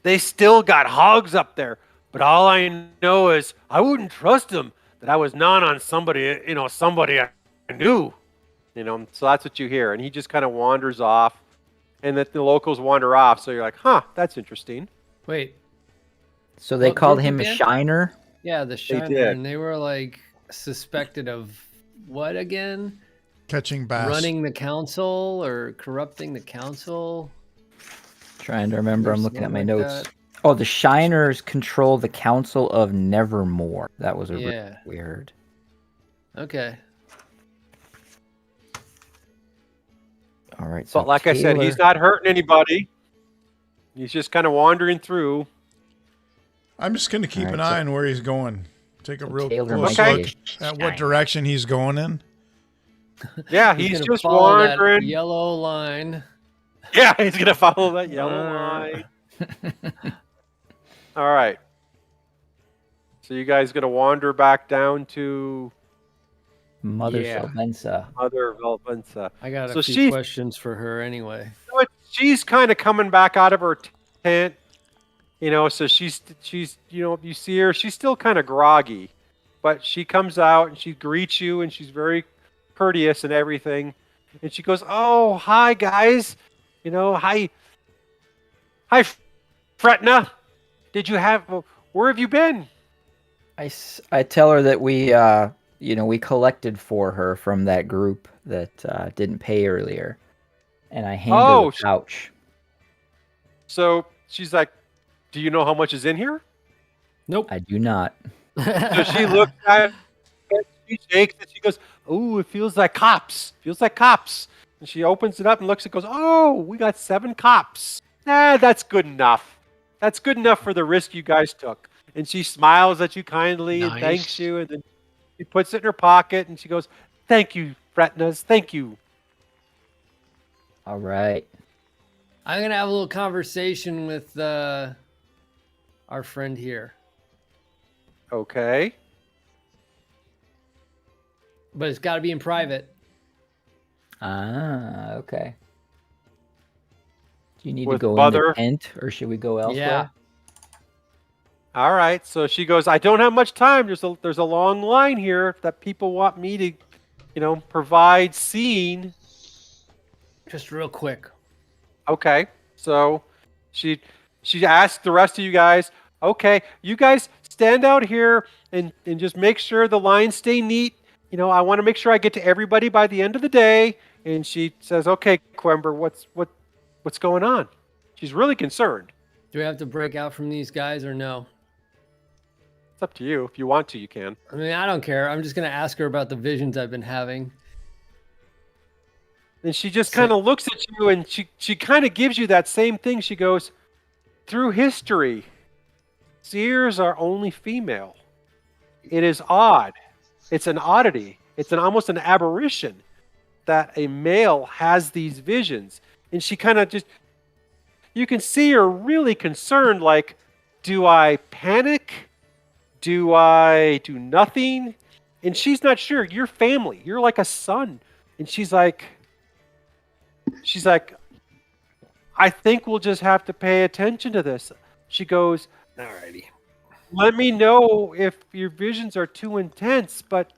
they still got hogs up there. But all I know is I wouldn't trust them that I was gnawing on somebody, somebody I knew. So that's what you hear. And he just kind of wanders off. And that the locals wander off. So you're like, huh, that's interesting.
Wait.
So they
What
called
group
him a
again?
shiner.
Yeah, the Shiner,
did.
and they were like suspected of what again?
Catching bass.
Running the council or corrupting the council?
Trying to remember. I'm looking at my
Something like
notes.
that.
Oh, the Shiners control the Council of Nevermore. That was a
Yeah.
weird.
Okay.
All right. So
But like I said, he's
Taylor-
not hurting anybody. He's just kind of wandering through.
I'm just going to keep
All
an
right, so-
eye on where he's going. Take a real
Taylor
close
might
look
be
at what direction he's going in.
Yeah, he's
gonna
just
follow that
wandering.
yellow line.
Yeah, he's going to follow that yellow line. All right. So you guys gonna wander back down to
Mother
Yeah.
Salvenza.
Mother Velvenza.
I got
So
a few
she's
questions for her anyway.
she's kind of coming back out of her tent, so she's you see her, she's still kind of groggy, but she comes out and she greets you and she's very courteous and everything, and she goes, "Oh, hi guys, hi, Fretna. Did you have where have you been?"
I tell her that we collected for her from that group that didn't pay earlier, and I hand her
Oh,
the pouch.
so she's like, "Do you know how much is in here?"
Nope.
I do not.
So she looks at it, she shakes it, she goes, "Ooh, it feels like cops. Feels like cops." And she opens it up and looks and goes, "Oh, we got 7 cops. That's good enough. That's good enough for the risk you guys took." And she smiles at you kindly and thanks
Nice.
you, and then she puts it in her pocket and she goes, "Thank you, Fretnas. Thank you."
All right.
I'm gonna have a little conversation with our friend here,
Okay.
but it's got to be in private.
Ah, okay. Do you need
With
to go in
Mother?
the tent, or should we go elsewhere?
All right. So she goes, "I don't have much time. There's a long line here that people want me to, provide scene."
Just real quick.
Okay. So she asked the rest of you guys, "Okay, you guys stand out here and just make sure the lines stay neat. I want to make sure I get to everybody by the end of the day." And she says, "Okay, Quember, what's going on?" She's really concerned.
Do we have to break out from these guys or no?
It's up to you. If you want to, you can.
I mean, I don't care. I'm just gonna ask her about the visions I've been having.
And she just kind of looks at you and she kind of gives you that same thing. She goes, "Through history, seers are only female. It is odd. It's an oddity. It's almost an aberration that a male has these visions." And she kind of you can see her really concerned, like, do I panic? Do I do nothing? And she's not sure. You're family. You're like a son. And she's like, "I think we'll just have to pay attention to this." She goes,
Alrighty.
"Let me know if your visions are too intense, but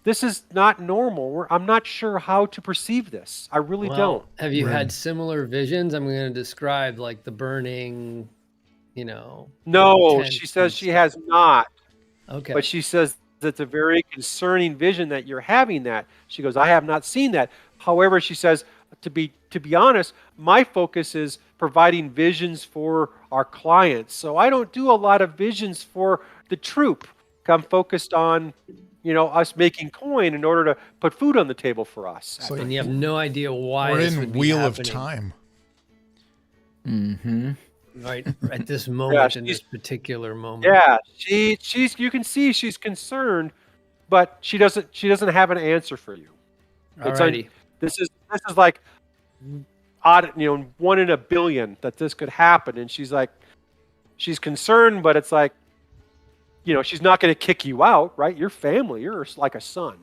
this is not normal. I'm not sure how to perceive this. I really don't."
Have you
We're
had
in-
similar visions? I'm going to describe like the burning,
No,
tents
she says
and
she
stuff.
has not.
Okay.
But she says that's a very concerning vision that you're having that. She goes, "I have not seen that." However, she says, to be honest, my focus is providing visions for our clients. So I don't do a lot of visions for the troop. I'm focused on, us making coin in order to put food on the table for us.
It's like
and you have no idea why
we're
this
in
would be
Wheel of
happening
Time.
Mm-hmm.
right at this moment in
she's-
this particular moment.
Yeah, she's you can see she's concerned, but she doesn't have an answer for you.
Alrighty.
This is like odd, 1 in a billion that this could happen, and she's concerned, but it's like, she's not going to kick you out, right? You're family. You're like a son.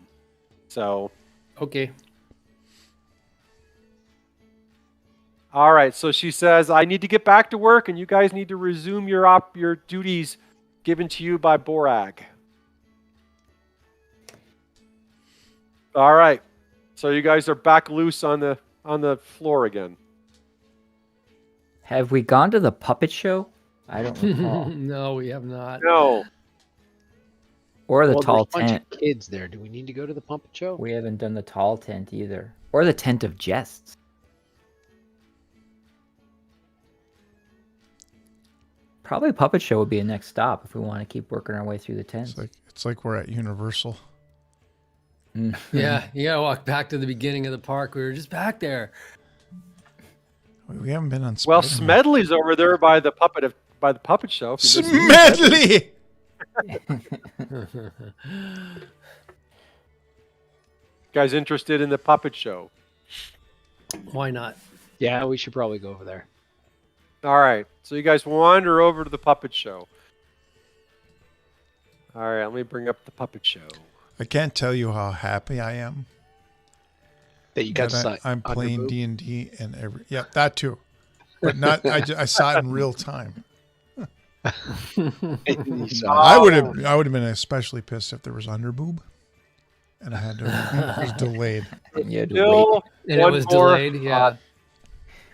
So,
Okay.
all right. So she says, "I need to get back to work, and you guys need to resume your duties given to you by Borag." All right. So you guys are back loose on the floor again.
Have we gone to the puppet show? I don't recall.
No, we have not.
No.
Or the
Well,
tall
there's a bunch
tent.
of kids there. Do we need to go to the puppet show?
We haven't done the tall tent either. Or the tent of jests. Probably puppet show would be a next stop if we want to keep working our way through the tents.
It's like we're at Universal.
Mm.
Yeah, you gotta walk back to the beginning of the park. We were just back there.
We haven't been on.
Well,
Spider-Man.
Smedley's over there by the puppet show. If you miss it.
Smedley.
Guys interested in the puppet show?
Why not?
Yeah, we should probably go over there.
All right. So you guys wander over to the puppet show. All right, let me bring up the puppet show.
I can't tell you how happy I am
That you got
that I'm playing
underboob.
D&D and that too, but not. I saw it in real time.
You saw
I would have been especially pissed if there was underboob, and I had to. It was delayed.
You had to
Still,
And it
one
was
more
delayed. Yeah.
hot-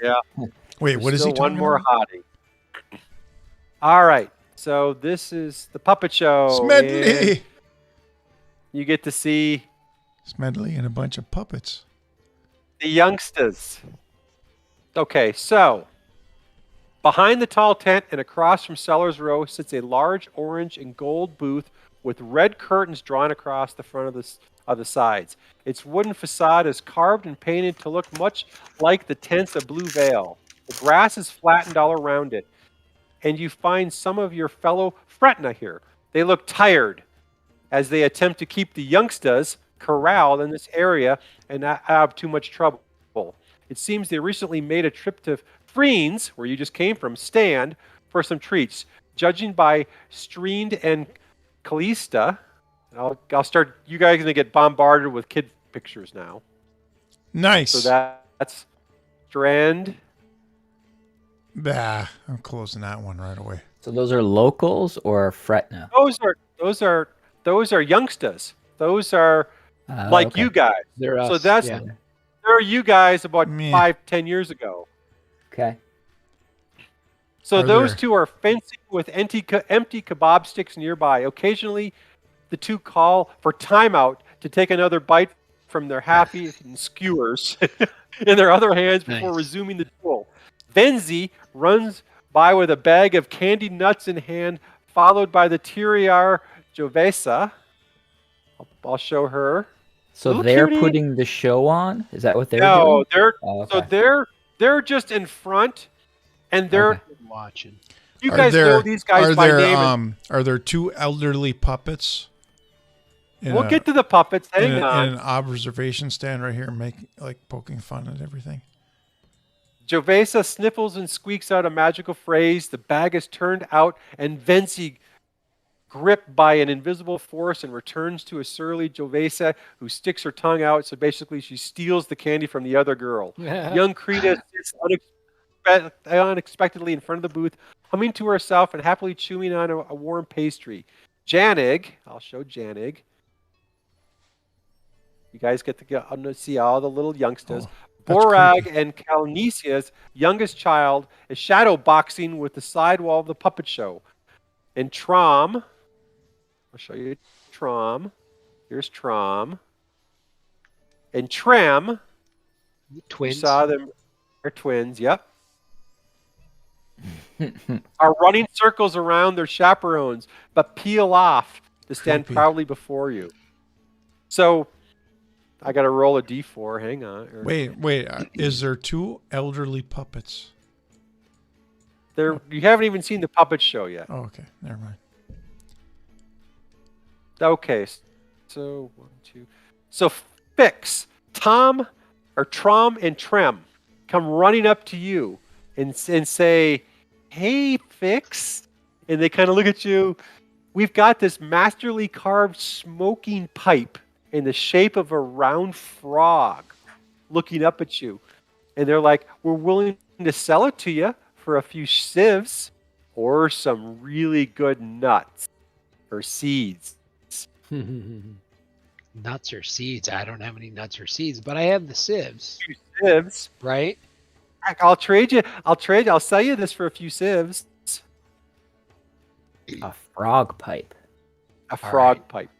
yeah.
Wait,
There's
what is he
still
talking
one more
about?
hottie. All right, so this is the puppet show. and
Smedley.
You get to see
Smedley and a bunch of puppets.
the youngsters. Okay, so behind the tall tent and across from Sellers Row sits a large orange and gold booth with red curtains drawn across the front of the sides. Its wooden facade is carved and painted to look much like the tents of Blue Vale. The grass is flattened all around it, and you find some of your fellow Fretna here. They look tired as they attempt to keep the youngsters corralled in this area and not have too much trouble. It seems they recently made a trip to Freen's, where you just came from, stand for some treats. Judging by Streend and Callista, I'll start. You guys are going to get bombarded with kid pictures now.
Nice.
So that's Strand.
Bah, I'm closing that one right away.
So those are locals or Fretna?
Those are youngsters. Those are like
Okay.
you guys.
They're us.
So that's
yeah.
there are you guys about
Meh.
5-10 years ago.
Okay.
So
Are
those
there-
two are fencing with empty kebab sticks nearby. Occasionally, the two call for timeout to take another bite from their half-eaten skewers in their other hands before
Nice.
resuming the duel. Venzi runs by with a bag of candied nuts in hand, followed by the Tyriar Jovesa. I'll show her.
So
Little
they're
cutie.
putting the show on? Is that what they're
No,
doing? Oh,
so
okay.
they're just in front, and they're
Okay.
Watching.
you guys know these guys by name. And
Are there two elderly puppets?
we'll get to the puppets. Hang
in
on.
an observation stand right here, poking fun at everything.
Jovesa sniffles and squeaks out a magical phrase. The bag is turned out, and Venzi, gripped by an invisible force, and returns to a surly Jovesa who sticks her tongue out. So basically, she steals the candy from the other girl. Young Krita sits unexpectedly in front of the booth, humming to herself and happily chewing on a warm pastry. Janig, I'll show Janig. You guys get to see all the little youngsters.
Oh, that's
Borag
creepy.
and Kalnisia's youngest child is shadow boxing with the side wall of the puppet show. And Trom, I'll show you Trom. Here's Trom. And Trem,
Twins.
you saw them. They're twins, yep. Are running circles around their chaperones, but peel off to stand
Creepy.
proudly before you. So, I got to roll a d4. Hang on.
Wait. Is there two elderly puppets?
You haven't even seen the puppet show yet.
Oh, okay. Never mind.
Okay. So, 1, 2. So, Fix, Trom, and Trem come running up to you and say, "Hey, Fix." And they kind of look at you. We've got this masterly carved smoking pipe in the shape of a round frog looking up at you. And they're like, "We're willing to sell it to you for a few sieves or some really good nuts or seeds."
Nuts or seeds? I don't have any nuts or seeds, but I have the sieves,
Few sieves.
right?
I'll trade you. I'll sell you this for a few sieves.
A frog pipe.
A frog pipe.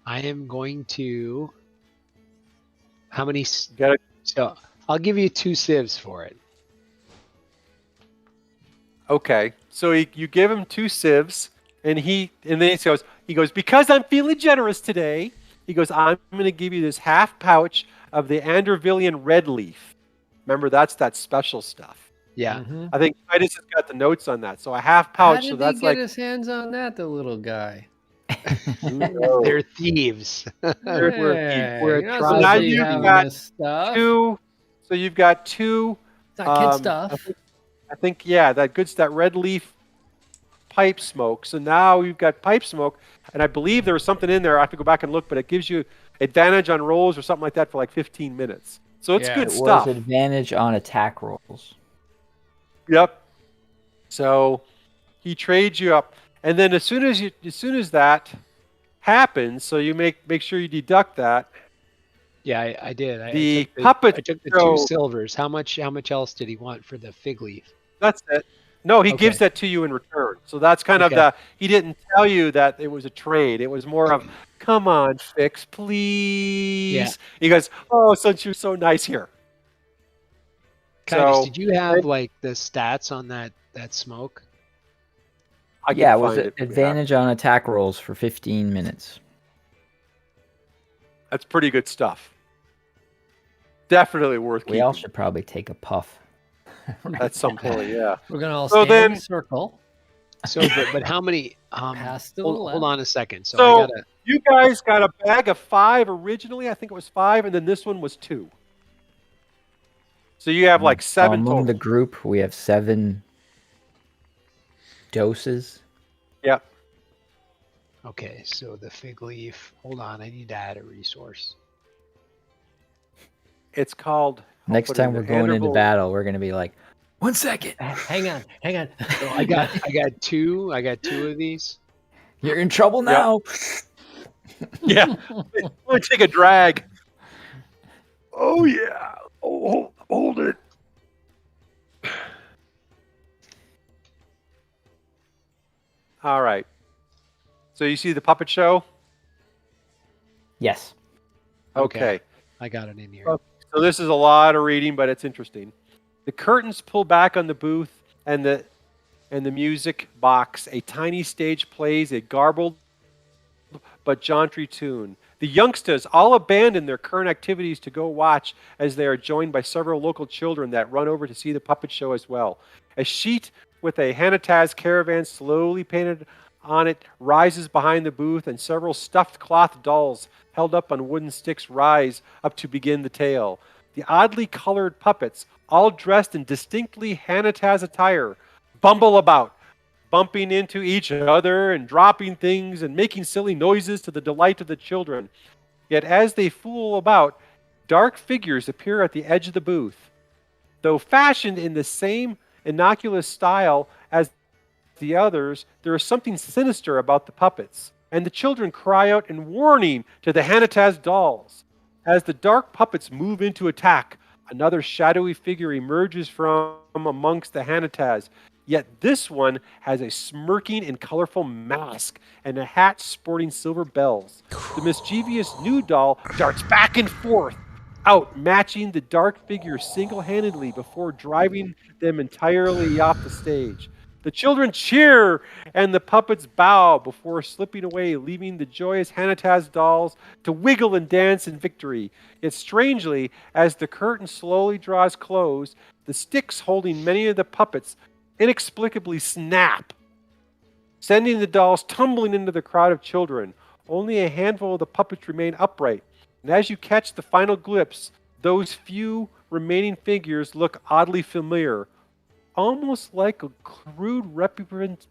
I am going to. How many?
Got it.
So I'll give you 2 sieves for it.
Okay. So you give him 2 sieves, and then he goes, "Because I'm feeling generous today." He goes, "I'm going to give you this half pouch of the Andervillian red leaf. Remember, that's that special stuff.
Yeah.
I think Titus has got the notes on that. So a half
How
pouch.
did
So
they
that's
get
like
his hands on that, the little guy?
They're thieves.
Hey,
we're
you're not
trying
supposed
Now
to be
you've
having
got
this stuff.
2. So you've got 2.
It's not kid
I
stuff.
think that red leaf pipe smoke. So now you've got pipe smoke, and I believe there was something in there. I have to go back and look, but it gives you advantage on rolls or something like that for like 15 minutes. So it's
Yeah.
good
It
stuff.
was advantage on attack rolls.
Yep. So he trades you up, and then as soon as that happens, so you make sure you deduct that.
Yeah, I did.
The puppet
I took the
show-
2 silvers. How much else did he want for the fig leaf?
That's it. No, he gives
Okay.
that to you in return. So that's kind of
Okay.
he didn't tell you that it was a trade. It was more of, come on, Fix, please.
Yeah.
He goes, oh, since you're so nice here.
Titus,
So
did you have like the stats on that smoke?
I can
Yeah, it was
find it. Yeah.
advantage on attack rolls for 15 minutes.
That's pretty good stuff. Definitely worth
We all
keeping
should probably take a puff.
at some point. Yeah.
We're gonna all
So
stand in
then-
a circle.
So, but how many?
Pass to the
Hold
left.
on a second. So,
So
I gotta.
you guys got a bag of 5 originally. I think it was 5, and then this one was 2. So you have like 7
Among
total.
the group, we have 7 doses.
Yeah.
Okay, so the fig leaf. Hold on, I need to add a resource.
It's called. I'll
Next
put it in
time we're
there,
going into
Hannibal-
battle, we're going to be like, 1 second.
Hang on.
So I got 2. I got 2 of these.
You're in trouble
Yeah.
now.
Yeah. Let me take a drag. Oh yeah. Oh, hold it. All right. So you see the puppet show?
Yes.
Okay.
I got it in here.
Oh. So this is a lot of reading, but it's interesting. The curtains pull back on the booth and the music box. A tiny stage plays a garbled but jaunty tune. The youngsters all abandon their current activities to go watch as they are joined by several local children that run over to see the puppet show as well. A sheet with a Hanataz caravan slowly painted on it rises behind the booth, and several stuffed cloth dolls held up on wooden sticks rise up to begin the tale. The oddly colored puppets, all dressed in distinctly Hanataz attire, bumble about, bumping into each other and dropping things and making silly noises to the delight of the children. Yet as they fool about, dark figures appear at the edge of the booth. Though fashioned in the same innocuous style as the others, there is something sinister about the puppets, and the children cry out in warning to the Hanataz dolls. As the dark puppets move into attack, another shadowy figure emerges from amongst the Hanataz. Yet this one has a smirking and colorful mask and a hat sporting silver bells. The mischievous new doll darts back and forth, outmatching the dark figure single-handedly before driving them entirely off the stage. The children cheer and the puppets bow before slipping away, leaving the joyous Hanataz dolls to wiggle and dance in victory. Yet strangely, as the curtain slowly draws close, the sticks holding many of the puppets inexplicably snap, sending the dolls tumbling into the crowd of children. Only a handful of the puppets remain upright, and as you catch the final glimpse, those few remaining figures look oddly familiar, almost like a crude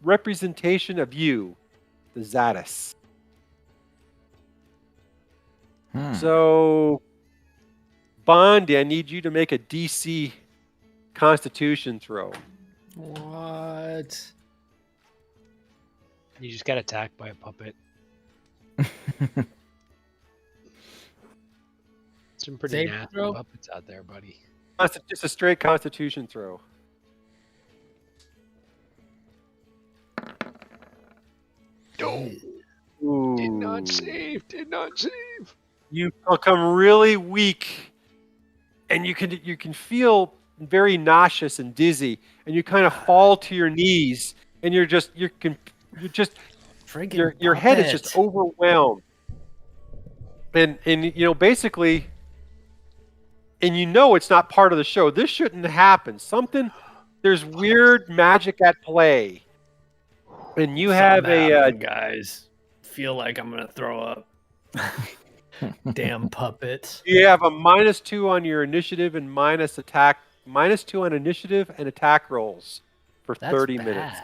representation of you, the Zadis. So, Bondi, I need you to make a DC Constitution throw.
What?
You just got attacked by a puppet. Some pretty
Save
nasty
throw?
puppets out there, buddy.
Just a straight Constitution throw.
No.
Ooh.
Did not save. Did not save.
You become really weak, and you can feel very nauseous and dizzy, and you kind of fall to your knees, and your head is just overwhelmed, and basically, and it's not part of the show. This shouldn't happen. There's weird magic at play, and you have
guys. Feel like I'm gonna throw up. Damn puppets.
You have a -2 on your initiative and -2 on initiative and attack rolls for
That's
30
bad.
minutes.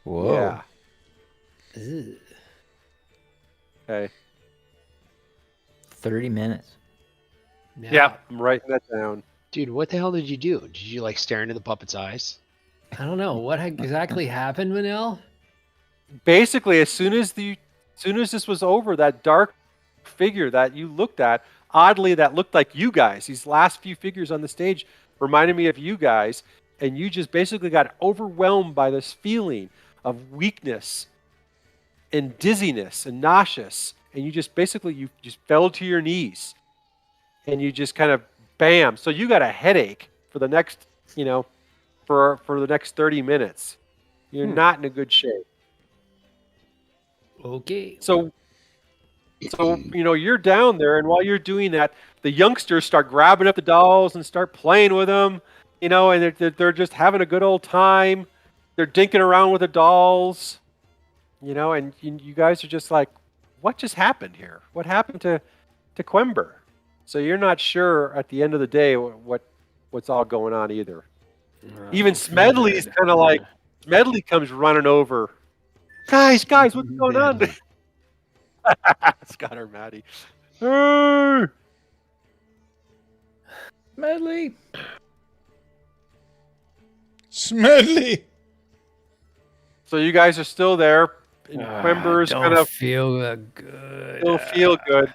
Whoa.
Yeah.
Ugh.
Okay.
30 minutes.
Yeah, I'm writing that down.
Dude, what the hell did you do? Did you like stare into the puppet's eyes?
I don't know what exactly happened, Minel.
Basically, as soon as this was over, that dark figure that you looked at, oddly, that looked like you guys. These last few figures on the stage reminded me of you guys, and you just basically got overwhelmed by this feeling of weakness and dizziness and nauseous, and you just fell to your knees, and you just kind of bam. So you got a headache for the next, for the next 30 minutes. You're not in a good shape.
Okay.
So you're down there, and while you're doing that, the youngsters start grabbing up the dolls and start playing with them, and they're just having a good old time. They're dinking around with the dolls, and you guys are just like, what just happened here? What happened to Quimber? So you're not sure at the end of the day what's all going on either. Even Smedley's kind of like, Smedley comes running over. Guys, what's going on? Scott or Maddie.
Medley.
Smedley.
So you guys are still there, and Quimber's
don't
kind of
feel good.
still feel good.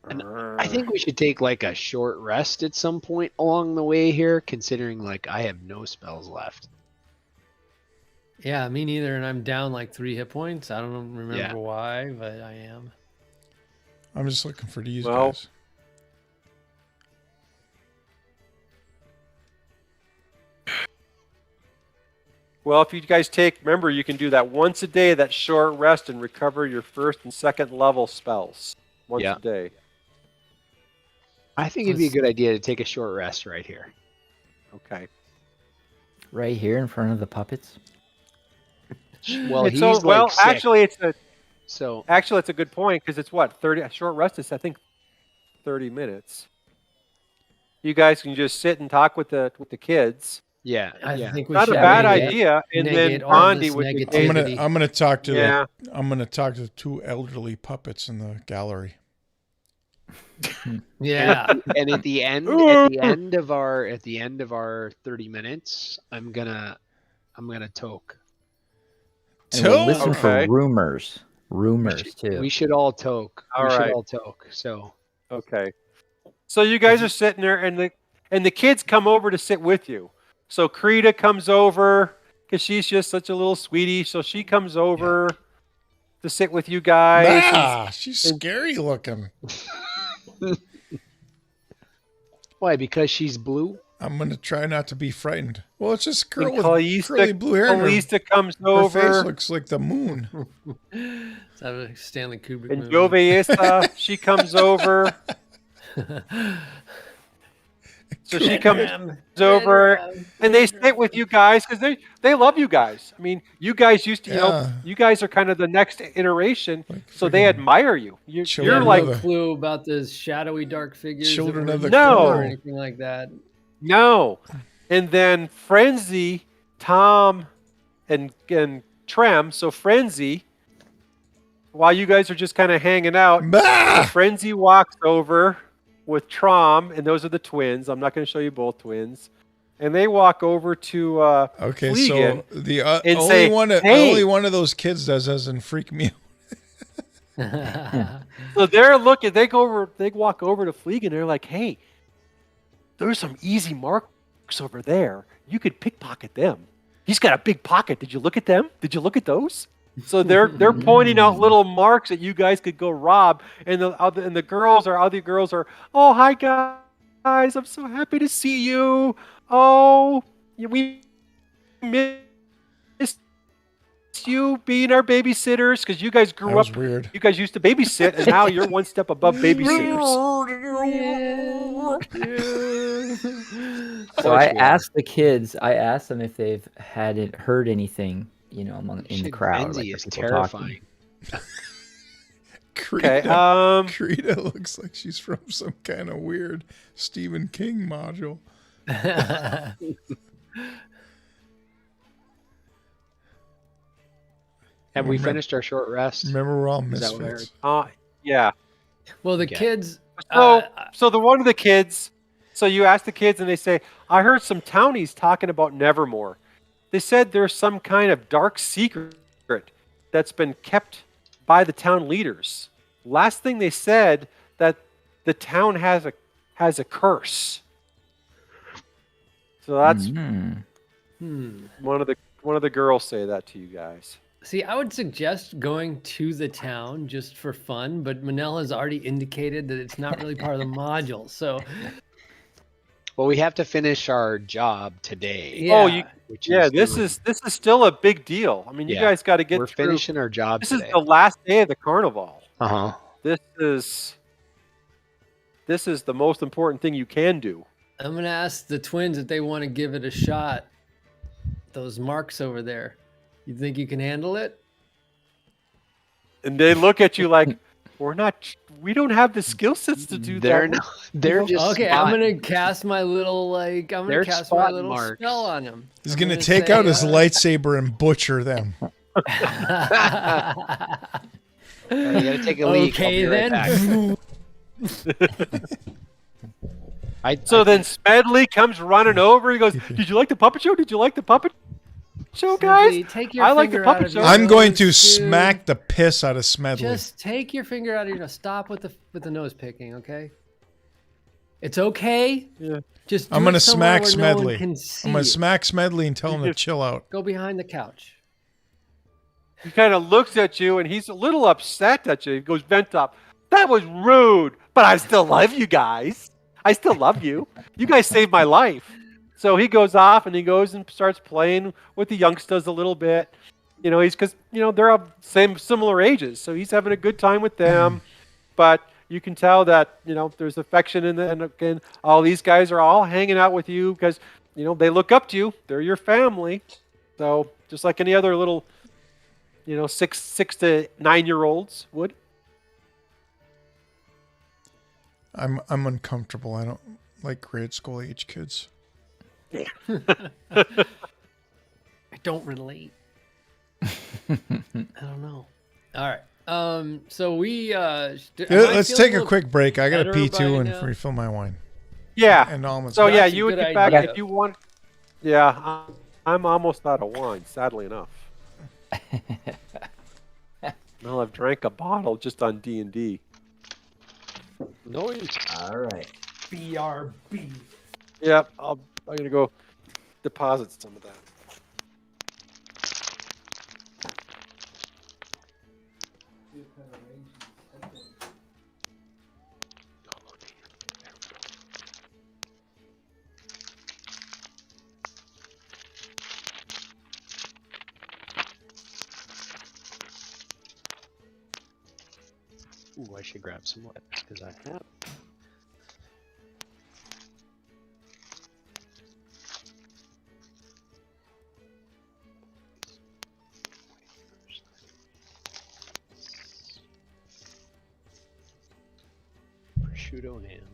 And I think we should take like a short rest at some point along the way here, considering like I have no spells left.
Yeah, me neither, and I'm down like 3 hit points. I don't remember
Yeah.
why, but I am.
I'm just looking for these
Well-
guys.
Well, if you guys remember, you can do that once a day, that short rest, and recover your first and second level spells once
Yeah.
a day.
I think it'd be a good idea to take a short rest right here.
Okay.
Right here in front of the puppets.
Well,
It's
he's like sick,
actually, it's a good point, because it's what, 30. A short rest is, I think, 30 minutes. You guys can just sit and talk with the kids.
yeah,
I
yeah.
think we
Not a
should
bad
negate-
idea. And then
negate all
Bondi
this
with the
negativity.
kids.
I'm gonna talk to
Yeah.
I'm gonna talk to the 2 elderly puppets in the gallery.
Yeah.
And at the end of our 30 minutes, I'm gonna toke.
And we'll listen
Okay.
for rumors. Rumors too.
We should all toke.
All
we should
right.
all toke. So
Okay. So you guys are sitting there, and the kids come over to sit with you. So Krita comes over because she's just such a little sweetie. So she comes over to sit with you guys.
Ah, she's scary looking.
why? Because she's blue.
I'm gonna try not to be frightened. Well, it's just a girl
And
with
Calista-
curly blue hair. and
Calista comes
her face
over,
looks like the moon.
Is that a Stanley Kubrick
and
movie?
Joveisa, she comes over. So she comes over, and they sit with you guys because they love you guys. I mean, you guys used to,
Yeah.
you guys are kind of the next iteration,
Like
so they
friggin'
admire you. You're
children
like,
of the-
clue about the shadowy dark figures. that
Children
were
of the
in the
No.
or anything like that.
no. And then Frenzy, Tom, and Trem. So Frenzy, while you guys are just kind of hanging out,
Bah!
Frenzy walks over with Trom, and those are the twins. I'm not going to show you both twins. And they walk over to
Okay,
Fleegan
so the
and
only
say, "Hey."
only one of those kids doesn't freak me out.
So they're looking. They walk over to Fleegan. They're like, "Hey, there's some easy marks over there. You could pickpocket them. He's got a big pocket. Did you look at them? Did you look at those?" So they're pointing out little marks that you guys could go rob. And the other girls are, "Oh, hi guys, I'm so happy to see you. Oh, we missed you being our babysitters because you guys
That
grew
was
up.
weird.
You guys used to babysit, and now you're one step above babysitters."
So I asked the kids. I asked them if they've heard anything, in the
Shit,
crowd.
Benzie
Like
is
people talking.
terrifying.
Okay.
Krita looks like she's from some kind of weird Stephen King module.
Have we
Remember-
finished our short rest?
Remember, we're all
Is that what I
misfits.
Yeah.
Well, the
Okay.
kids.
So, so the one of the kids, so you ask the kids and they say, I heard some townies talking about Nevermore. They said there's some kind of dark secret that's been kept by the town leaders. Last thing they said that the town has a curse. So that's one of the girls say that to you guys.
See, I would suggest going to the town just for fun, but Minel has already indicated that it's not really part of the module. So,
Well, we have to finish our job today.
yeah.
Oh,
Which
this
doing-
is still a big deal. I mean, you
Yeah.
guys got to get
We're
through.
finishing our job
This
today.
is the last day of the carnival.
Uh-huh.
This is the most important thing you can do.
I'm going to ask the twins if they want to give it a shot. Those marks over there. You think you can handle it?
And they look at you like, we don't have the skill sets to do
They're
that.
not, they're just
Okay,
spot-
I'm going to cast my little
They're
cast my
spot
little
marks.
spell on him.
He's
I'm
going to
gonna
take
say,
out his lightsaber and butcher them.
You gotta take a leak. I'll
Okay,
be right
then.
back.
So then Smedley comes running over. He goes, "Did you like the puppet show? Did you like the puppet show, guys?
Smedley, take your
I like the
finger out
puppet
of
show."
your
I'm going
nose,
to
dude.
smack the piss out of Smedley.
Just take your finger out of your nose. Stop with the nose picking, okay? It's okay.
Yeah.
Just
I'm
do
going
it
to
somewhere
smack
where no one
Smedley.
can see
I'm going to
you.
smack Smedley and tell him to chill out.
Go behind the couch.
He kind of looks at you, and he's a little upset at you. He goes, "Bent up. That was rude, but I still love you guys. I still love you. You guys saved my life." So he goes off, and he goes and starts playing with the youngsters a little bit. Because they're of similar ages, so he's having a good time with them. But you can tell that there's affection and again, all these guys are all hanging out with you because they look up to you. They're your family. So just like any other little 6 to 9 year olds would.
I'm uncomfortable. I don't like grade school age kids.
I don't relate. I don't know. All right. So we
Let's take a quick break. I got to pee too and refill my wine.
Yeah.
And almonds.
So yeah,
That's a
you would
good
get back
idea.
if you want. Yeah, I'm almost out of wine. Sadly enough. Well, I've drank a bottle just on D&D.
Noise.
All right.
BRB.
Yep, I'm gonna go deposit some of that.
Ooh, I should grab some lips because I have. Prosciutto ham.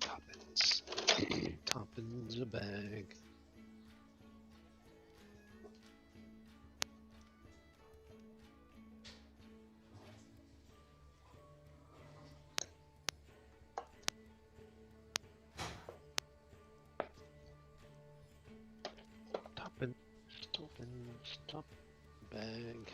Toppins. Toppins a bag. Toppins. Toppins. Top bag.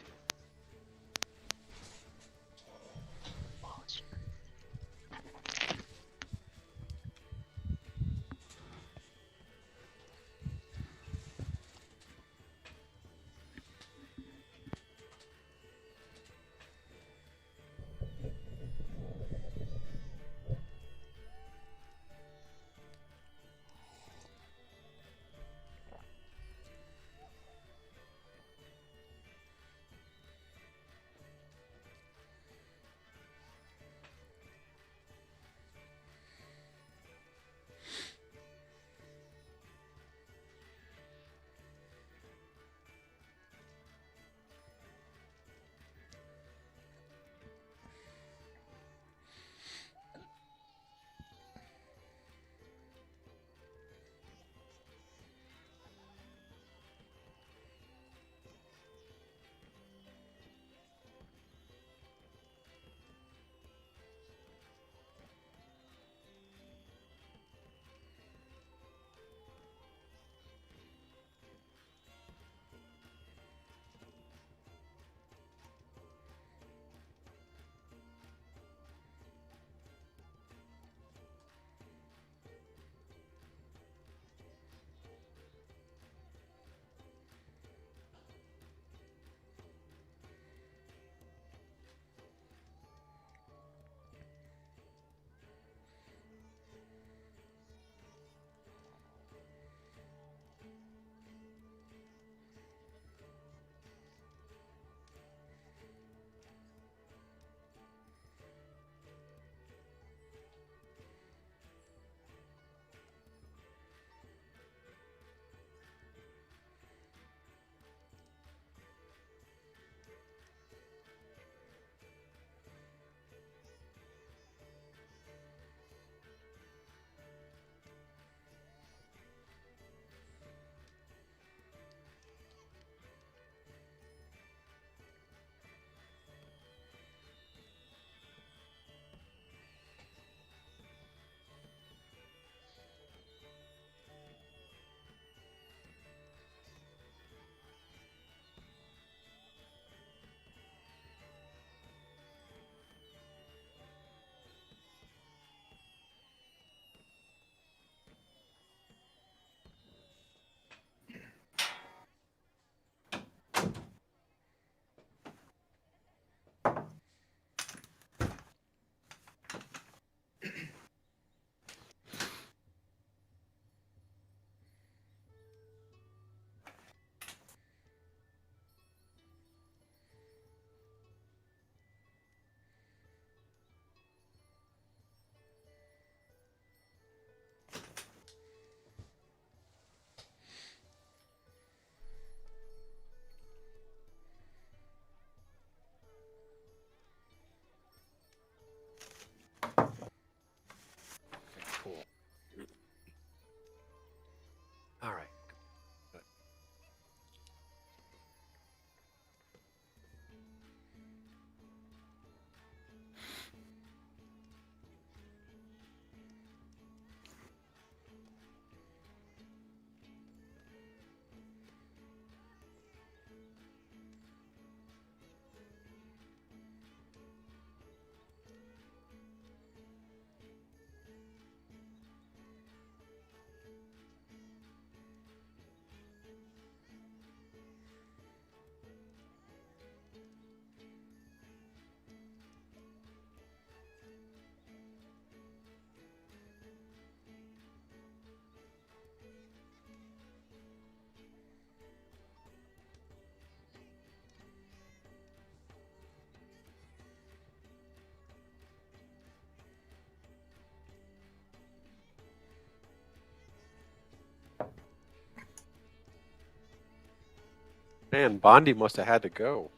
Man, Bondi must have had to go.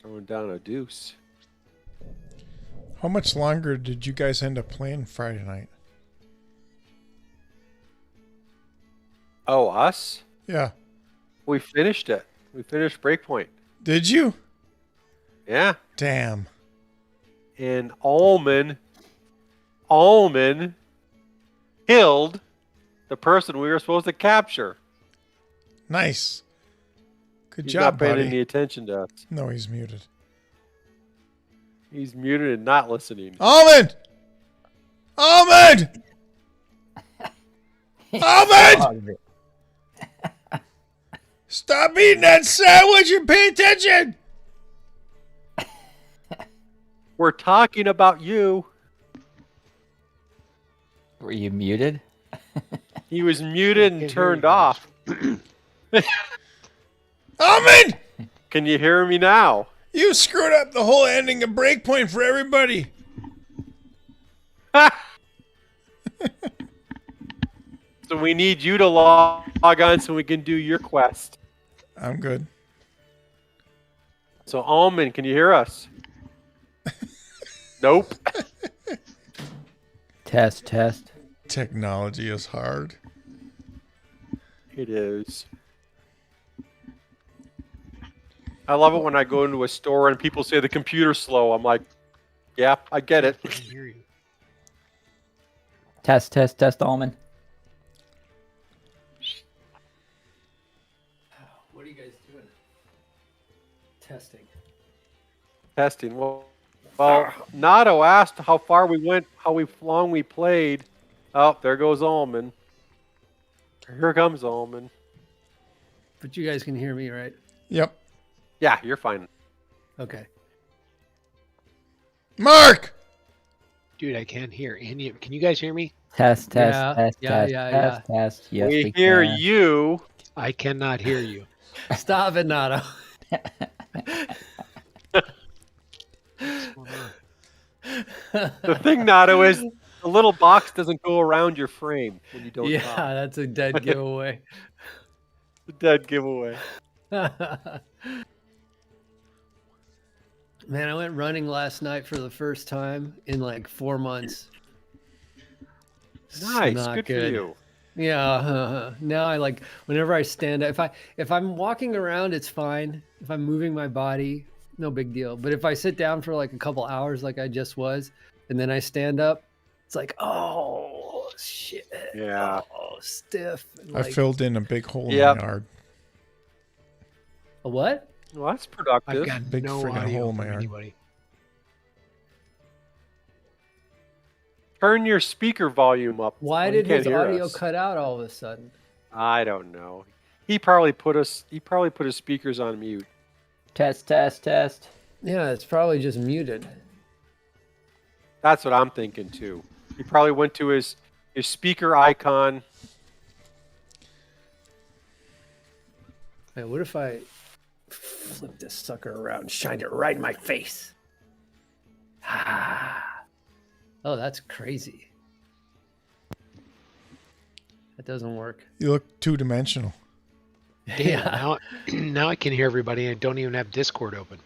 Throwing down a deuce.
How much longer did you guys end up playing Friday night?
Oh, us?
Yeah.
We finished it. We finished Breakpoint.
Did you?
Yeah.
Damn.
And Allman killed the person we were supposed to capture.
Nice. Good
He's
job,
not paying
buddy.
any attention to us.
No, he's muted.
He's muted and not listening.
Almond! Almond! Almond! Stop eating that sandwich and pay attention!
We're talking about you.
Were you muted?
He was muted and
Can't hear
turned
you
off.
Almond!
Can you hear me now?
You screwed up the whole ending of Breakpoint for everybody.
So we need you to log on so we can do your quest.
I'm good.
So Almond, can you hear us? Nope.
Test.
Technology is hard.
It is. I love it when I go into a store and people say the computer's slow. I'm like, yeah, I get it.
I can hear you.
Test, Almond.
What are you guys doing? Testing.
Testing. Well, Nato asked how far we went, how long we played. Oh, there goes Almond. Here comes Almond.
But you guys can hear me, right?
Yep.
Yeah, you're fine.
Okay.
Mark!
Dude, I can't hear any. Can you guys hear me?
Test.
Yeah.
Yes,
we hear
can.
you.
I cannot hear you.
Stop it, Nato.
What's going on?
The thing, Nato, is the little box doesn't go around your frame when you don't
Yeah,
talk.
that's a dead giveaway.
The dead giveaway.
Man, I went running last night for the first time in like 4 months. It's
Nice.
not
Good for you.
Yeah. Now I like whenever I stand up. If I'm walking around, it's fine. If I'm moving my body, no big deal. But if I sit down for like a couple hours, like I just was, and then I stand up, it's like, oh shit.
Yeah.
Oh, stiff. And,
I
like,
filled in a big hole in
Yep.
my yard.
a what?
Well, that's
I've
productive.
got
Big
no
friggin'
audio
hole in my
from
yard.
anybody.
Turn your speaker volume up.
Why
You
did
can't
his
hear
audio
us.
cut out all of a sudden?
I don't know. He probably put his speakers on mute.
Test.
Yeah, it's probably just muted.
That's what I'm thinking too. He probably went to his speaker icon.
Hey, what if I flip this sucker around and shine it right in my face? Oh, that's crazy. That doesn't work.
You look two-dimensional.
Damn, now I can hear everybody. I don't even have Discord open.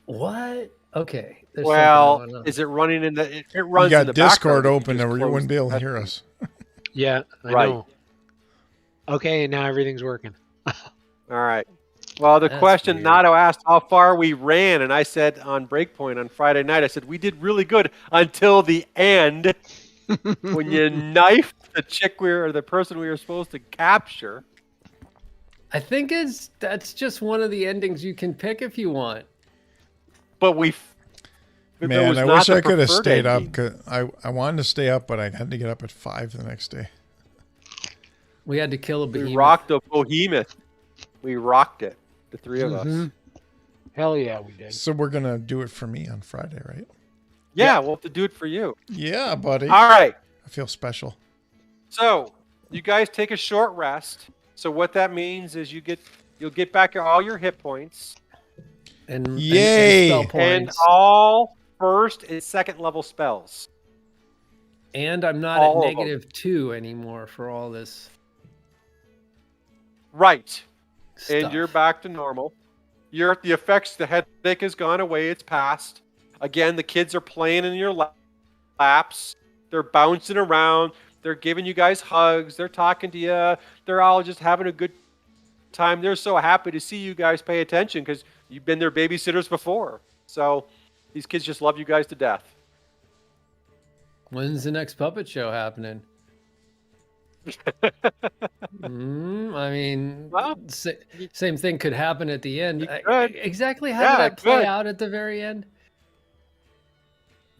What? Okay. there's
Well,
something going on.
is it running in the? It
You
runs in
got
the
Discord
background.
open, or you wouldn't be able to hear us.
Yeah, I
Right.
know. Okay, now everything's working.
All right. Well, the
That's
question
weird.
Nato asked how far we ran, and I said on Breakpoint on Friday night, I said we did really good until the end when you knifed the chick the person we were supposed to capture.
I think that's just one of the endings you can pick if you want.
But that
Man,
was
I
not
wish
the
I could have
preferred
stayed up.
ending.
'Cause I wanted to stay up, but I had to get up at 5 the next day.
We had to kill a
We
behemoth.
rocked a behemoth. We rocked it, the three of us.
Mhm. Hell yeah, we did.
So we're going to do it for me on Friday, right?
Yeah, we'll have to do it for you.
Yeah, buddy.
All right.
I feel special.
So you guys take a short rest. So what that means is you'll get back all your hit points
and
Yay!
spell
and
points.
all first and second level spells.
And I'm not
All
at
of 'em.
-2 anymore for all this
Right.
stuff.
And you're back to normal. The effects, the headache has gone away. It's passed. Again, the kids are playing in your laps. They're bouncing around. They're giving you guys hugs. They're talking to you. They're all just having a good time. They're so happy to see you guys pay attention because you've been their babysitters before. So these kids just love you guys to death.
When's the next puppet show happening? I mean,
Well,
same thing could happen at the end.
You could.
Exactly how
Yeah,
did that play
good.
out at the very end?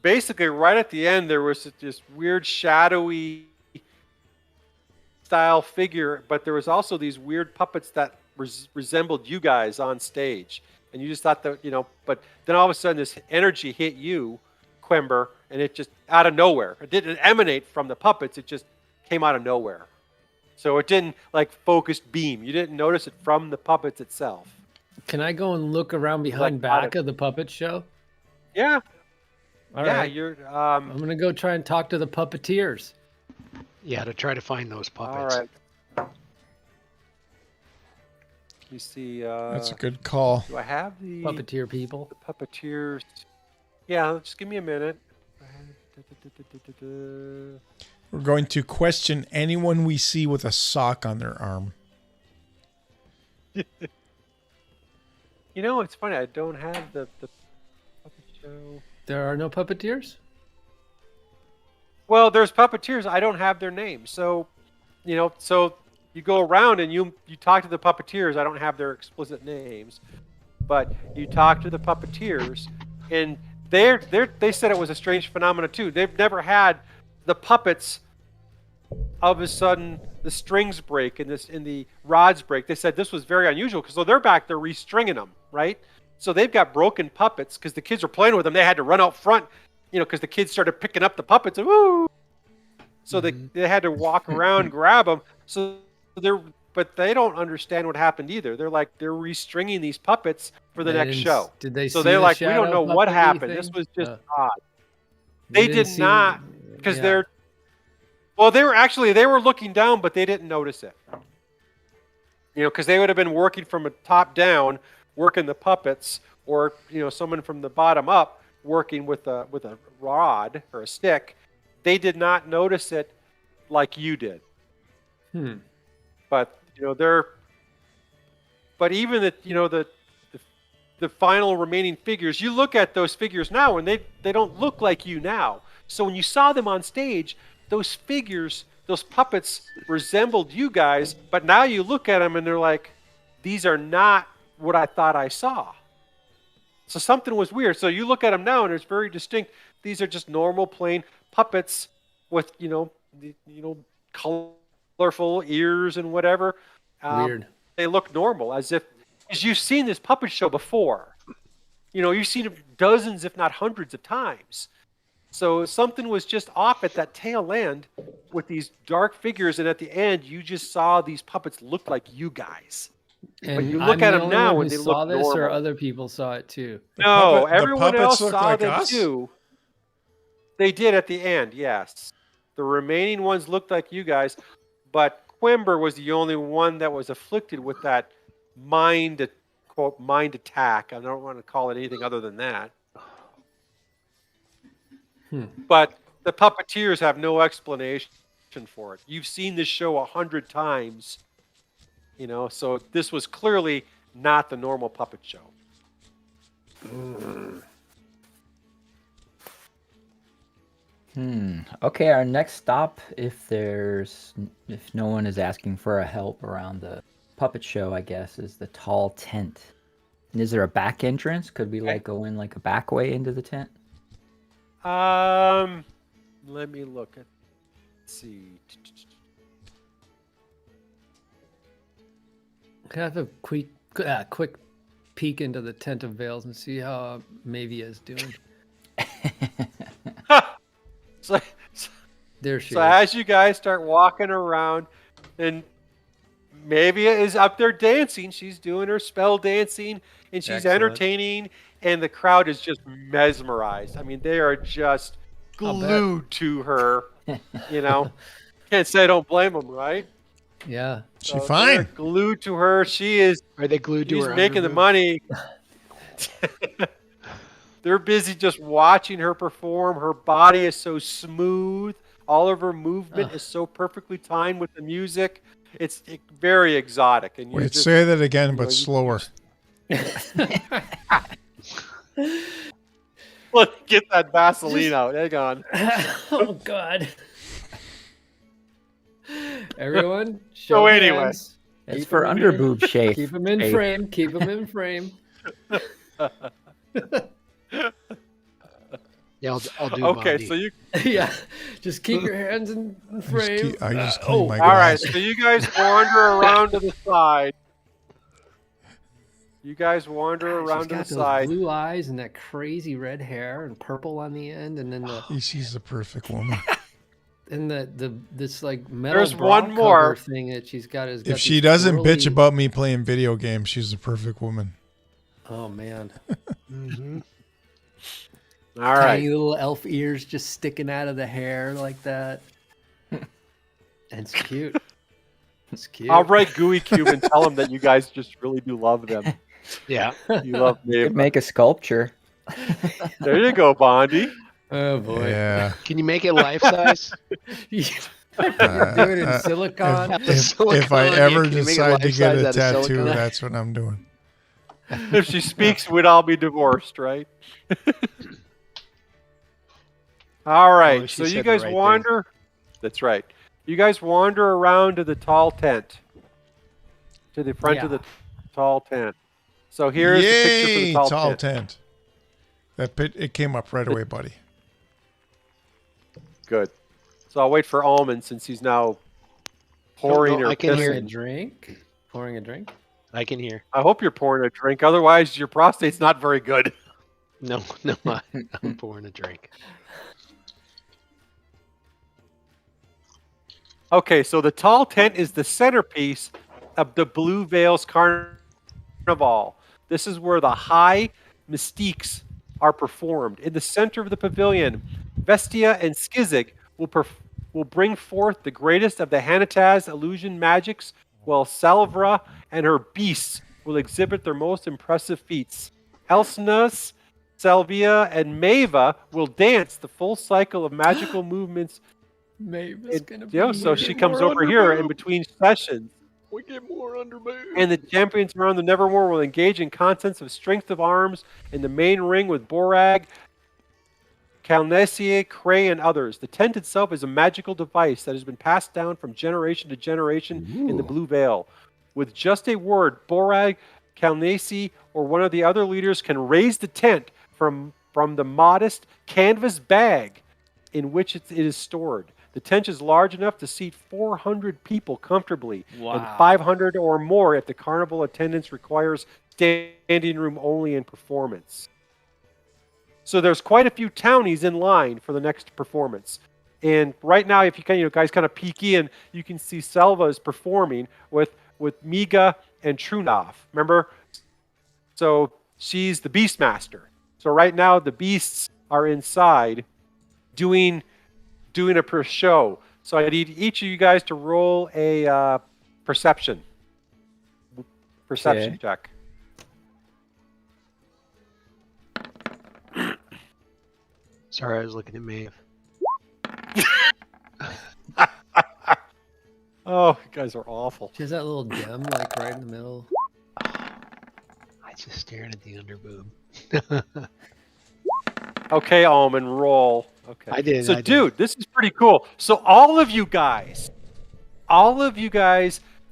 Basically, right at the end, there was this weird shadowy style figure, but there was also these weird puppets that resembled you guys on stage. And you just thought that, but then all of a sudden this energy hit you, Quimber, and it just out of nowhere. It didn't emanate from the puppets. It just came out of nowhere. So it didn't like focused beam. You didn't notice it from the puppets itself.
Can I go and look around behind back of the puppet show?
Yeah.
All
yeah,
right.
you're
I'm gonna go try and talk to the puppeteers.
Yeah, to try to find those
all
puppets.
right. Let me see.
That's a good call.
Do I have the
Puppeteer people.
the puppeteers? Yeah, just give me a minute.
We're going to question anyone we see with a sock on their arm.
It's funny. I don't have the puppet show.
There are no puppeteers?
Well, there's puppeteers. I don't have their names. So, so you go around and you talk to the puppeteers. I don't have their explicit names, but you talk to the puppeteers, and they said it was a strange phenomenon too. They've never had the puppets. All of a sudden, the strings break and the rods break. They said this was very unusual because they're back there restringing them, right? So they've got broken puppets because the kids are playing with them. They had to run out front, because the kids started picking up the puppets. And, woo! So they had to walk around, grab them. So but they don't understand what happened either. They're like they're restringing these puppets for the next show.
Did they?
So
see
they're
the
like, we don't
shadow
know what
puppety
happened. This
thing?
was just odd.
They
They
didn't
did
see-
not because
yeah.
they were looking down, but they didn't notice it. Because they would have been working from a top down, working the puppets, or someone from the bottom up working with a rod or a stick. They did not notice it like you did. But but even the final remaining figures, you look at those figures now and they don't look like you now. So when you saw them on stage, those figures, those puppets resembled you guys, but now you look at them and they're like, these are not what I thought I saw. So something was weird. So you look at them now and it's very distinct. These are just normal plain puppets with, colorful ears and whatever.
Weird.
They look normal as you've seen this puppet show before. You've seen it dozens, if not hundreds of times. So something was just off at that tail end with these dark figures, and at the end, you just saw these puppets look like you guys.
And
But you look at them now and they look
saw this, or
normal.
other people saw it too.
No,
the
everyone
puppets
else
look
saw
like
them
us?
too. They did at the end, yes. The remaining ones looked like you guys, but Quimber was the only one that was afflicted with that quote mind attack. I don't want to call it anything other than that. But the puppeteers have no explanation for it. You've seen this show 100 times, so this was clearly not the normal puppet show.
Okay, our next stop, if no one is asking for a help around the puppet show, I guess, is the tall tent. And is there a back entrance? Could we go in like a back way into the tent?
Let me look at. Let's see.
Can I have a quick peek into the tent of veils and see how Mavia is doing?
So,
There she
so
is.
as you guys start walking around, and Mavia is up there dancing. She's doing her spell dancing, and she's
Excellent.
entertaining, and the crowd is just mesmerized. I mean, they are just
I'll bet.
glued to her. You know, can't say I don't blame them, right?
Yeah.
She
So
fine.
they're glued to her. She is.
Are they glued to
She's
her
making the
underboob?
money. They're busy just watching her perform. Her body is so smooth. All of her movement is so perfectly timed with the music. It's very exotic. And you
Wait,
just,
say that again,
you know,
but slower.
Look, get that Vaseline out. Hang on.
Oh God. Everyone, show
So anyway.
hands.
It's
Keep
for
'em in-
underboob shape.
Keep them in
shape.
frame. Keep them in frame.
Yeah, I'll do
Okay,
Bondi.
so you.
Yeah. Just keep your hands in frame.
I just clean my
All right,
glass.
so you guys wander around to the side. You guys wander
She's
around to the
got those
side.
blue eyes and that crazy red hair and purple on the end, and then
She's the perfect woman.
this like metal
There's
bra
one
cover
more.
thing that she's got.
If she doesn't bitch about me playing video games, she's the perfect woman.
Oh man.
Mm-hmm.
All
Tiny
right.
little elf ears just sticking out of the hair like that. And it's cute. It's cute.
I'll write Gooey Cube and tell him that you guys just really do love them.
Yeah.
You love me.
Could make a sculpture.
There you go, Bondi.
Oh boy.
Yeah.
Can you make it life size?
Do it in silicone.
If I ever
Can you make it
decide to
life
get
size
a
out of
tattoo,
silicone?
that's what I'm doing.
If she speaks, we'd all be divorced, right? All right.
she
So you
said the
guys
right thing.
wander. That's right. You guys wander around to the tall tent. To the front of the tall tent. So here's the picture for the
Yay,
tall tent.
It came up right away, buddy.
Good. So I'll wait for Almond since he's now pouring
no,
or
I can hear
Pouring a
pissing.
drink. Pouring a drink.
I can hear.
I hope you're pouring a drink. Otherwise, your prostate's not very good.
No, I'm pouring a drink.
Okay, so the tall tent is the centerpiece of the Blue Veils Carnival. This is where the high mystiques are performed. In the center of the pavilion, Vestia and Skizik will bring forth the greatest of the Hanataz illusion magics, while Salvra and her beasts will exhibit their most impressive feats. Elsnas, Salvia, and Maeva will dance the full cycle of magical movements. So she comes over here in between sessions.
We get more underboob.
And the champions around the Nevermore will engage in contests of strength of arms in the main ring with Borag, Kalnesier, Cray, and others. The tent itself is a magical device that has been passed down from generation to generation in the Blue Veil. With just a word, Borag, Kalnesi, or one of the other leaders can raise the tent from the modest canvas bag in which it is stored. The tent is large enough to seat 400 people comfortably, and 500 or more if the carnival attendance requires standing room only in performance. So there's quite a few townies in line for the next performance. And right now, if you guys kind of peek in, you can see Selva is performing with Miga and Trunov. Remember? So she's the Beastmaster. So right now, the beasts are inside doing a show. So I need each of you guys to roll a perception check.
Sorry, I was looking at Maeve.
Oh, you guys are awful.
She has that little gem like right in the middle.
I just stared at the underboob.
Okay, Almond, roll. Okay.
I did.
So, dude, this is pretty cool. So all of you guys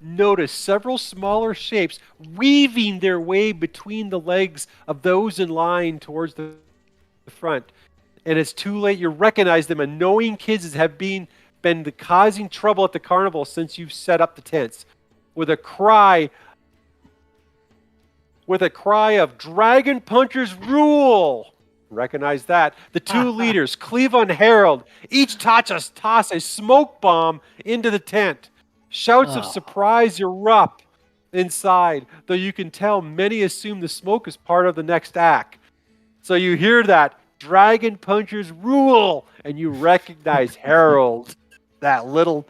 notice several smaller shapes weaving their way between the legs of those in line towards the front. And it's too late. You recognize them. Annoying kids have been causing trouble at the carnival since you've set up the tents. With a cry of Dragon Punchers rule. Recognize that. The two leaders, Cleva and Harold, each toss a smoke bomb into the tent. Shouts of surprise erupt inside, though you can tell many assume the smoke is part of the next act. So you hear that Dragon punchers rule, and you recognize Harold, that little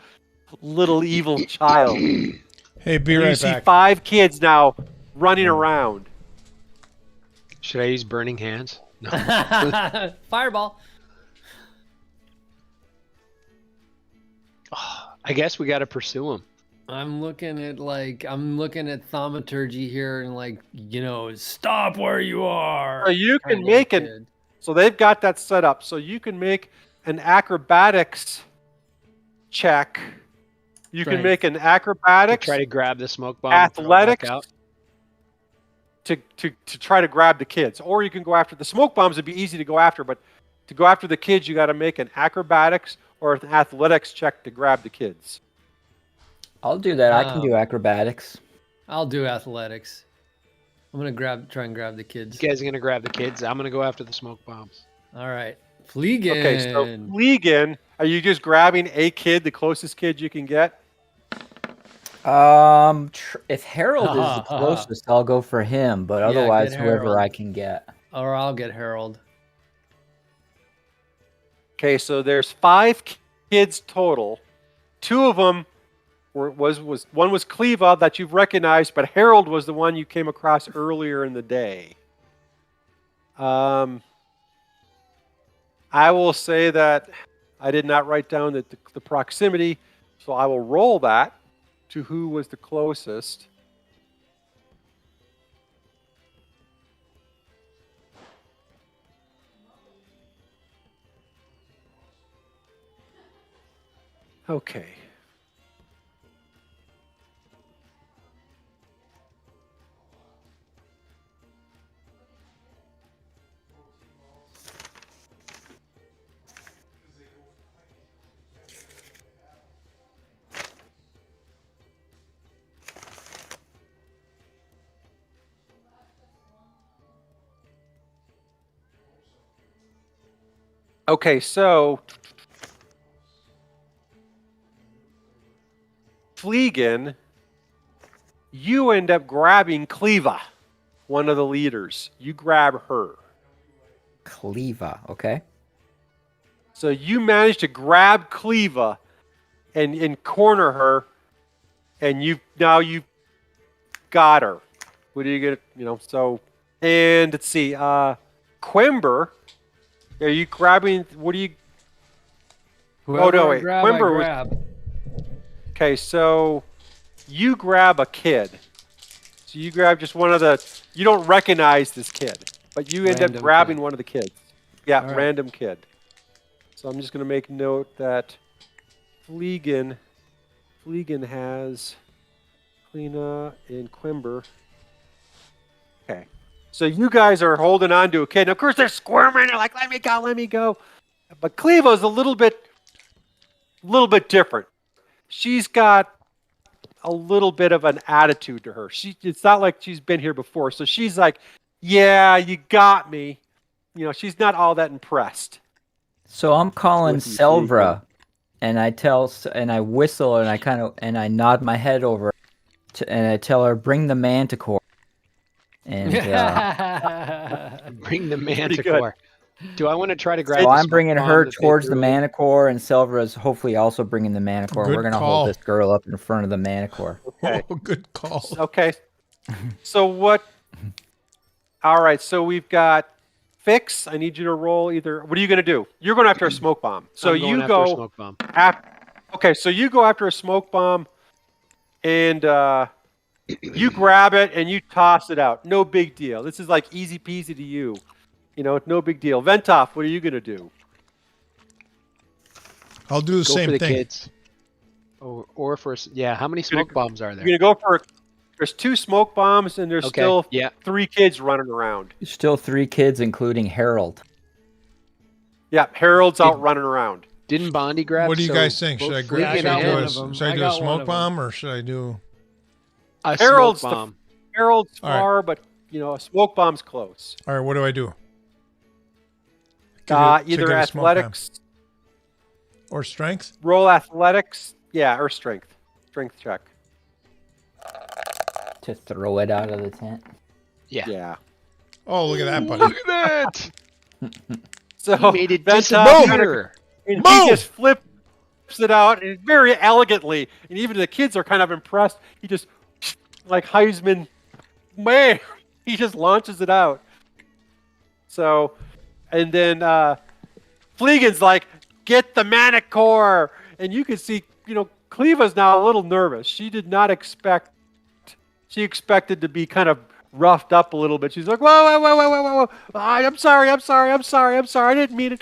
evil child.
Hey, be
And you
right
see
back.
5 kids now running around.
Should I use burning hands? No.
Fireball.
I guess we got to pursue him.
I'm looking at thaumaturgy here and stop where you are.
So you can
kind of
make
kid.
an. So they've got that set up. So you can make an acrobatics check. You can
Strength.
make an
To
acrobatics,
try to grab the smoke bomb. and throw it back
athletics
out.
to try to grab the kids, or you can go after the smoke bombs. Would be easy to go after, but to go after the kids, you got to make an acrobatics or an athletics check to grab the kids.
I'll do that. I can do acrobatics.
I'll do athletics. I'm gonna try and grab the kids.
You guys are gonna grab the kids. I'm gonna go after the smoke bombs.
All right, Fleegan.
Okay, so Fleegan, are you just grabbing a kid, the closest kid you can get?
If Harold is the closest, I'll go for him. But
Yeah,
otherwise,
get
whoever
Harold.
I can get.
Or I'll get Harold.
Okay, so there's 5 kids total. 2 of them was one was Cleva that you've recognized, but Harold was the one you came across earlier in the day. I will say that I did not write down the proximity, so I will roll that to who was the closest. Okay. Okay, so Fleegan, you end up grabbing Cleva, one of the leaders. You grab her.
Cleva, okay.
So you manage to grab Cleva and corner her, and you've got her. What do you get? So, and let's see, Quimber, are you grabbing? What do you?
Whoever
no,
I
wait.
grab,
Quimber
I
was-
grab.
Okay, so you grab a kid. So you grab just one of the. You don't recognize this kid, but you end up
Random
grabbing
kid.
one of the kids. Yeah,
All right.
random kid. So I'm just going to make note that Fleegan has Cleena and Quimber. Okay. So you guys are holding on to a kid. And of course, they're squirming. They're like, let me go, let me go. But Cleva's a little bit different. She's got a little bit of an attitude to her. It's not like she's been here before. So she's like, yeah, you got me. She's not all that impressed.
So I'm calling
With you,
Selvra, and I whistle, and I nod my head over, and I tell her, bring the manticore. And
Bring the
good.
manticore. Do I want to try to grab?
so
the
I'm
smoke
bringing
bomb
her
that they
towards the
threw?
manticore, and Selvra's hopefully also bringing the manticore.
Good
We're gonna
call.
hold this girl up in front of the manticore.
Okay.
Oh, good call.
Okay. So what? All right. So we've got Fix. I need you to roll either. What are you going to do? You're going after a smoke bomb. So
I'm going
you
after a
go.
smoke bomb.
Okay. So you go after a smoke bomb, and you grab it and you toss it out. No big deal. This is like easy peasy to you. No big deal. Ventoff, what are you going to do?
I'll do the
Go
same
for the
thing.
kids. Or for how many smoke bombs are there?
You're going to go for. There's 2 smoke bombs and there's
Okay,
still
yeah.
3 kids running around.
Still 3 kids, including Harold.
Yeah, Harold's out running around.
Didn't Bondi grab?
What do you
so
guys think?
both
Should I
Fleegan
I
should
got
I do
one
a,
of 'em.
should I
I
do a
got one
smoke
of 'em.
bomb or should I do?
a
Harold's
smoke bomb.
Harold's
All right.
far, but a smoke bomb's close.
All right, what do I do? To
Either
get a smoke bomb.
athletics,
Or strength?
roll athletics, or strength check.
To throw it out of the tent.
Yeah.
Yeah.
Oh, look at that, buddy.
Look at that!
So
He made it
Ventov kinda-
disappear.
and
Boom!
he just flips it out and very elegantly, and even the kids are kind of impressed. He just like Heisman, man, he just launches it out. So, and then Fleegan's like, get the Manicore, and you can see, Cleva's now a little nervous. She did not expect. She expected to be kind of roughed up a little bit. She's like, whoa. I'm sorry. I didn't mean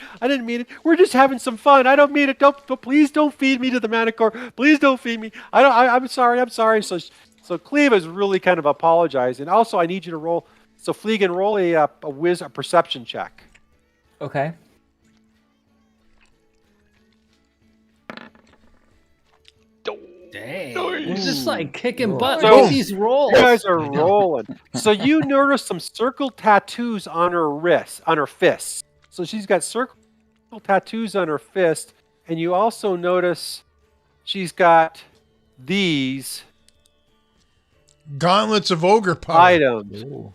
it. We're just having some fun. I don't mean it. Please don't feed me to the Manicore. Please don't feed me. I'm sorry. So Cleve is really kind of apologizing. Also, I need you to roll. So Fleegan, roll a perception check.
Okay.
Dang. We're just like kicking butt.
So-
Look at these rolls.
You guys are rolling. So you notice some circle tattoos on her wrists, on her fists. So she's got circle tattoos on her fist, and you also notice she's got these
Gauntlets of ogre power.
items
Ooh.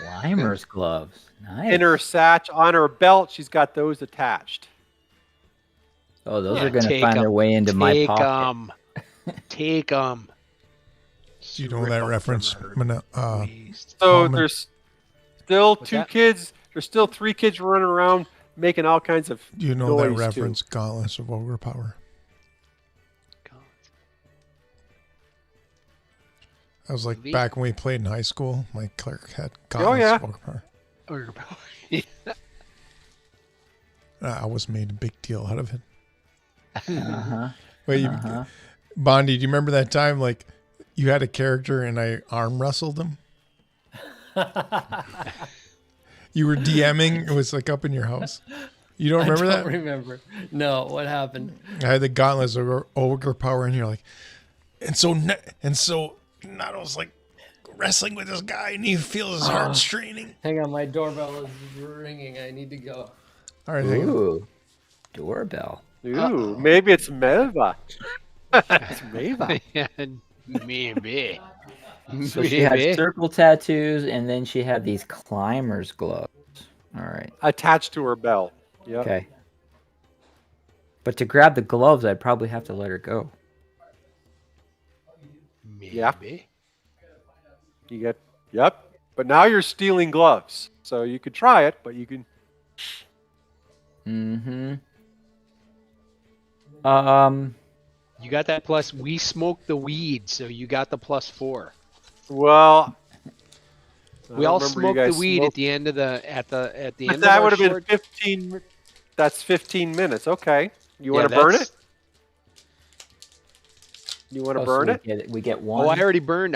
Slimer's gloves. Nice.
in her satchel, on her belt. She's got those attached.
Oh, those
Yeah,
are going to
take
find
'em.
their way into my
Take
pocket.
'em. Take them.
You know that reference?
So
Common.
there's still
What's
two
that?
kids. There's still 3 kids running around making all kinds of
You know that
noise, too.
reference? Gauntlets of ogre power. I was like
Movie?
back when we played in high school. My clerk had
Oh,
gauntlets
yeah.
of ogre power.
Ogre
I was made a big deal out of it.
Uh-huh.
Wait,
Uh-huh.
Bondi, do you remember that time like you had a character and I arm wrestled him? You were DMing. It was like up in your house. You don't remember
I don't
that?
remember. No, what happened?
I had the gauntlets of ogre power, and you're like, and so Nato's like wrestling with this guy, and he feels his heart straining.
Hang on, my doorbell is ringing. I need to go.
All right, hang on.
Ooh. Doorbell.
Ooh, maybe it's Melva. It's Meva.
Maybe.
So she had circle tattoos, and then she had these climber's gloves. All right.
Attached to her belt. Yep.
Okay. But to grab the gloves, I'd probably have to let her go.
Yeah.
Maybe.
You get. Yep. But now you're stealing gloves, so you could try it, but you can.
Mm-hmm.
You got that plus. We smoked the weed, so you got the +4.
Well.
We all smoked the weed at the end of the at the end
But
of
that
our
would have been
short-
15. That's 15 minutes. Okay. You
Yeah,
want to burn
that's-
it? You want to burn it?
We get one.
Oh, I already burned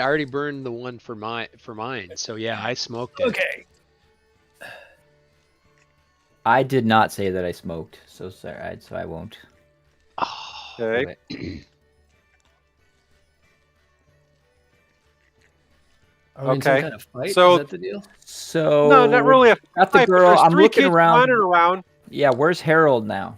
the one for mine. So yeah, I smoked it.
Okay.
I did not say that I smoked, so sorry. So I won't. do
Okay.
it.
Are we in some
Okay.
kind of fight?
So-
Is that the deal?
So
No, not really a
Got the
fight, but
girl.
there's
I'm
3
looking
kids
around.
running around.
Yeah, where's Harold now?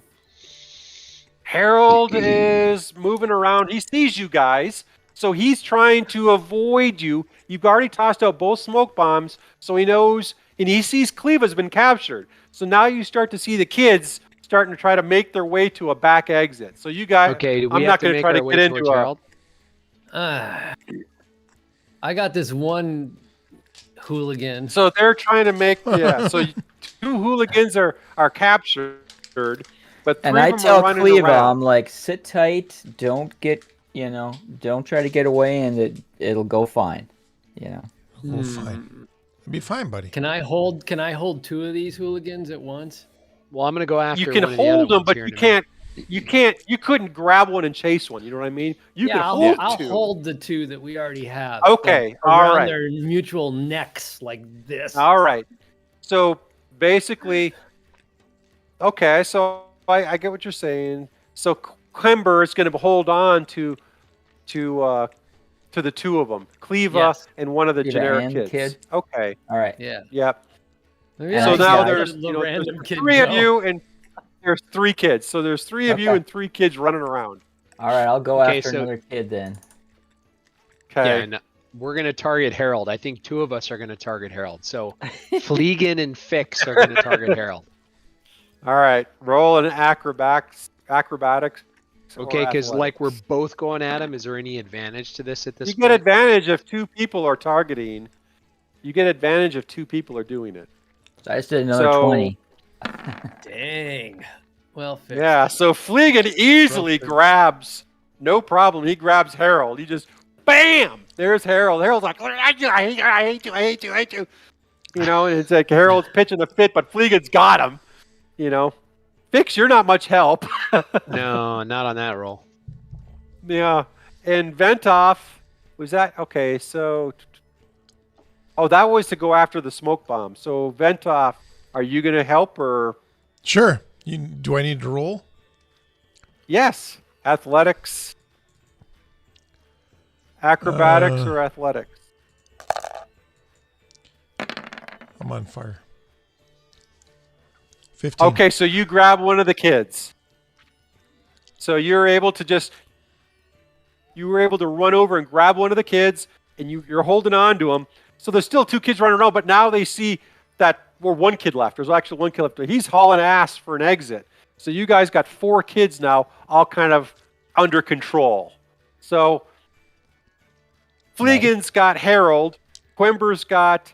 Harold is moving around. He sees you guys, so he's trying to avoid you. You've already tossed out both smoke bombs, so he knows, and he sees Cleva's been captured. So now you start to see the kids starting to try to make their way to a back exit. So you guys,
Okay, do we
I'm
have
not
to
going to
make
try
our
to
way
get
towards
into a.
Harold?
I got this one hooligan.
So they're trying to make So 2 hooligans are captured, but 3
And I
of them
tell
are running
Cleva,
around.
I'm like, sit tight. Don't get, don't try to get away, and it'll go fine.
We'll fine. It'll be fine, buddy.
Can I hold 2 of these hooligans at once?
Well, I'm gonna go after.
You can
one of the other
hold them,
ones
but
here
you
in a minute.
can't. You couldn't grab one and chase one. You know what I mean? You can hold
I'll
2.
hold the 2 that we already have.
Okay,
like,
all
around
right.
their mutual necks like this.
All right. So basically, okay. So I get what you're saying. So Quimber is going to hold on to the 2 of them, Cleva
Yes.
and one of the
Cleva
generic
and
kids.
kid?
Okay.
All right.
Yeah.
Yep.
Yeah,
So
I
now
got
there's
the
there's
random kid
3 of
Joe.
you and there's 3 kids. So there's 3 of you
Okay.
and 3 kids running around.
All right. I'll go
Okay,
after
so-
another kid then.
Okay.
Yeah, and we're gonna target Harold. I think 2 of us are gonna target Harold. So Fleegan and Fix are gonna target Harold.
All right, roll an acrobatics. or
Okay, because like we're
athletics.
both going at him. Is there any advantage to this at this
You get
point?
advantage if two people are targeting. You get advantage if two people are doing it.
So I just did another
So
20.
Dang. Well fixed.
yeah, so Fleegan easily
Broke the-
grabs, no problem. He grabs Harold. He just, bam! There's Harold. Harold's like, I hate you, I hate you, I hate you, I hate you. You know, and it's like Harold's pitching a fit, but Fleegan's got him. You know, Fix, you're not much help.
No, not on that roll.
Yeah, and Ventoff was that okay? So, oh, that was to go after the smoke bomb. So Ventoff, are you going to help or
Sure. Do I need to roll?
yes? Athletics, acrobatics, or athletics?
I'm on fire. 15.
Okay, so you grab one of the kids. So you were able to run over and grab one of the kids, and you're holding on to him. So there's still two kids running around, but now they see that we're one kid left. There's actually one kid left. He's hauling ass for an exit. So you guys got 4 kids now, all kind of under control. So Fleegan's got Harold, Quimber's got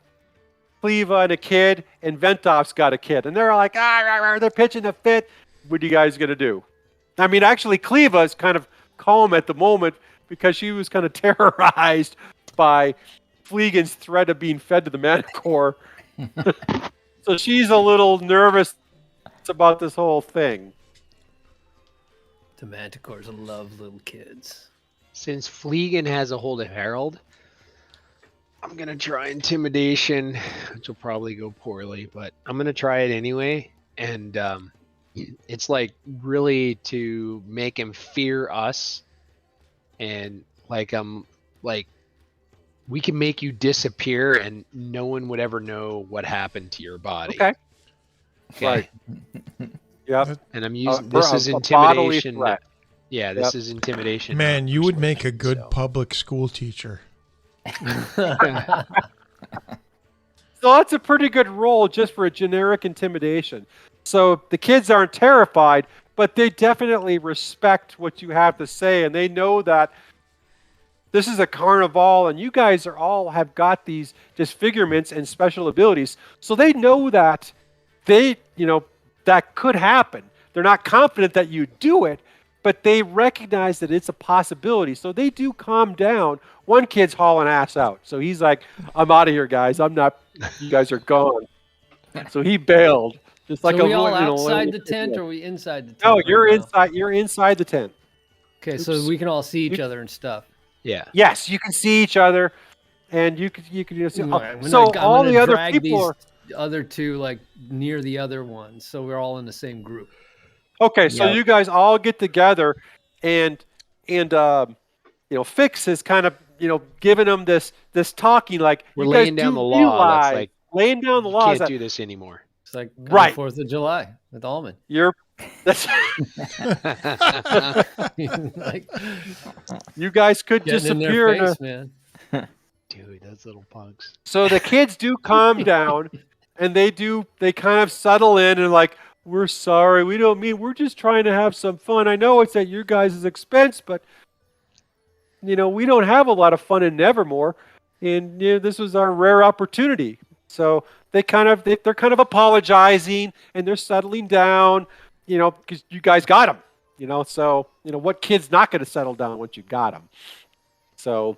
Cleva and a kid, and Ventoff's got a kid. And they're like, they're pitching a fit. What are you guys going to do? I mean, actually, Cleva is kind of calm at the moment because she was kind of terrorized by Fleegan's threat of being fed to the Manticore. So she's a little nervous about this whole thing.
The Manticores love little kids.
Since Fleegan has a hold of Harold, I'm gonna try Intimidation, which will probably go poorly, but I'm gonna try it anyway. And it's like really to make him fear us, and like we can make you disappear, and no one would ever know what happened to your body.
Okay.
Okay.
Right. Yep.
And I'm using
For
this is
a bodily
intimidation.
threat.
Yeah, this
Yep.
is intimidation.
Man,
not
you would make a
persuasion,
good
so.
public school teacher.
So that's a pretty good roll just for a generic intimidation. So the kids aren't terrified, but they definitely respect what you have to say, and they know that this is a carnival, and you guys are all have got these disfigurements and special abilities. So they know that that could happen. They're not confident that you do it, but they recognize that it's a possibility. So they do calm down. One kid's hauling ass out. So he's like, I'm out of here, guys. I'm not, you guys are gone. So he bailed. Just like
So we all
little-
outside the tent, or are we inside the tent?
No,
right
you're
now?
inside. You're inside the tent.
Okay, so
Oops.
we can all see each
Oops.
other and stuff.
Yeah.
Yes, you can see each other, and you can see.
I'm gonna-
So
I'm
all
gonna
the other
drag
people
these
are
other two like near the other one, so we're all in the same group.
okay. So
Yep.
you guys all get together, and Fix is kind of giving them this talking like
We're
you guys
laying down
do
the law. That's
realize-
like
laying down the
you
laws
can't
that
do this anymore.
It's like
Right.
4th of July with Almond.
you're. That's,
Like
you guys could
getting in
disappear.
their face, man.
Dude, those little punks.
So the kids do calm down, and they kind of settle in and like, we're sorry, we don't mean, we're just trying to have some fun. I know it's at your guys' expense, but we don't have a lot of fun in Nevermore, and this was our rare opportunity. So they're kind of apologizing, and they're settling down, because you guys got them, So what kid's not going to settle down once you got them? So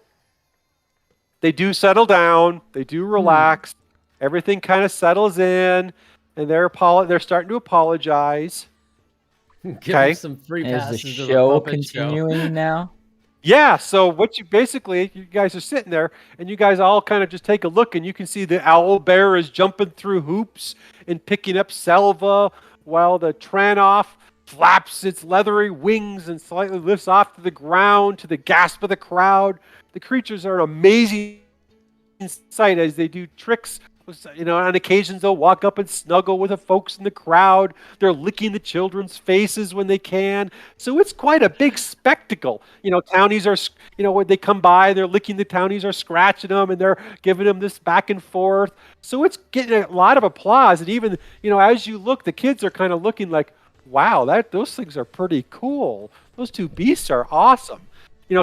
they do settle down, they do relax, everything kind of settles in, and they're starting to apologize.
Give
Okay.
them some free
Is the
passes to the
show
puppet show.
continuing now?
Yeah, so what you guys are sitting there, and you guys all kind of just take a look, and you can see the owl bear is jumping through hoops and picking up Selva, while the Tranoff flaps its leathery wings and slightly lifts off to the ground to the gasp of the crowd. The creatures are an amazing sight as they do tricks On occasions they'll walk up and snuggle with the folks in the crowd. They're licking the children's faces when they can. So it's quite a big spectacle. Townies are, when they come by, they're licking the townies, are scratching them, and they're giving them this back and forth. So it's getting a lot of applause. And even, as you look, the kids are kind of looking like, wow, those things are pretty cool. Those two beasts are awesome.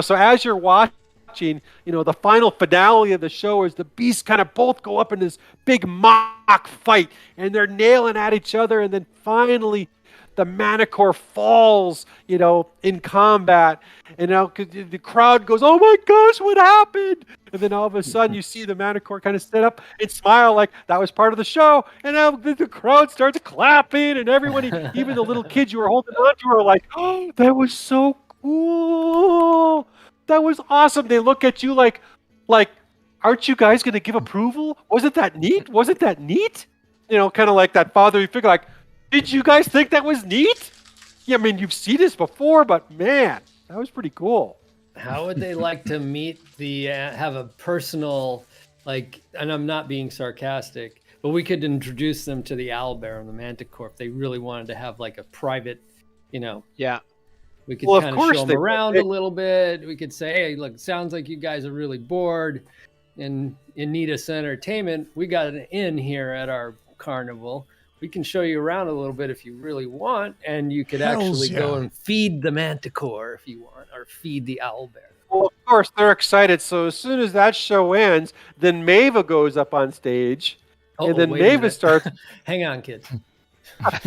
So as you're watching, the final finale of the show is the beasts kind of both go up in this big mock fight, and they're nailing at each other, and then finally the Manticore falls, in combat, and now the crowd goes, "Oh my gosh, what happened?" And then all of a sudden you see the Manticore kind of sit up and smile like that was part of the show, and now the crowd starts clapping, and everybody, even the little kids you were holding on to, are like, "Oh, that was so cool. That was awesome." They look at you like, aren't you guys going to give approval? Wasn't that neat? Wasn't that neat? Kind of like that fatherly figure, like, did you guys think that was neat? Yeah, I mean, you've seen this before, but man, that was pretty cool.
How would they like to meet have a personal, and I'm not being sarcastic, but we could introduce them to the owlbear and the manticore if they really wanted to have like a private,
Yeah.
We could kind of show them around a little bit. We could say, hey, look, sounds like you guys are really bored and in need of some entertainment. We got an inn here at our carnival. We can show you around a little bit if you really want. And you could actually go and feed the manticore if you want, or feed the owlbear.
Well, of course, they're excited. So as soon as that show ends, then Maeva goes up on stage. And then Maeva starts.
Hang on, kids.
But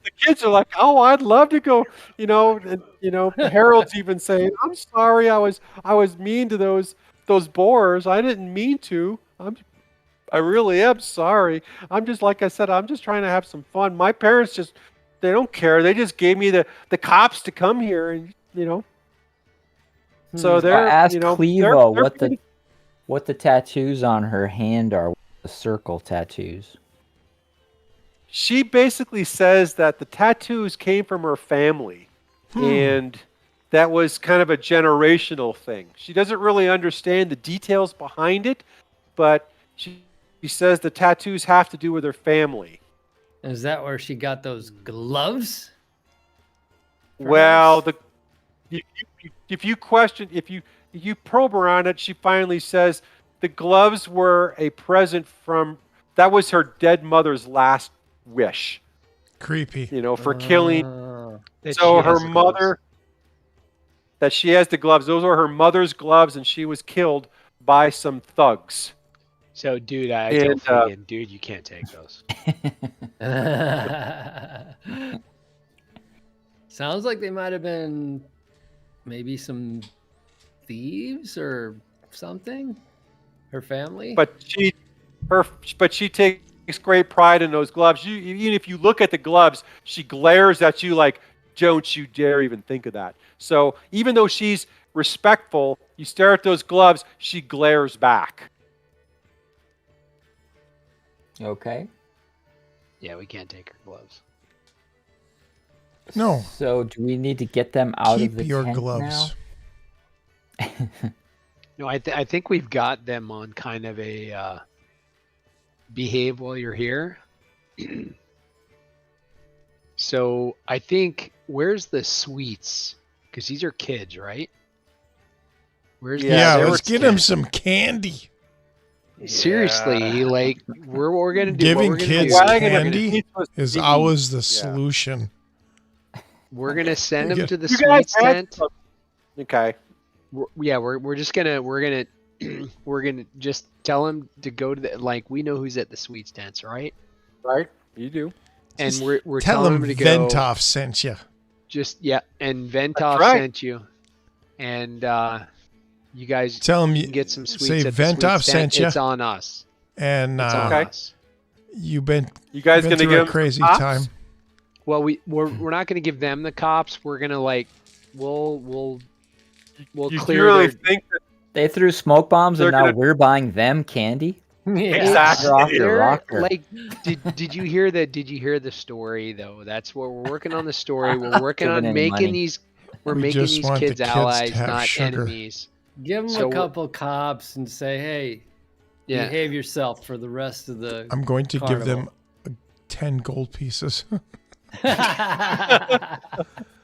the kids are like, "Oh, I'd love to go," and Harold's even saying, "I'm sorry, I was mean to those boars. I didn't mean to. I really am sorry. I'm just, like I said, I'm just trying to have some fun. My parents they don't care. They just gave me the cops to come here, and So they're
ask Clevo what the tattoos on her hand are. The circle tattoos.
She basically says that the tattoos came from her family, and that was kind of a generational thing. She doesn't really understand the details behind it, but she says the tattoos have to do with her family.
Is that where she got those gloves?
Well, if you probe her on it, she finally says the gloves were a present that was her dead mother's last wish.
Creepy.
For killing. So her mother, that she has the gloves. Those are her mother's gloves, and she was killed by some thugs.
So, dude, I told Fagan, dude, you can't take those.
Sounds like they might have been maybe some thieves or something. Her family.
But she takes great pride in those gloves. Even if you look at the gloves, she glares at you like, "Don't you dare even think of that." So even though she's respectful, you stare at those gloves, she glares back.
Okay.
Yeah, we can't take her gloves.
No.
So do we need to get them out
Keep
of the
your
tent
gloves.
now?
No, I think we've got them on kind of a behave while you're here. So I think, where's the sweets? Because these are kids, right?
Let's get them some candy.
Seriously, like we're gonna do.
Giving
what we're
kids
gonna do.
candy is always the solution.
We're gonna send them to the
You guys
sweets tent.
Okay.
We're just gonna just tell them to go to the, we know who's at the sweets tents, right?
Right. You do.
And we're
Tell
telling
them
them to go.
Ventoff sent you.
And Ventoff sent you, and you guys
tell them
you can get some sweets.
Say
at the
Ventoff
sweets
sent
tent.
you.
It's on us.
And
It's on us.
you
guys
been
gonna
through
give
a crazy
cops?
time.
Well, we're not gonna give them the cops. We're gonna we'll
You
clear.
really
their,
think that
They threw smoke bombs and
They're
now
gonna-
we're buying them candy?
Exactly.
They're off the
They're,
rocker.
like, did you hear that? Did you hear the story though? That's what we're working on. The story. We're working
Giving
on
any
making
money.
these. We're
We
making
just
these
want the
kids
kids to
allies,
have
not
sugar.
enemies.
Give them
So
a couple cops and say, hey,
Yeah.
Behave yourself for the rest of the.
I'm going to give them
Carnival.
10 gold pieces.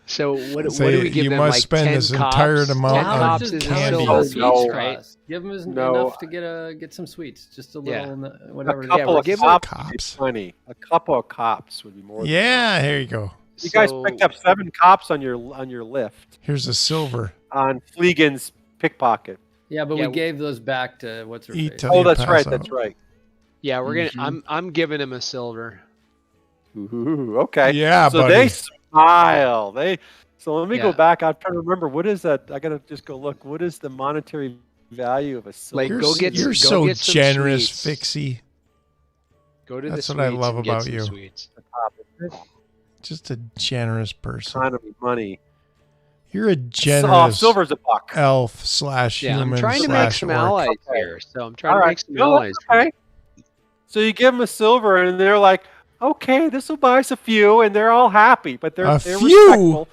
So what
Say,
do we give
you
them?
must
Like
spend
10
this
cops?
entire
10
amount
how
on
much
cops
does
is
candy.
how much
silver,
Oh,
sweets
no.
right?
cost? Give them
No.
enough to get some sweets, just a little, whatever.
A
it is.
couple
we're
of
giving-
cops would be
Cops.
plenty. A couple of cops would be more. than enough.
Yeah, here you go.
You guys
So-
picked up 7 cops on your lift
Here's a silver.
on Fleegan's pickpocket.
Yeah, but
Yeah,
we gave those back to what's her
Eat
face.
till
Oh,
you
that's
pass
right.
out.
That's right.
Yeah, we're gonna.
Mhm.
I'm giving him a silver.
Ooh, okay.
Yeah,
so
buddy.
they smile. So let me go
Yeah.
back. I'm trying to remember what is that. I gotta just go look. What is the monetary value of a silver?
Like,
You're,
go get
you're
go
so
get some
generous,
sweets.
Fixie.
Go to
That's
the
what I
sweets
love
and get
about
some
you.
Sweets.
Just a generous person.
economy money.
You're a generous
Silver's a buck.
elf slash
Yeah,
human
I'm trying to make
slash
some
orc.
allies
Okay.
here. So I'm trying
All
to
right.
make some
No,
allies.
that's okay. So you give them a silver, and they're like, "Okay, this will buy us a few," and they're all happy. But they're
A
they're
few?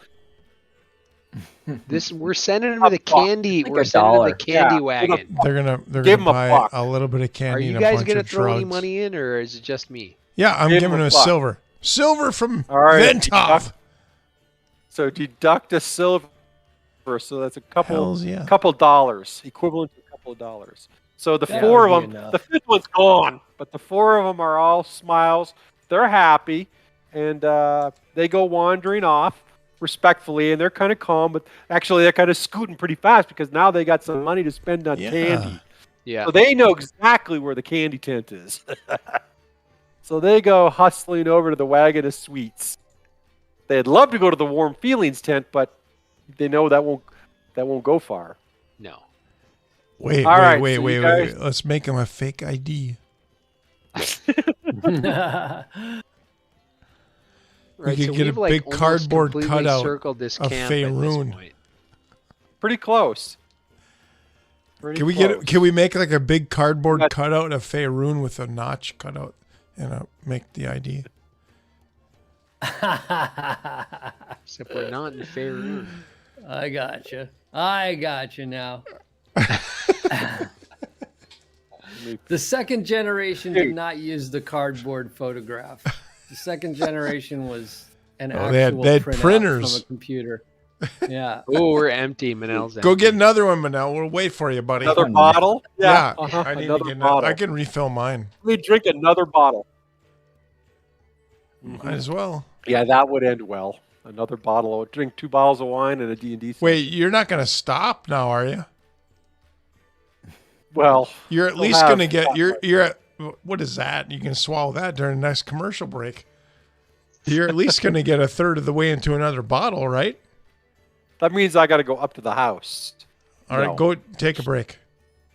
This we're sending them
A
to the
buck.
candy.
Like
We're
a
sending them to the
dollar.
candy
Yeah,
wagon.
They're
Give 'em
gonna
a
buy
buck.
a little bit of candy
Are you
and a
guys
bunch
gonna
of
throw any
drugs.
money in, or is it just me?
Yeah, I'm
Give
giving
'em
him
a
a
buck.
silver. Silver from
All right,
Ventov.
So deduct a silver, so that's a
Hells yeah.
couple dollars, equivalent to a couple of dollars. So the
That
four
would
of
be
them,
enough.
the fifth one's gone, but the 4 of them are all smiles. They're happy, and they go wandering off respectfully, and they're kind of calm, but actually they're kind of scooting pretty fast because now they got some money to spend on
Yeah.
candy.
Yeah.
So they know exactly where the candy tent is. So they go hustling over to the Wagon of Sweets. They'd love to go to the Warm Feelings tent, but they know that won't go far.
No.
Wait,
All right,
wait.
so you guys-
Let's make him a fake ID.
Right,
could
so
get a
we've, like,
big
almost
cardboard
completely
cutout
circled this
of
camp at this
Faerun.
point.
Pretty close. Pretty
Can we
close.
Can we make like a big cardboard
Got-
cutout of Faerun with a notch cutout and make the ID?
Except we're not in Faerun.
I got you now. The second generation did not use the cardboard photograph. The second generation was an
Oh, they had-
actual
they had
printout
printers.
from a computer. Yeah.
Oh, we're empty. Manel's empty.
Go get another one, Manel. We'll wait for you, buddy.
Another bottle?
Yeah,
uh-huh,
I need
another
to get
bottle.
I can refill mine.
We drink another bottle.
Might as well.
Yeah, that would end well. Another bottle. I'll drink 2 bottles of wine and a D&D.
Wait, you're not going to stop now, are you?
Well,
You're at
We'll
least
have
going to get
fun
you're
with
you're at what is that? You can swallow that during the next commercial break. You're at least going to get a third of the way into another bottle, right?
that means I got to go up to the house.
All right,
No.
go take a break.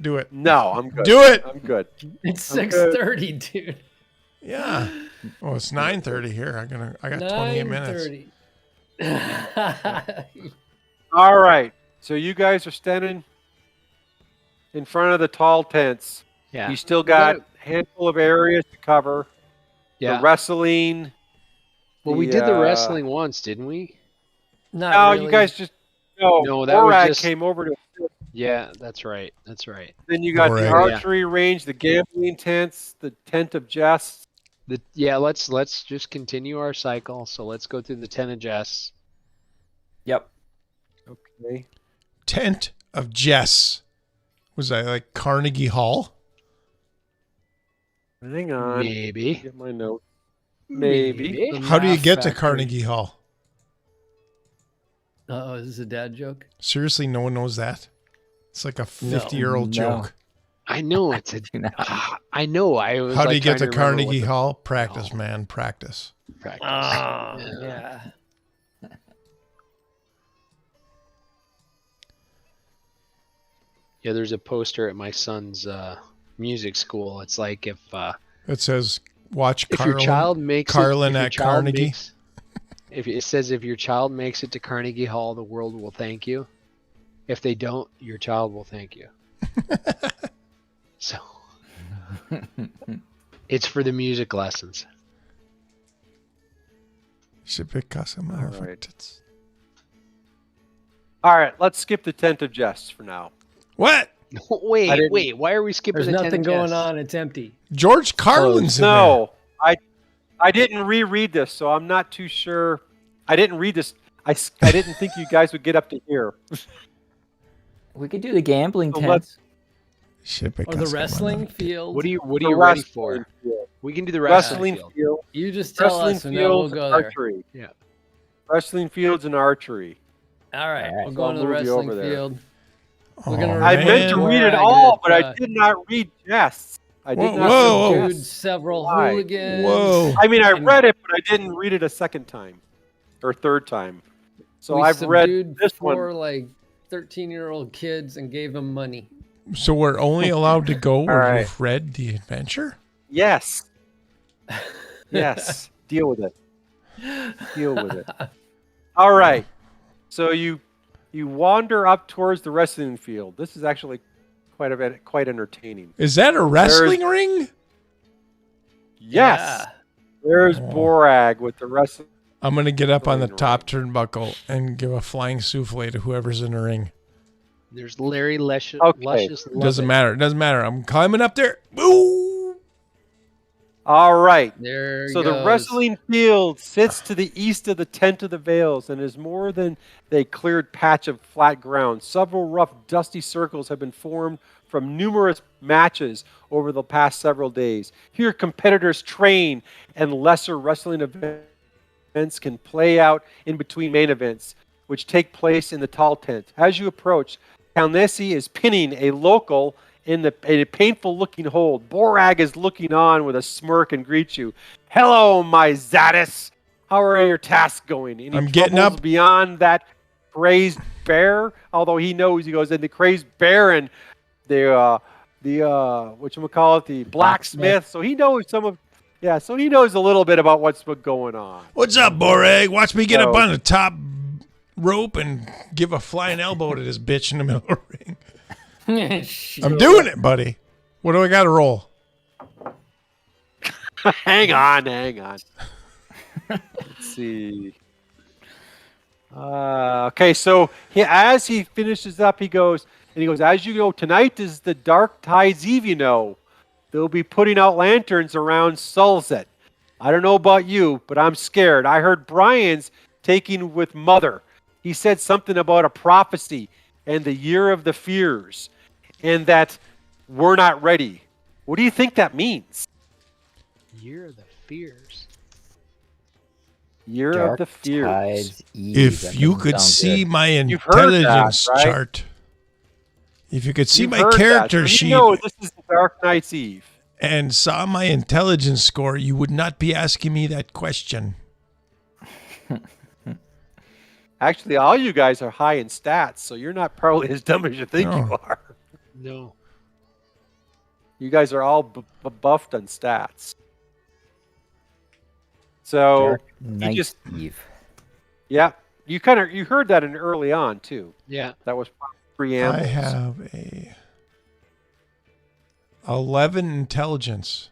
Do it.
No, I'm good.
Do it.
I'm good.
It's
I'm good.
6:30, dude.
Yeah. Oh, it's 9:30 here. I got 28 minutes.
9:30.
All right. So you guys are standing in front of the tall tents.
Yeah.
You still got a handful of areas to cover.
Yeah.
The wrestling.
Well, we did the wrestling once, didn't we?
Not
No,
really.
you guys just no.
No, that was
Borat
just-
came over to.
Yeah, that's right. That's right.
Then you got the
Alright.
archery range, the gambling tents, the tent of jests.
Let's just continue our cycle. So let's go through the 10 of Jess.
Yep.
Okay.
Tent of Jess. Was that like Carnegie Hall?
Hang on.
Maybe.
Get my note. Maybe.
The
How do you
Laugh
get to
Factory.
Carnegie Hall?
Oh, is this a dad joke?
Seriously, no one knows that. It's like a 50-year-old
No.
joke.
I know it's a.
Do not.
I know. I was.
How do
like,
you get
trying
to
remember
Carnegie
what
Hall? Practice, man, practice.
the practice.
Yeah.
Yeah, there's a poster at my son's music school. It's like if
It says, "Watch
your
Carlin."
child makes
Carlin
it, if your
at
child
Carnegie.
makes- if it says if your child makes it to Carnegie Hall, the world will thank you. If they don't, your child will thank you. So it's for the music lessons.
Should be custom.
All right, let's skip the tent of jests for now.
What?
Wait,
didn't-
wait. Why are we skipping
There's
the 10
nothing going
guests?
on. It's empty.
George Carlin's in there.
No, I didn't reread this, so I'm not too sure. I didn't read this. I didn't think you guys would get up to here.
We could do the gambling
So let's-
tents.
Shit,
Or the wrestling field.
What are you
The
ready
wrestling
for?
field.
We can do the wrestling
Wrestling
field.
field.
You just tell
Wrestling
us and then we'll
fields,
go
and
there.
archery.
Yeah.
Wrestling fields and archery.
All right,
Alright,
we'll
so
go
I'll
into the
move you
wrestling
over there.
field.
Oh,
We're gonna
I
man.
meant to read it
Brag
all, but
that,
I did not read Jess. I did
Whoa,
not
whoa,
read
whoa.
Dude,
Jess.
several
Why?
hooligans.
Whoa.
I mean, I
and
read it, but I didn't read it a second time or third time. So
we
I've read
subdued
this
4
one.
like 13-year-old kids and gave them money.
So we're only allowed to go where
right.
you've read the adventure?
Yes. Yes. Deal with it. Deal with it. All right. So you wander up towards the wrestling field. This is actually quite entertaining.
Is that a wrestling ring?
Yes.
Yeah.
There's
Oh.
Borag with the wrestling.
I'm going to get up on the
Ring.
top turnbuckle and give a flying souffle to whoever's in the ring.
There's Larry Luscious.
Okay.
Luscious
Doesn't matter. It doesn't matter. I'm climbing up there. Woo!
All right.
There
So
goes.
the wrestling field sits to the east of the tent of the Vales and is more than a cleared patch of flat ground. Several rough, dusty circles have been formed from numerous matches over the past several days. Here, competitors train and lesser wrestling events can play out in between main events, which take place in the tall tent. As you approach, Kalnesi is pinning a local in a painful-looking hold. Borag is looking on with a smirk and greets you. Hello, my Zadis. How are your tasks going? Any
I'm getting
troubles
up.
beyond that crazed bear? Although he knows, he goes, and the crazed bear and the whatchamacallit, the blacksmith. So he knows so he knows a little bit about what's been going on.
What's up, Borag? Watch me get up
So-
on the top rope and give a flying elbow to this bitch in the middle of the ring. I'm doing it, buddy. What do I got to roll?
hang on. Let's see. Okay, so as he finishes up, he goes, as you know, tonight is the Dark Tides Eve, you know. They'll be putting out lanterns around Sulzet. I don't know about you, but I'm scared. I heard Brian's taking with Mother. He said something about a prophecy and the year of the fears, and that we're not ready. What do you think that means?
Year of the Fears.
Year of
Dark
the fears.
Tides Eve.
If
That
you
doesn't
could
sound
see
good.
my
You've heard that,
intelligence
right?
chart. If you could see
You've
my
heard that.
character
So you
sheet
know this is the Dark Knight's Eve.
and saw my intelligence score, you would not be asking me that question.
Actually, all you guys are high in stats, so you're not probably as dumb as you think you
No.
are.
No.
You guys are all buffed on stats. So
Dark Night's
just-
Eve.
yeah, you heard that in early on too.
Yeah.
That was preamble.
I have a 11 intelligence.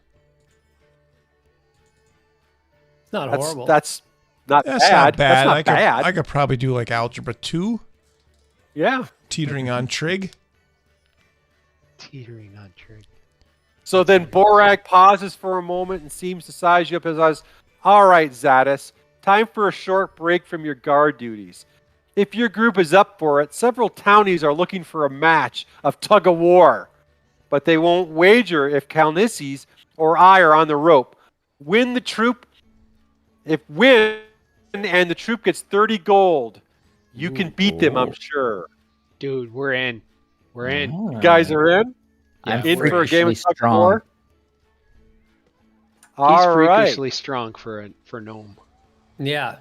It's not
That's
horrible.
that's not
That's
bad.
not bad.
That's not
I
bad.
could probably do like algebra 2,
Yeah.
teetering on trig.
Teetering on trig.
So then Borag pauses for a moment and seems to size you up as us. All right, Zadis, time for a short break from your guard duties. If your group is up for it, several townies are looking for a match of tug of war, but they won't wager if Kalnisses or I are on the rope. Win and the troop gets 30 gold. You can beat them, I'm sure.
Dude, we're in. We're in.
You guys are in?
I'm
In for a game of
freakishly
tug of
strong.
war?
He's
All right.
freakishly strong for gnome.
Yeah.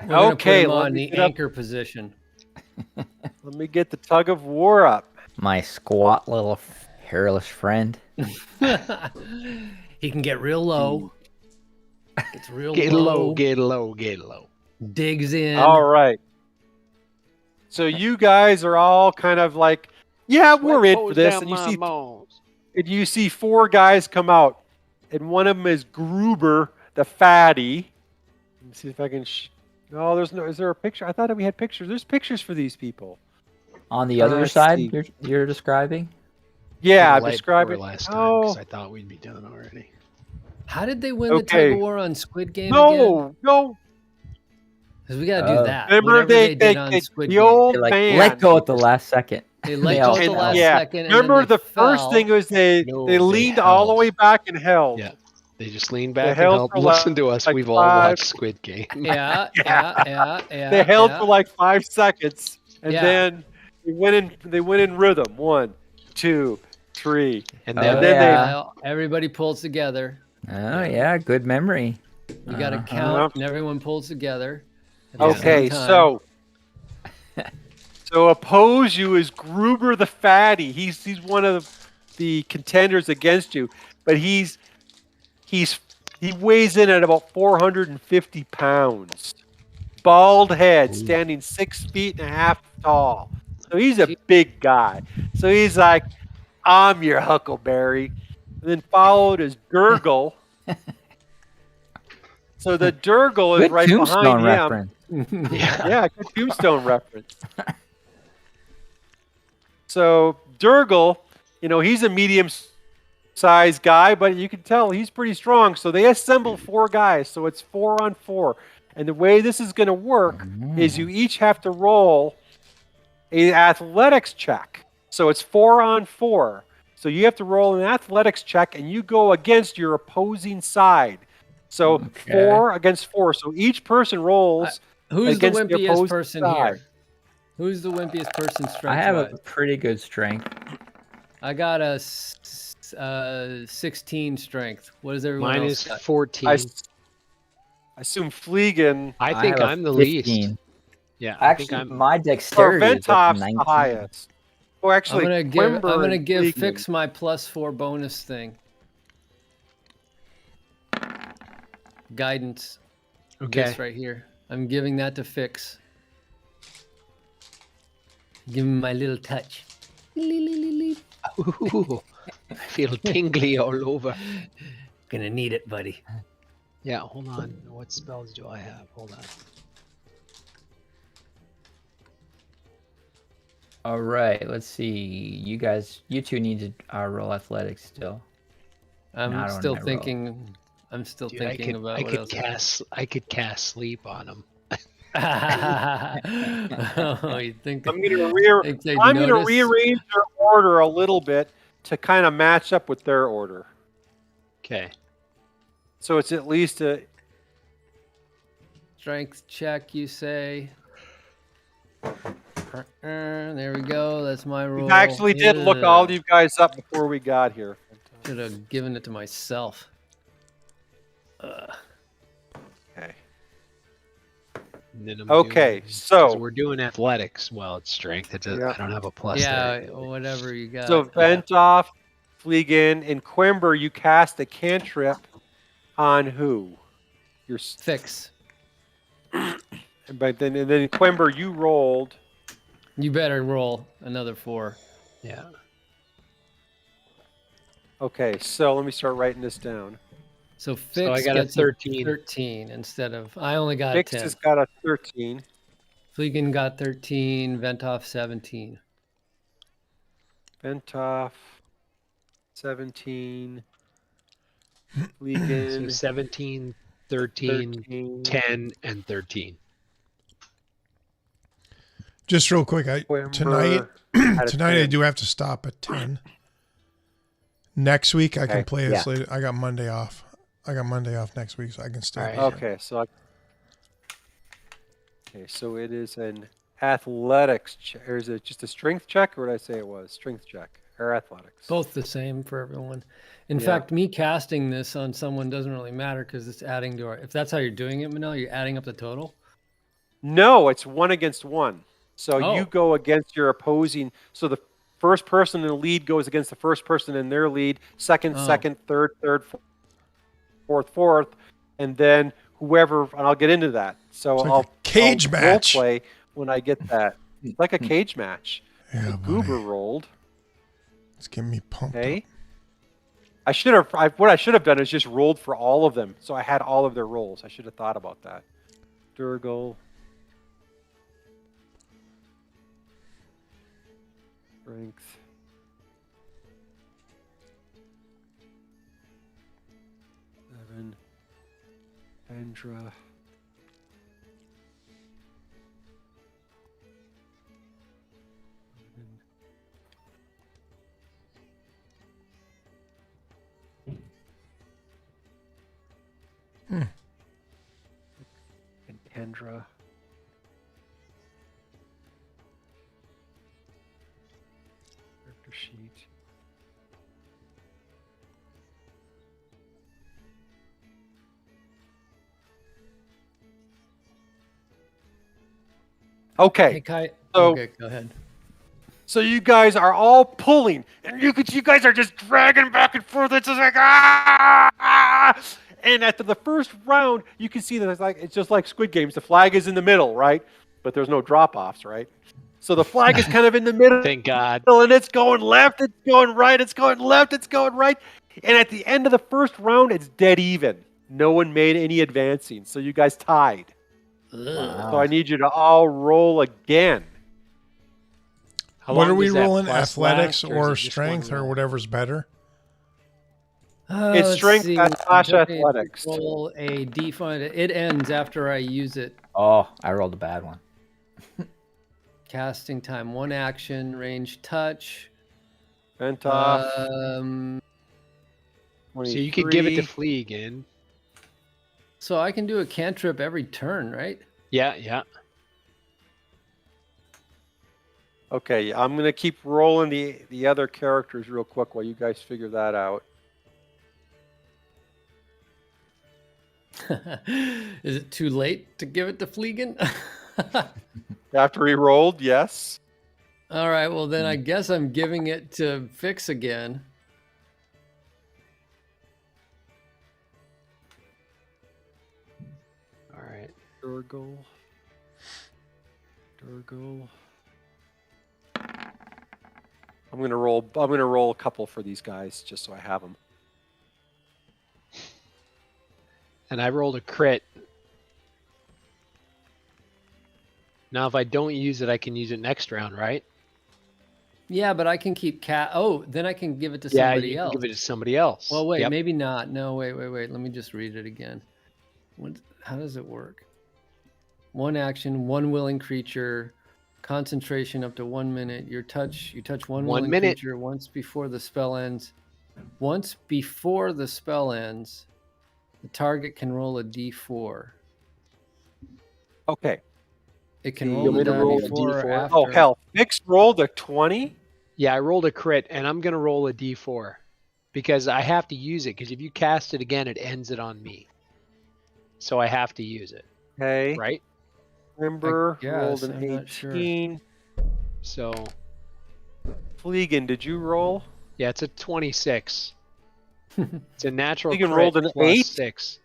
We're gonna
Okay,
put him
let
on
me
the
get up-
anchor position.
Let me get the tug of war up.
My squat little hairless friend.
He can get real low. It's real
Get
low.
low, get low, get low.
Digs in.
All right. So you guys are all kind of like, yeah, we're in for this, and you see 4 guys come out, and one of them is Gruber, the fatty. Let me see if I can. No, there's no. Is there a picture? I thought that we had pictures. There's pictures for these people.
On the other
let's
side,
see.
you're describing?
Yeah,
The
I'm
light
describing.
before last time because
Oh,
I thought we'd be done already.
How did they win the tug
okay.
of war on Squid Game again?
No.
Because we got to do
Oh.
that.
Remember
Whatever they did on
the
Squid
the
Game.
old
They like
man.
let go at the last second.
They let
They
go
all
at the
And
fell.
last
yeah,
second. And
remember
then they
the first
fell.
thing was they
No, they
leaned all the
held.
way back and held.
Yeah, they just leaned
They
back and
held
held.
for
Listen to us.
like
We've all
5.
watched Squid Game.
Yeah.
They held
yeah.
for like 5 seconds, and
Yeah.
then they went in rhythm. 1, 2, 3.
And
Oh,
then,
then they-
yeah.
Everybody pulls together.
Oh, yeah. Good memory.
You got to
Uh-huh.
count, and everyone pulls together. at the
Okay,
same time.
so oppose you is Gruber the Fatty. He's one of the contenders against you, but he weighs in at about 450 pounds. Bald head, standing 6 feet and a half tall. So he's a big guy. So he's like, I'm your Huckleberry. And then followed is Gurgle. So the Durgle is
Good
right
Tombstone
behind him.
reference.
Yeah, good Tombstone reference. So Durgle, he's a medium-sized guy, but you can tell he's pretty strong. So they assemble 4 guys, so it's 4 on 4. And the way this is going to work is you each have to roll an athletics check. So it's 4 on 4. So you have to roll an athletics check, and you go against your opposing side. So 4 against 4. So each person rolls.
Who's the
against the
wimpiest
opposing
person
side.
here? Who's the wimpiest person strength?
I have a pretty good strength.
I got a 16 strength. What is everyone
mine
else
is
got?
14.
I assume Fleegan
I think
have a
I'm the
15.
least. Yeah, I think
Actually,
I'm.
my
or
dexterity is like
Ventoff's
19.
the highest. Oh, actually,
I'm gonna
Quimber and
give
Fleegan.
Fix my +4 bonus thing. Guidance.
Okay.
This right here. I'm giving that to Fix. Give him my little touch.
Ooh, I feel tingly all over.
Gonna need it, buddy.
Yeah, hold on. What spells do I have? Hold on.
All right, let's see. You two need to roll athletics still.
I'm
Not on
still
my roll.
thinking. I'm still
Dude,
thinking about what else.
I could cast sleep on him.
Oh, you think
I'm gonna rearrange their order a little bit to kind of match up with their order.
Okay.
So it's at least a
strength check? You say? There we go. That's my roll.
I actually did look all of you guys up before we got here.
Should have given it to myself.
Okay.
And then I'm
Okay,
doing-
so-
'cause we're doing athletics. Well, it's strength. I don't have a plus
Yeah,
there.
whatever you got.
So Ventoff, Fleegan, and Quimber, you cast a cantrip on who? Your
Fix.
But then Quimber, you rolled.
You better roll another 4.
Yeah.
Okay, so let me start writing this down.
So Fix
I got a
gets
13.
13 instead of. I only got
Fix
10.
has got a 13.
Fleegan got 13. Ventoff 17.
Ventoff, 17.
So
Fleegan,
17, 13,
13.
10, and 13.
Just real quick,
Quimber
tonight
had a
tonight I
10.
do have to stop at 10. Next week I can
Okay.
play
Yeah.
this later. I got Monday off. next week, so I can stay.
All right.
Okay, so it is an athletics check. Or is it just a strength check, or did I say it was strength check or athletics?
Both the same for everyone. In
Yeah.
fact, me casting this on someone doesn't really matter because it's adding to our. If that's how you're doing it, Minel, you're adding up the total.
No, it's 1 against 1. So
Oh.
you go against your opposing. So the first person in the lead goes against the first person in their lead. Second,
Oh.
second, third, fourth, and then whoever. And I'll get into that. So
It's like
I'll
a cage
I'll
match.
role play when I get that. It's like a cage match.
Yeah,
The
buddy.
Goober rolled.
It's getting me pumped
Okay.
up.
What I should have done is just rolled for all of them, so I had all of their rolls. I should have thought about that. Durgle. Strength. Seven. Andra. And Kendra. Character sheet. Okay.
Hey, Kai.
So-
Okay, go ahead.
So you guys are all pulling, and you guys are just dragging back and forth. It's just like ah! And after the first round, you can see that it's just like Squid Games. The flag is in the middle, right? But there's no drop-offs, right? So the flag is kind of in the middle,
Thank God.
and it's going left, it's going right, it's going left, it's going right. And at the end of the first round, it's dead even. No one made any advancing, so you guys tied.
Wow.
So I need you to all roll again.
How
What are
long
we
does that
rolling?
plus
Athletics
last, or is
or
it just
strength
one
or
roll?
whatever's better?
It's
Let's
strength
see.
slash
I need to
athletics.
Roll a d5. It ends after I use it.
Oh, I rolled a bad one.
Casting time, 1 action, range touch.
Bent off.
So you could give it to
23.
Fleegan.
So I can do a cantrip every turn, right?
Yeah, yeah.
Okay, I'm gonna keep rolling the other characters real quick while you guys figure that out.
Is it too late to give it to Fleegan?
After he rolled, yes.
All right, well then I guess I'm giving it to Fix again.
All right.
Durgle. I'm gonna roll a couple for these guys just so I have them.
And I rolled a crit. Now, if I don't use it, I can use it next round, right?
Yeah, but I can keep Oh, then I can give it to
Yeah,
somebody
you
else.
can give it to somebody else.
Well, wait,
Yep.
maybe not. No, wait. Let me just read it again. How does it work? 1 action, 1 willing creature, concentration up to 1 minute. You touch 1
1
willing
minute.
creature once before the spell ends. Once before the spell ends, the target can roll a d4.
Okay.
It can
You
roll
want me
the
to roll a
d4
D4?
after.
Oh hell, Fix rolled a 20.
Yeah, I rolled a crit, and I'm gonna roll a d4 because I have to use it. Because if you cast it again, it ends it on me. So I have to use it,
Okay.
right?
Remember,
I
rolled
guess,
an
I'm not sure.
18.
So
Fleegan, did you roll?
yeah, it's a 26. It's a natural
Fleegan
crit
rolled an
plus
8.
6.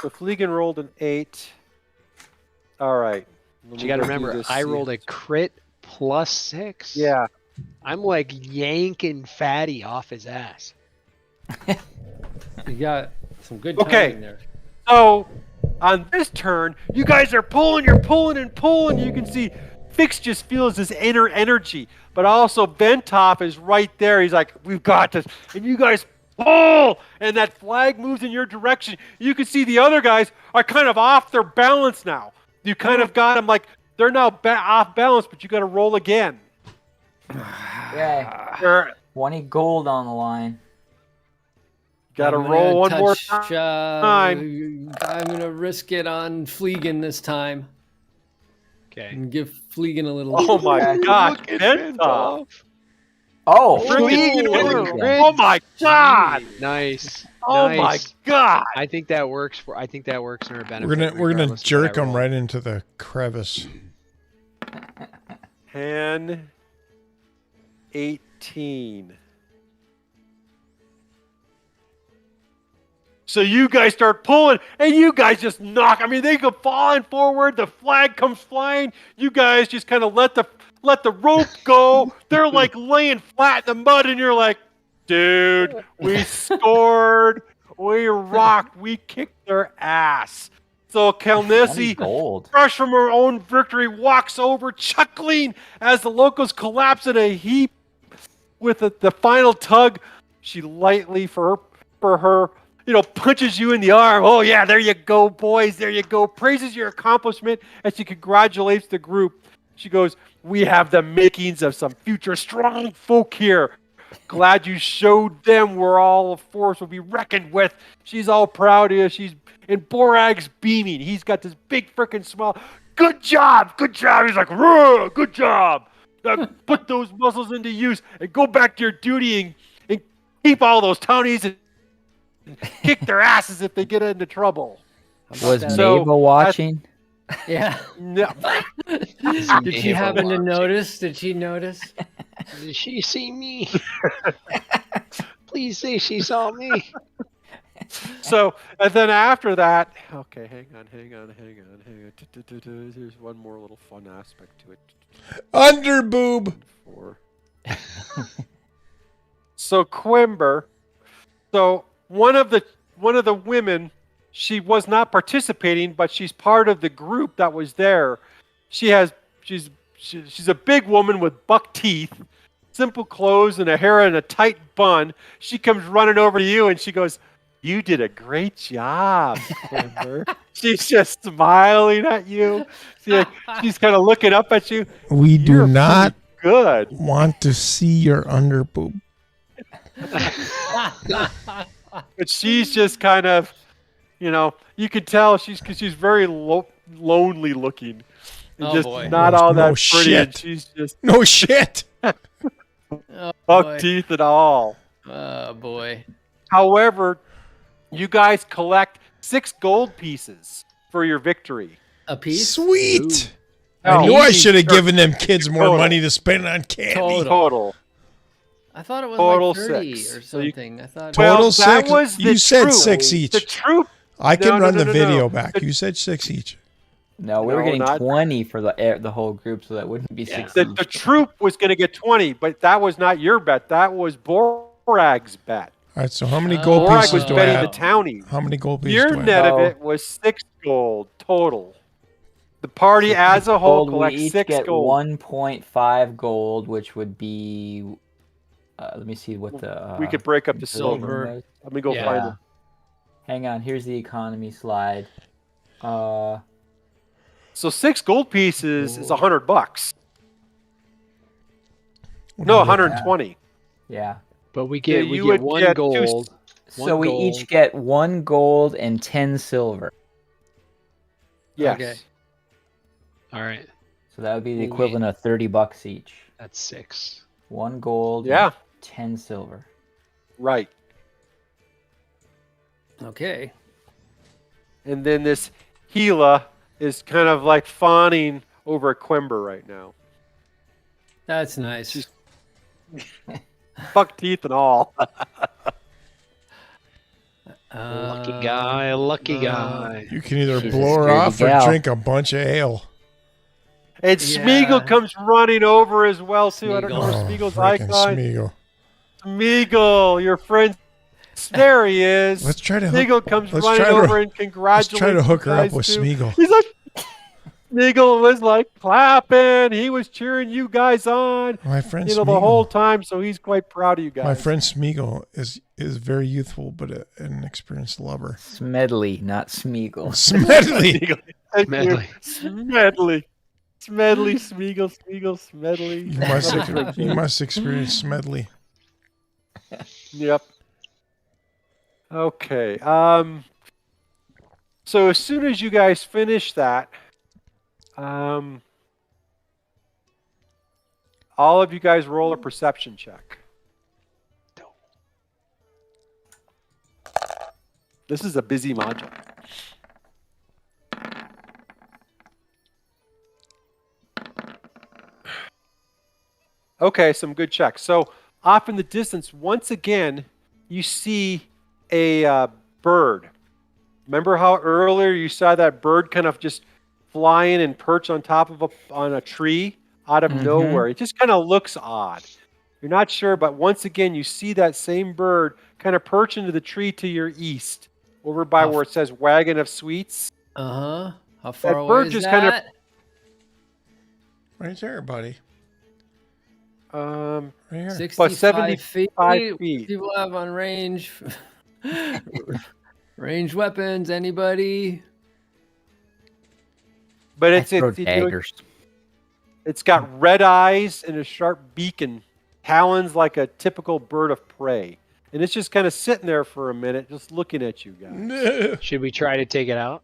So Fleegan rolled an 8. All right.
But you got to remember, I rolled a crit plus 6.
Yeah.
I'm like yanking Fatty off his ass.
You got some good
Okay.
timing there.
So on this turn, you guys are pulling, you're pulling and pulling. You can see Fix just feels this inner energy, but also Bentoff is right there. He's like, we've got this. And you guys pull, and that flag moves in your direction. You can see the other guys are kind of off their balance now. You kind of got them like, they're now off balance, but you got to roll again.
Yay.
You're
20 gold on the line.
got to
I'm gonna
roll one more
touch,
time.
I'm gonna risk it on Fleegan this time
Okay.
and give Fleegan a little.
Oh my
Okay.
gosh,
Look at
Bentoff.
Oh,
Freaking
Fleegan.
oh my god!
Nice.
Oh
nice.
my god!
I think that works in our benefit.
We're gonna
regardless of
jerk
what I
him
roll.
right into the crevice.
10, 18. So you guys start pulling, and you guys just knock. I mean, they go falling forward. The flag comes flying. You guys just kind of let the rope go. They're like laying flat in the mud, and you're like, dude, we scored. We rocked. We kicked their ass. So
20
Kelnessi,
gold.
fresh from her own victory, walks over, chuckling as the locals collapse in a heap. With the final tug, she lightly for her, punches you in the arm. Oh yeah, there you go, boys. There you go. Praises your accomplishment as she congratulates the group. She goes, "We have the makings of some future strong folk here. Glad you showed them we're all a force will be reckoned with." She's all proud of you. She's in Borag's beaming. He's got this big freaking smile. Good job, good job. He's like, good job. Now put those muscles into use and go back to your duty and keep all those townies and kick their asses if they get into trouble.
Was
So,
Mabel watching?
Yeah.
No,
Did she happen to notice? Did she notice?
Did she see me? Please say she saw me.
so, and then after that, okay, hang on. There's one more little fun aspect to it.
Underboob.
So Quimber, so one of the women, she was not participating, but she's part of the group that was there. She's a big woman with buck teeth, simple clothes, and a hair in a tight bun. She comes running over to you and she goes, "You did a great job, Quimber." She's just smiling at you. She's kind of looking up at you.
We do
You're
not
pretty good.
want to see your underboob.
But she's just kind of, you could tell she's very lonely looking, and
Oh,
just
boy.
not all
No
that pretty. And
shit.
she's just
No shit.
Oh,
buck
boy.
teeth and all.
Oh, boy.
However, you guys collect 6 gold pieces for your victory.
A piece?
Sweet.
Now,
I knew I
easy
should have
start.
given them kids more
Total.
money to spend on candy.
Total.
Total.
I thought it was
Total
like 30
6.
or
So you-
something. I thought.
Total
Well, that
6.
was the
You said
troop.
6 each.
The troop.
I can
No,
run
no,
the
no,
video
no.
back. You said 6 each.
No, we were
No,
getting
not-
20 for the whole group, so that wouldn't be 6
The
each.
troop was going to get 20, but that was not your bet. That was Borag's bet.
All right, so how many gold
Borag
pieces
was
do I
betting
have?
the townie.
How many gold pieces
Your
do I have?
net of
Oh.
it was 6 gold total. The party as a whole
Gold, we
collects
each
6
get
gold.
1.5 gold, which would be. Let me see what the.
We could break up the
silver.
silver.
was.
Let me go
Yeah.
find it.
Hang on, here's the economy slide.
So 6 gold pieces is $100. No, 120.
Yeah.
But we
Yeah,
get
you would
one
get
gold.
So we each get 1 gold and 10 silver.
Yes.
Okay.
All right,
So that would be the
Wait.
equivalent of $30 each.
that's 6.
1 gold.
Yeah.
And 10 silver.
Right.
Okay.
And then this Gila is kind of like fawning over Quimber right now.
That's nice.
She's- Buck teeth and all.
Lucky guy, lucky guy.
You can either
She's a
blow her
scaredy
off or
gal.
drink a bunch of ale.
And
Yeah.
Smeagol comes running over as well too. I don't know where
Oh,
Smeagol's
freaking
icon.
Smeagol.
Smeagol, your friend. There he is.
Let's try to
Smeagol
hook,
comes
let's
running
try to-
over and
let's
congratulates
try to hook
you
her up
guys
with
too.
Smeagol.
He's like, Smeagol was like clapping. He was cheering you guys on.
My friend
The
Smeagol.
whole time, so he's quite proud of you guys.
My friend Smeagol is very youthful but an experienced lover.
Smedley, not Smeagol.
Smedley.
Thank you.
Medley.
Smedley, Smeagol, Smedley.
You must experience Smedley.
Yep. Okay. So as soon as you guys finish that, all of you guys roll a perception check. This is a busy module. Okay, some good checks. So off in the distance, once again, you see a bird. Remember how earlier you saw that bird kind of just flying and perch on top of a tree out of nowhere? It just kind of looks odd. You're not sure, but once again, you see that same bird kind of perch into the tree to your east, over by where it says Wagon of Sweets.
Uh-huh. How far
That
away
bird
is
just
that?
kind of-
Right there, buddy.
Right
here.
65
75 feet.
People have on range. Ranged weapons, anybody?
But
I
it's
throw
it's you know,
daggers.
it's got red eyes and a sharp beak and talons like a typical bird of prey. And it's just kind of sitting there for a minute, just looking at you guys.
Should we try to take it out?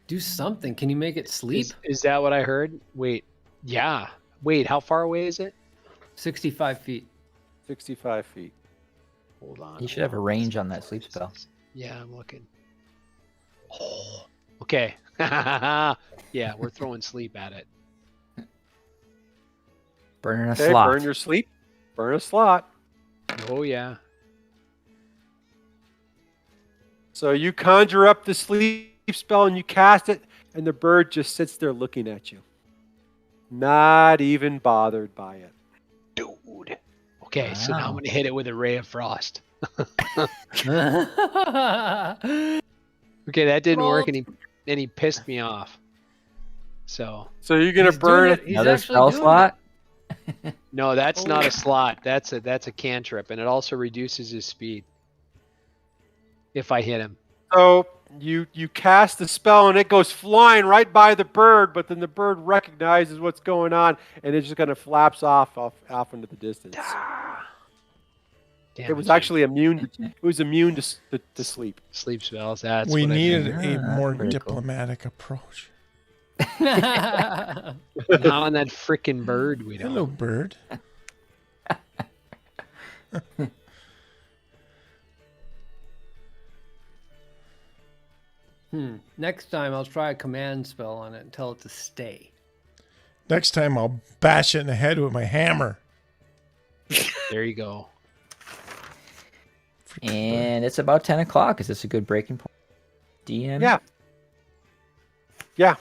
Do something. Can you make it sleep?
Is that what I heard? Wait. Yeah. Wait, how far away is it?
65 feet.
65 feet.
Hold on.
You should have a range on that sleep spell.
Yeah, I'm looking. Oh, okay. Yeah, we're throwing sleep at it.
Burning a
Okay,
slot.
burn your sleep. Burn a slot.
Oh, yeah.
So you conjure up the sleep spell and you cast it, and the bird just sits there looking at you. Not even bothered by it.
Dude. Okay, so now I'm
Wow.
going to hit it with a ray of frost. Okay, that didn't work, and he pissed me off. So
So you're gonna
He's
burn
doing
it.
it. He's
Another
actually
spell
doing
slot.
no, that's not
Oh.
a slot. That's a cantrip, and it also reduces his speed if I hit him.
So you cast the spell and it goes flying right by the bird, but then the bird recognizes what's going on and it just kind of flaps off into the distance.
Damn
It was
Jake.
actually immune. It was immune to sleep.
sleep spells. That's
We
what
needed
I
a
Ah,
more
pretty cool.
diplomatic approach.
Not on that freaking bird. We
Hello,
don't.
bird.
Next time I'll try a command spell on it and tell it to stay.
Next time I'll bash it in the head with my hammer.
There you go.
Freaking bird.
And it's about 10 o'clock. Is this a good breaking point? DM?
Yeah. Yeah.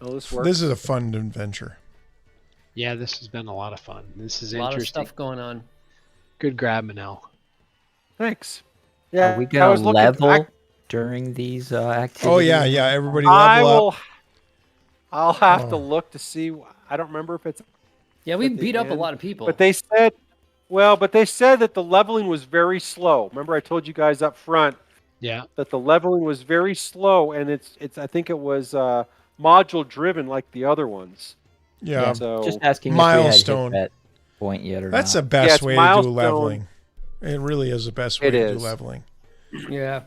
Oh, this works.
This is a fun adventure.
Yeah, this has been a lot of fun. This is
A lot of
interesting.
stuff going on.
Good grab, Minel.
Thanks. Yeah.
Are we
I
going
was
to
looking-
level during these activities?
Oh yeah, yeah. Everybody
I
level
will.
up.
I'll have to
Oh.
look to see. I don't remember if it's.
Yeah, we
At the
beat up a
end,
lot of people.
But they said, that the leveling was very slow. Remember, I told you guys up front
Yeah.
that the leveling was very slow, and it's. I think it was module driven like the other ones.
Yeah,
So
Just asking
Milestone.
if we had hit that point yet or
that's
not.
the best
it's
way to
milestone.
do leveling. It really is the best way
It
to
is.
do leveling.
yeah.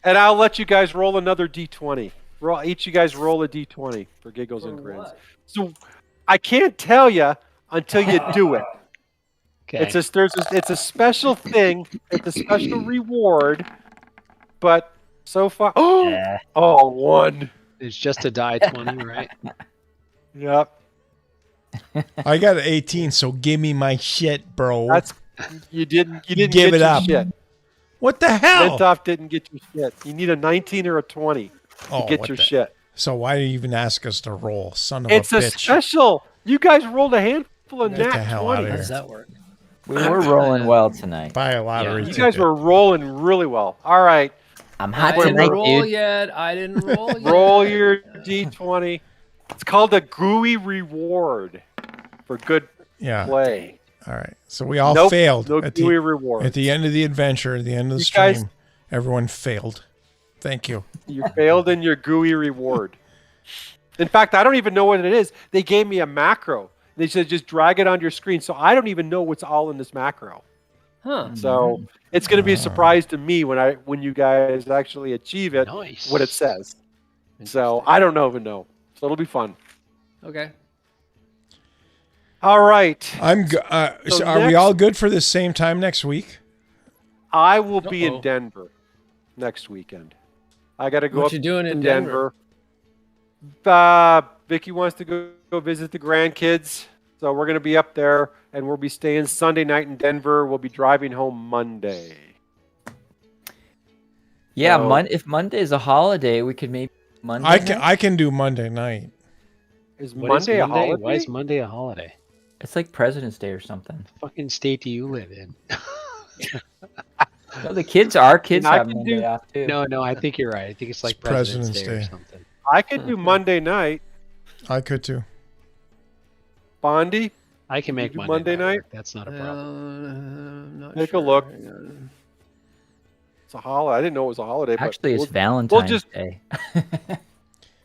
and I'll let you guys roll another d20. Each you guys roll a d20 for giggles and grins. So I can't tell you until you do it.
Okay.
It's a special thing. It's a special reward. But so far,
Yeah.
oh, one.
It's just a die 20, right?
Yep.
I got an 18, so give me my shit, bro.
That's you didn't
Give
get
it
your
up.
shit.
What the hell?
Mentoff didn't get your shit. You need a 19 or a 20
Oh,
to get
what
your
the-
shit.
So why do you even ask us to roll, son of
It's
a
a
bitch?
special. You guys rolled a handful of
Get the
nat
hell outta
20s.
here.
How does that work?
We were rolling well tonight.
Buy a lottery
Yeah.
You
ticket.
guys were rolling really well. All right.
I'm
I
hot
didn't
tonight,
roll
dude.
yet. I didn't roll yet.
Roll your d20. It's called a gooey reward for good
Yeah.
play.
All right. So we all
Nope,
failed
no
at
gooey
the
reward.
at the end of the adventure, at the end of the
You
stream.
guys-
Everyone failed. Thank you.
You failed in your gooey reward. In fact, I don't even know what it is. They gave me a macro. They said just drag it onto your screen. So I don't even know what's all in this macro.
Huh.
So it's going to be a surprise to me when you guys actually achieve it,
Nice.
what it says. So I don't even know. So it'll be fun.
Okay.
All right.
So are we
next-
all good for the same time next week?
I will be
Uh-oh.
in Denver next weekend. I got to go
What
up
you doing
to
in
Denver. Vicky wants to go visit the grandkids. So we're going to be up there, and we'll be staying Sunday night in Denver. We'll be driving home Monday.
Yeah,
So-
if Monday is a holiday, we could maybe Monday.
I can do Monday night.
Is
What is
Monday a holiday?
Why is Monday a holiday?
It's like President's Day or something.
Fucking state do you live in?
No, the kids, our kids
I
have
can
Monday
do-
off too.
No, I think you're right. I think it's like President's Day or something.
I could do Monday night.
I could too.
Bondi,
I can make
do
Monday,
Monday night?
work. That's not a problem.
Not
Take a
sure.
look.
Hang on.
it's a holiday. I didn't know it was a holiday.
Actually,
but
it's Valentine's
just-
Day.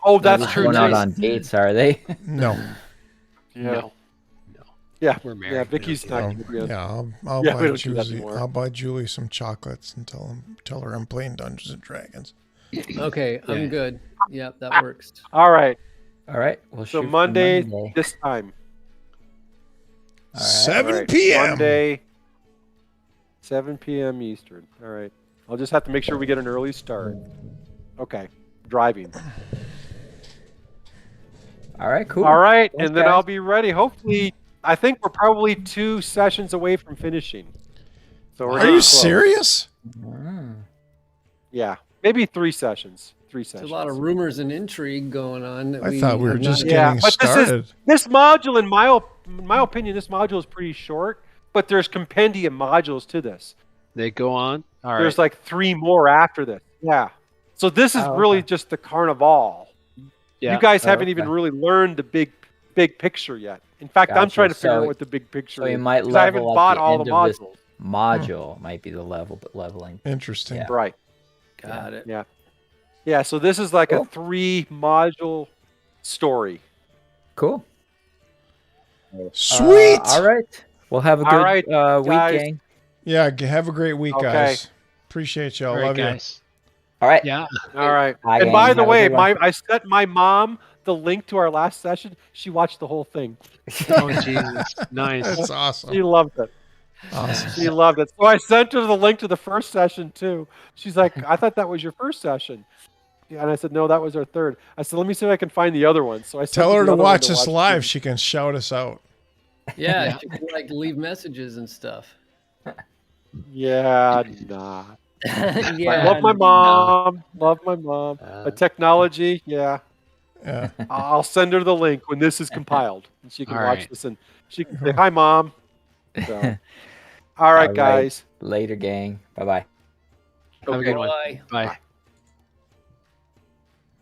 Oh, that's
Nobody's
true.
going out
too.
on dates, are they?
No.
Yeah.
No.
Yeah.
We're married.
Yeah,
We don't
Vicky's
do
not
that.
going to be on.
Yeah, I'll
Yeah, we
buy
don't do that
Julie.
anymore.
I'll buy Julie some chocolates and tell her I'm playing Dungeons and Dragons.
Okay,
Yeah.
I'm good. Yep, that works.
All right.
All right, we'll
So
shoot for
Monday,
Monday.
this time.
All right.
7
All right,
p.m.
Monday, 7 p.m. Eastern. All right. I'll just have to make sure we get an early start. Okay. Driving.
All right, cool.
All right,
Thanks,
and then
guys.
I'll be ready. Hopefully, I think we're probably 2 sessions away from finishing. So we're
Are
getting
you
close.
serious?
Mm.
Yeah, maybe 3 sessions. 3
There's
sessions.
a lot of rumors and intrigue going on. That
I thought we were
have
just
not-
Yeah,
getting
but
started.
this module, in my opinion, this module is pretty short. But there's compendium modules to this.
They go on. All right.
There's like 3 more after this. Yeah. So this is
Oh,
really
okay.
just the carnival.
Yeah.
You guys
Oh,
haven't even
okay.
really learned the big picture yet. In fact, I'm
Gotcha.
trying to figure
So-
out what the big picture
So you
is.
might
'cause I haven't
level
bought
at the
all the
end of this
modules.
module. Might be the leveling.
Interesting.
Yeah.
Right.
Got it.
Yeah. Yeah. So this is like
Cool.
a 3 module story.
Cool.
Sweet.
All right. We'll have a
All
good
right,
week,
guys.
gang.
Yeah. Have a great week,
Okay.
guys. Appreciate y'all.
All right,
Love you.
guys.
All right.
Yeah.
All right.
Bye,
And
gang.
by the
Have a
way,
good one.
I sent my mom the link to our last session. She watched the whole thing.
Oh, Jesus. Nice.
That's
She
awesome.
loved it.
Awesome.
She loved it. So I sent her the link to the first session too. She's like, I thought that was your first session. Yeah, and I said, no, that was our third. I said, let me see if I can find the other one. So I sent
Tell her
the
to
other one
watch us live.
too.
She can shout us out.
Yeah, you can like leave messages and stuff.
Yeah, nah.
Yeah.
Love my mom. Love my mom. But technology, yeah.
Yeah.
I'll send her the link when this is compiled. And she can
All
watch
right.
this and she can say, hi, mom. So, all right,
All right.
guys.
Later, gang. Bye-bye.
Have a good one.
Bye.
Bye.